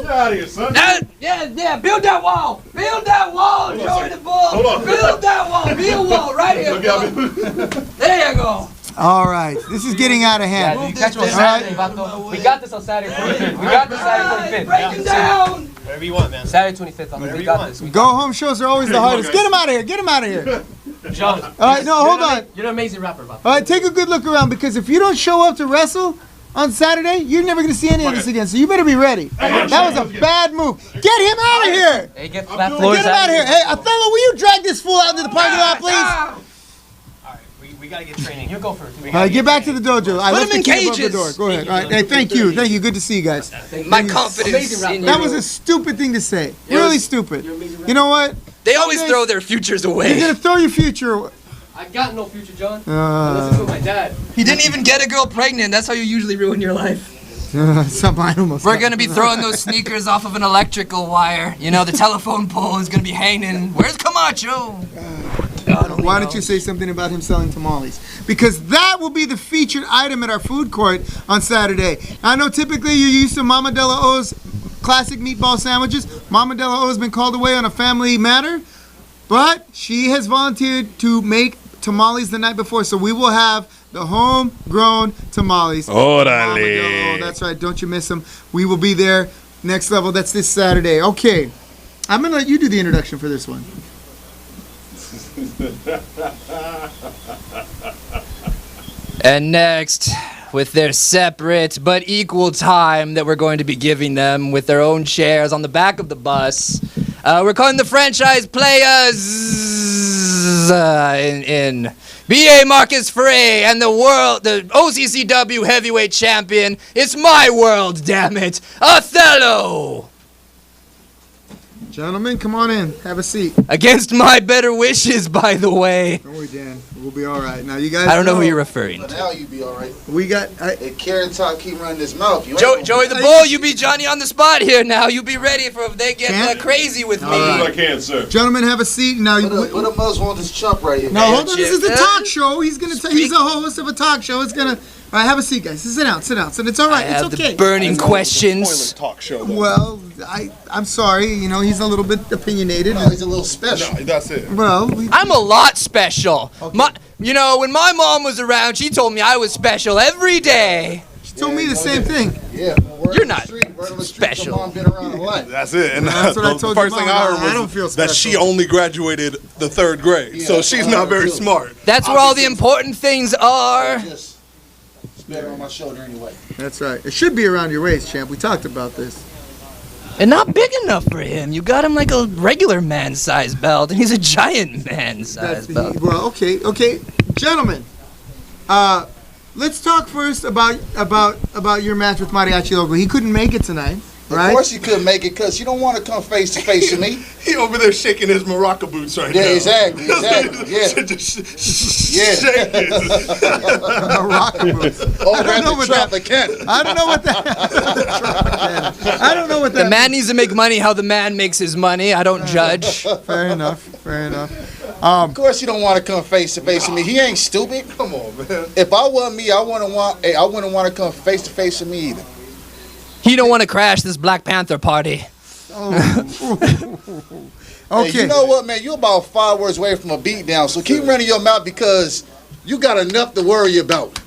Speaker 2: Get out of here, son.
Speaker 3: Yeah, build that wall. Build that wall, Jordan Bull. Build that wall. Build a wall right here. There you go.
Speaker 4: All right. This is getting out of
Speaker 11: Yeah,
Speaker 4: hand.
Speaker 11: dude, catch me on
Speaker 4: All right.
Speaker 11: Saturday, vato. We got this on Saturday 25th. We got this Saturday 25th.
Speaker 3: Break it down.
Speaker 13: Whatever you want, man.
Speaker 11: Saturday 25th, vato. We got this.
Speaker 4: Go home shows are always the hardest. Get him out of here. Get him out of here.
Speaker 11: John.
Speaker 4: All right. No, hold on.
Speaker 11: You're an amazing rapper, vato.
Speaker 4: All right. Take a good look around because if you don't show up to wrestle on Saturday, you're never going to see any of this again. So you better be ready. That was a bad move. Get him out of here.
Speaker 11: Hey, get flat floors
Speaker 4: Get him out of here. Hey, Othello, will you drag this fool out into the parking lot, please?
Speaker 13: We gotta get training.
Speaker 11: You go first.
Speaker 4: All right, get back to the dojo. I
Speaker 3: Put
Speaker 4: left
Speaker 3: him in
Speaker 4: the key above the
Speaker 3: cages.
Speaker 4: door. Go ahead. All right. Hey, thank you. Thank you. Good to see you guys.
Speaker 3: My confidence in
Speaker 4: That
Speaker 3: you.
Speaker 4: was a stupid thing to say. Really stupid. You know what?
Speaker 3: They always throw their futures
Speaker 4: You're
Speaker 3: away.
Speaker 4: going to throw your future away.
Speaker 11: I got no future, John. Listen to my dad.
Speaker 3: He didn't even get a girl pregnant. That's how you usually ruin your life.
Speaker 4: Something I almost
Speaker 3: We're gonna be throwing those sneakers off of an electrical wire. You know, the telephone pole is gonna be hanging. Where's Camacho?
Speaker 4: Why don't you say something about him selling tamales? Because that will be the featured item at our food court on Saturday. I know typically you're used to Mama De La O's classic meatball sandwiches. Mama De La O has been called away on a family matter, but she has volunteered to make tamales the night before, so we will have the homegrown tamales. Mama De La O, that's right, don't you miss them. We will be there next level. That's this Saturday. Okay, I'm going to let you do the introduction for this one.
Speaker 3: And next, with their separate but equal time that we're going to be giving them with their own chairs on the back of the bus. We're calling the franchise players in B.A. Marcus Frey and the OCCW heavyweight champion. It's my world, damn it, Othello.
Speaker 4: Gentlemen, come on in. Have a seat.
Speaker 3: Against my better wishes, by the way.
Speaker 4: Don't worry, Dan. We'll be all right. Now, you guys.
Speaker 3: I don't know who you're referring to.
Speaker 14: Now you be all right.
Speaker 4: We got.
Speaker 14: If Karen Top keep running his mouth, you
Speaker 3: Joey the Bull, you be Johnny on the spot here now. You be ready for if they get crazy with me.
Speaker 2: I can, sir.
Speaker 4: Gentlemen, have a seat. Now,
Speaker 14: what a must want this chump right here.
Speaker 4: No, hold on. This is a talk show. He's gonna. He's a host of a talk show. It's gonna. All right, have a seat, guys. Sit down. Sit down. It's all right. It's okay.
Speaker 3: The burning questions.
Speaker 2: Talk show. Though.
Speaker 4: Well, I'm sorry. You know, he's a little bit opinionated.
Speaker 14: No, he's a little special.
Speaker 2: No, that's it.
Speaker 4: Well,
Speaker 3: I'm a lot special. Okay. When my mom was around, she told me I was special every day.
Speaker 4: She told me the same thing.
Speaker 14: Yeah.
Speaker 3: You're not special.
Speaker 14: Mom been around a lot.
Speaker 2: That's it. And
Speaker 4: that's what I told
Speaker 2: the first
Speaker 4: your
Speaker 2: thing
Speaker 4: mom.
Speaker 2: I heard was
Speaker 4: I don't feel special.
Speaker 2: that she only graduated the 3rd grade, so she's not very smart.
Speaker 3: That's where all the important things are.
Speaker 14: Just better on my shoulder anyway.
Speaker 4: That's right. It should be around your waist, champ. We talked about this.
Speaker 3: And not big enough for him. You got him like a regular man-sized belt, and he's a giant man-sized belt.
Speaker 4: Well, okay, gentlemen. Let's talk first about your match with Mariachi Loco. He couldn't make it tonight, right?
Speaker 14: Of course he couldn't make it because you don't want to come face to face with me.
Speaker 2: He over there shaking his maraca boots right now.
Speaker 14: Yeah, exactly. Yeah.
Speaker 4: Maraca boots.
Speaker 14: I don't know what that.
Speaker 4: I don't know what that. I don't know what that.
Speaker 3: The man needs to make money how the man makes his money. I don't judge.
Speaker 4: Fair enough.
Speaker 14: Of course you don't want to come face to face with me. He ain't stupid.
Speaker 2: Come on, man.
Speaker 14: If I wasn't me, I wouldn't want to come face to face with me either.
Speaker 3: He don't want to crash this Black Panther party.
Speaker 4: Okay.
Speaker 14: Hey, you know what, man? You're about 5 words away from a beatdown, so keep running your mouth because you got enough to worry about.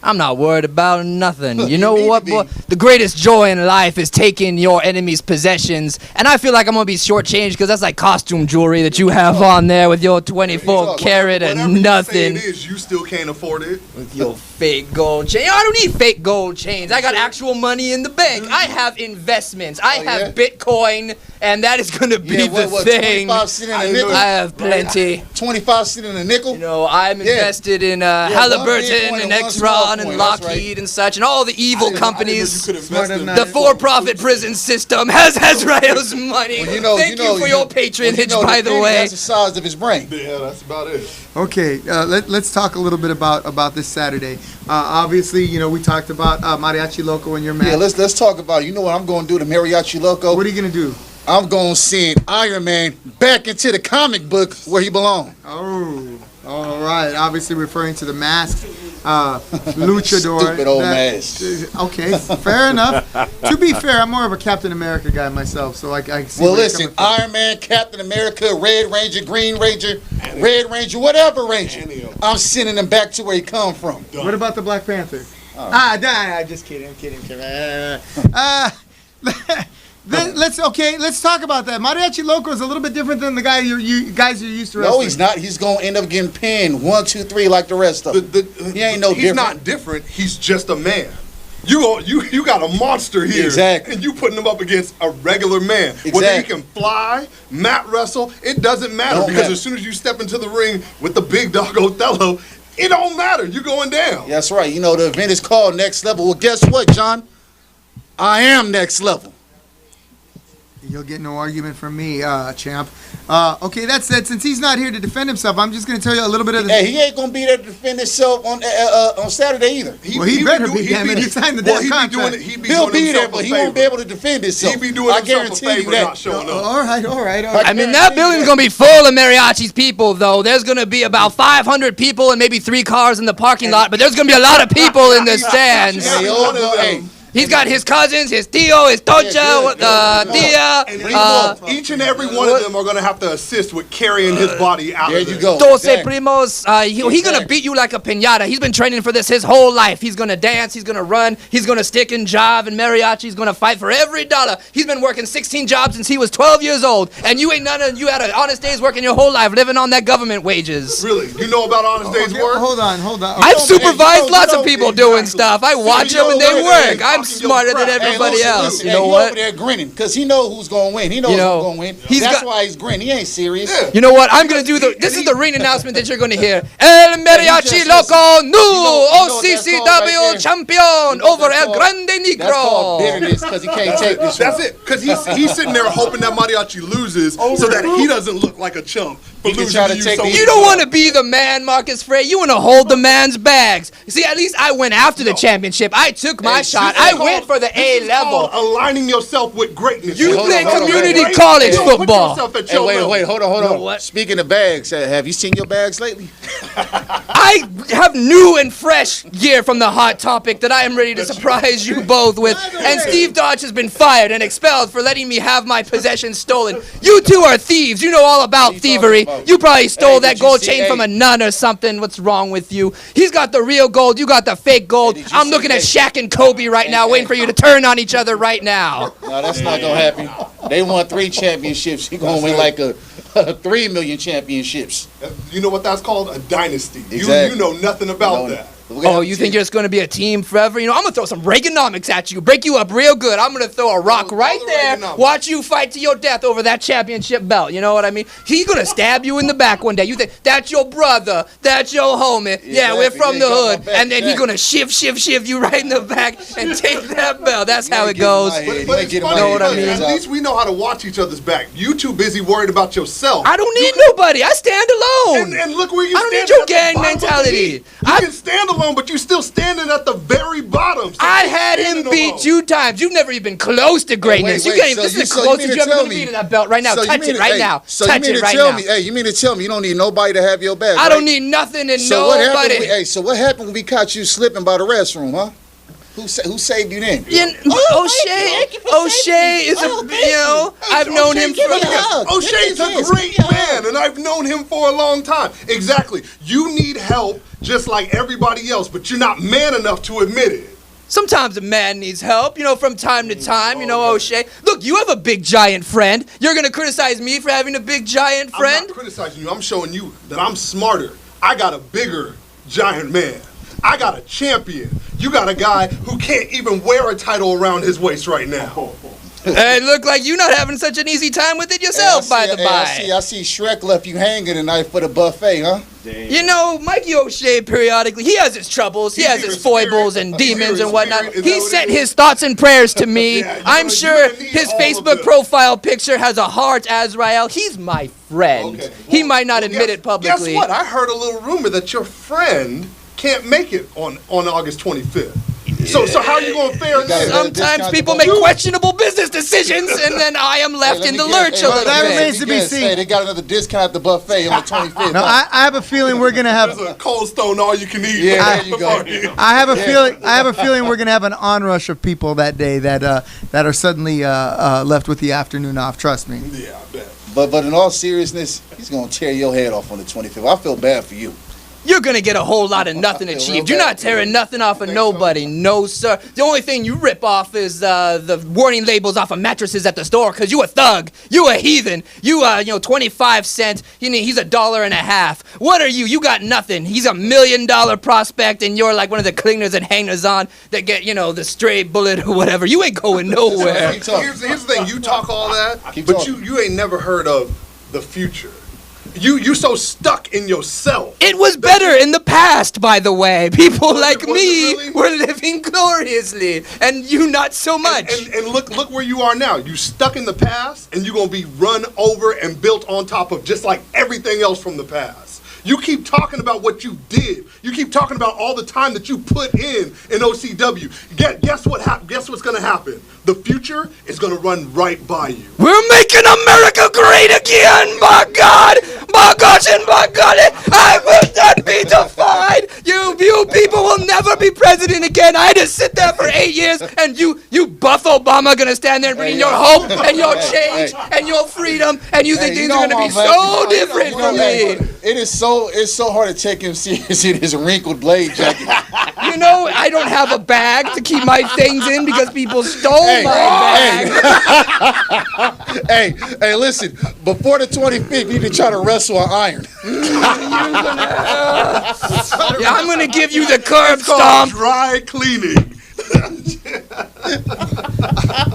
Speaker 3: I'm not worried about nothing. You know what, boy? The greatest joy in life is taking your enemy's possessions. And I feel like I'm going to be shortchanged because that's like costume jewelry that you have on there with your 24 karat and nothing.
Speaker 2: It is, you still can't afford it.
Speaker 3: With your fake gold chain. I don't need fake gold chains. I got actual money in the bank. I have investments. I have Bitcoin, and that is going to be the thing.
Speaker 14: 25 cents in a nickel?
Speaker 3: I have plenty.
Speaker 14: 25 cents in a nickel?
Speaker 3: You know, I'm invested in Halliburton and Exxon and Lockheed and such, and all the evil companies. The for-profit prison system has Azrael's money.
Speaker 14: Well,
Speaker 3: Thank you for your patronage, by the way.
Speaker 14: That's the size of his brain.
Speaker 2: Yeah, that's about it.
Speaker 4: Okay, let's talk a little bit about this Saturday. Obviously, you know, we talked about Mariachi Loco in your match.
Speaker 14: Yeah, let's talk about it. You know what I'm going to do to Mariachi Loco?
Speaker 4: What are you going to do?
Speaker 14: I'm going to send Iron Man back into the comic book where he belongs.
Speaker 4: Oh, all right. Obviously referring to the masked luchador.
Speaker 14: Stupid old mask.
Speaker 4: Okay, fair enough. To be fair, I'm more of a Captain America guy myself, so I see.
Speaker 14: Well, listen, Iron Man, Captain America, Red Ranger, Green Ranger, Red Ranger, whatever Ranger, I'm sending him back to where he come from.
Speaker 4: What about the Black Panther? Just kidding. I'm kidding. Let's talk about that. Mariachi Loco is a little bit different than the guy you guys are used to wrestling.
Speaker 14: No, he's not. He's gonna end up getting pinned 1, 2, 3 like the rest of them. He ain't no different.
Speaker 2: He's not different. He's just a man. You got a monster here,
Speaker 14: exactly,
Speaker 2: and you putting him up against a regular man.
Speaker 14: Exactly.
Speaker 2: Whether he can fly, mat wrestle, it doesn't matter because as soon as you step into the ring with the big dog Othello, it don't matter. You're going down.
Speaker 14: That's right. You know the event is called Next Level. Well, guess what, John? I am next level.
Speaker 4: You'll get no argument from me, champ. Okay, that said, since he's not here to defend himself, I'm just going to tell you a little bit of the...
Speaker 14: Hey, he ain't going to be there to defend himself on Saturday either.
Speaker 4: He better be, damn it. He signed the damn contract.
Speaker 14: He'll be there, but he won't be able to defend himself.
Speaker 2: He'll be doing himself a favor not showing up.
Speaker 4: All right.
Speaker 3: I mean, that building's going to be full of Mariachi's people, though. There's going to be about 500 people and maybe 3 cars in the parking lot, but there's going to be a lot of people in the stands. He's got his cousins, his tío, his tocha, tia.
Speaker 15: And each and every one of them are going to have to assist with carrying his body out.
Speaker 14: There
Speaker 15: of
Speaker 14: you
Speaker 15: this.
Speaker 14: go.
Speaker 3: Doce
Speaker 14: Exactly.
Speaker 3: primos. He's gonna beat you like a piñata. He's been training for this his whole life. He's gonna dance. He's gonna run. He's gonna stick and jive and mariachi. He's gonna fight for every dollar. He's been working 16 jobs since he was 12 years old. And you ain't none of you had an honest day's working your whole life living on that government wages.
Speaker 15: Really? You know about Honest Day's work?
Speaker 4: Hold on.
Speaker 3: I've supervised lots of people doing stuff. I watch them and they work. I'm smarter than everybody else. You know
Speaker 14: he
Speaker 3: what?
Speaker 14: over there grinning because he knows who's gonna win. He knows who's gonna win. That's why he's grinning. He ain't serious.
Speaker 3: You know what? I'm gonna do this is the ring announcement that you're gonna hear. El Mariachi Loco new OCCW champion over El Grande
Speaker 14: That's called
Speaker 3: Negro.
Speaker 14: bitterness because he can't take this.
Speaker 15: That's it. Because he's sitting there hoping that Mariachi loses so that he doesn't look like a chump for losing to you. So
Speaker 3: You don't want to be the man, Marcus Frey. You want to hold the man's bags. See, at least I went after the championship. I took my shot. I went for the A level.
Speaker 15: Aligning yourself with greatness.
Speaker 3: You play community college football.
Speaker 14: Wait, hold on. Speaking of bags, have you seen your bags lately?
Speaker 3: I have new and fresh gear from the Hot Topic that I am ready to surprise you both with. And Steve Dodge has been fired and expelled for letting me have my possessions stolen. You two are thieves. You know all about thievery. You probably stole that gold chain from a nun or something. What's wrong with you? He's got the real gold. You got the fake gold. I'm looking at Shaq and Kobe right now, waiting for you to turn on each other right now.
Speaker 14: No, that's not gonna happen. They won 3 championships. He gonna win like a 3 million championships.
Speaker 15: You know what that's called? A dynasty.
Speaker 14: Exactly.
Speaker 15: You know nothing about that.
Speaker 3: Oh, you think you're just going to be a team forever? You know, I'm going to throw some Reaganomics at you, break you up real good. I'm going to throw a rock right there, watch you fight to your death over that championship belt. You know what I mean? He's going to stab you in the back one day. You think, that's your brother, that's your homie. Yeah, we're from the hood. And then he's going to shiv you right in the back and take that belt. That's how it goes.
Speaker 15: But it's funny,
Speaker 3: know what I mean?
Speaker 15: At least we know how to watch each other's back. You too busy worried about yourself.
Speaker 3: I don't need nobody. I stand alone.
Speaker 15: And look where you
Speaker 3: I don't
Speaker 15: stand.
Speaker 3: need your gang mentality.
Speaker 15: You can stand alone, but you still standing at the very bottom. So
Speaker 3: I had him beat 2 times. You've never even close to greatness. You can't even. This is the closest you're ever going to be to that belt right now. Touch it right now. Touch it right now.
Speaker 14: Hey, you mean to tell me you don't need nobody to have your back?
Speaker 3: I don't need nothing and nobody.
Speaker 14: So what happened when we caught you slipping by the restroom, huh? Who saved you then?
Speaker 3: O'Shea is I've known him for
Speaker 15: O'Shea's a great man, and I've known him for a long time. Exactly. You need help just like everybody else, but you're not man enough to admit it.
Speaker 3: Sometimes a man needs help, from time to time, O'Shea. Look, you have a big giant friend. You're going to criticize me for having a big giant friend?
Speaker 15: I'm not criticizing you. I'm showing you that I'm smarter. I got a bigger giant man. I got a champion. You got a guy who can't even wear a title around his waist right now.
Speaker 3: Hey, look like you're not having such an easy time with it yourself, by the by.
Speaker 14: I see Shrek left you hanging tonight for the buffet, huh?
Speaker 3: Mikey O'Shea periodically, he has his troubles, he has his foibles and demons and whatnot. He sent his thoughts and prayers to me. I'm sure his Facebook profile picture has a heart, Azrael. He's my friend. Okay. He might not admit it publicly.
Speaker 15: Guess what? I heard a little rumor that your friend can't make it on August 25th. So how are you going to fare this?
Speaker 3: Sometimes people make questionable business decisions, and then I am left in the lurch a little bit.
Speaker 4: That remains to be seen.
Speaker 14: Hey, they got another discount at the buffet on the 25th.
Speaker 4: No, I have a feeling we're going to have
Speaker 15: a Cold Stone all you can eat.
Speaker 14: Yeah, there you go.
Speaker 4: I have a feeling we're going to have an onrush of people that day that are suddenly left with the afternoon off. Trust me.
Speaker 15: Yeah, I bet.
Speaker 14: But in all seriousness, he's going to tear your head off on the 25th. I feel bad for you.
Speaker 3: You're going to get a whole lot of nothing achieved. You're not tearing nothing off of nobody. No, sir. The only thing you rip off is the warning labels off of mattresses at the store because you a thug. You a heathen. You, 25 cents. He's $1.50. What are you? You got nothing. He's $1 million prospect and you're like one of the cleaners and hangers on that get, the stray bullet or whatever. You ain't going nowhere.
Speaker 15: Here's the thing. You talk all that, but you ain't never heard of the future. You so stuck in yourself.
Speaker 3: It was better in the past, by the way. People like me were living gloriously, and you not so much.
Speaker 15: And look where you are now. You stuck in the past, and you're gonna be run over and built on top of just like everything else from the past. You keep talking about what you did. You keep talking about all the time that you put in OCW. Guess what's gonna happen? The future is gonna run right by you.
Speaker 3: We're making America great again, by God, by gosh and by golly, I will not be defied. You people will never be president again. I had to sit there for 8 years, and you buff Obama gonna stand there and bring your hope and your change and your freedom, and you think things are gonna be so different from me.
Speaker 14: It's so hard to take him seriously in his wrinkled blade jacket.
Speaker 3: You know, I don't have a bag to keep my things in because people stole my bag.
Speaker 14: Hey, listen, before the 25th, you need to try to wrestle on iron.
Speaker 3: Yeah, I'm gonna give you the curb stomp.
Speaker 15: Dry cleaning.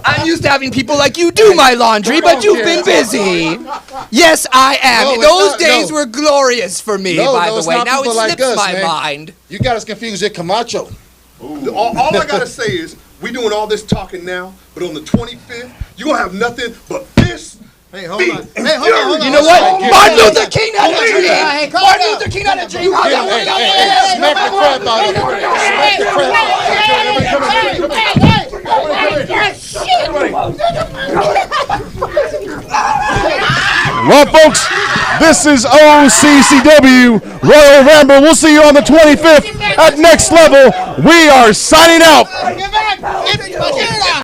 Speaker 3: I'm used to having people like you do my laundry, but you've been busy. Yes, I am. Those days were glorious for me, by the way. Now it slips my mind.
Speaker 14: You got us confused with Camacho.
Speaker 15: All I gotta say is, we doing all this talking now, but on the 25th, you gonna have nothing but fist.
Speaker 4: Hey, hold on. Hey, hold on.
Speaker 3: You know what? Martin Luther King had a dream. Martin Luther King had a dream.
Speaker 14: Hey, smack the crap out of him. Smack the crap
Speaker 2: Well, folks, this is OCCW Royal Ramble. We'll see you on the 25th at Next Level. We are signing out.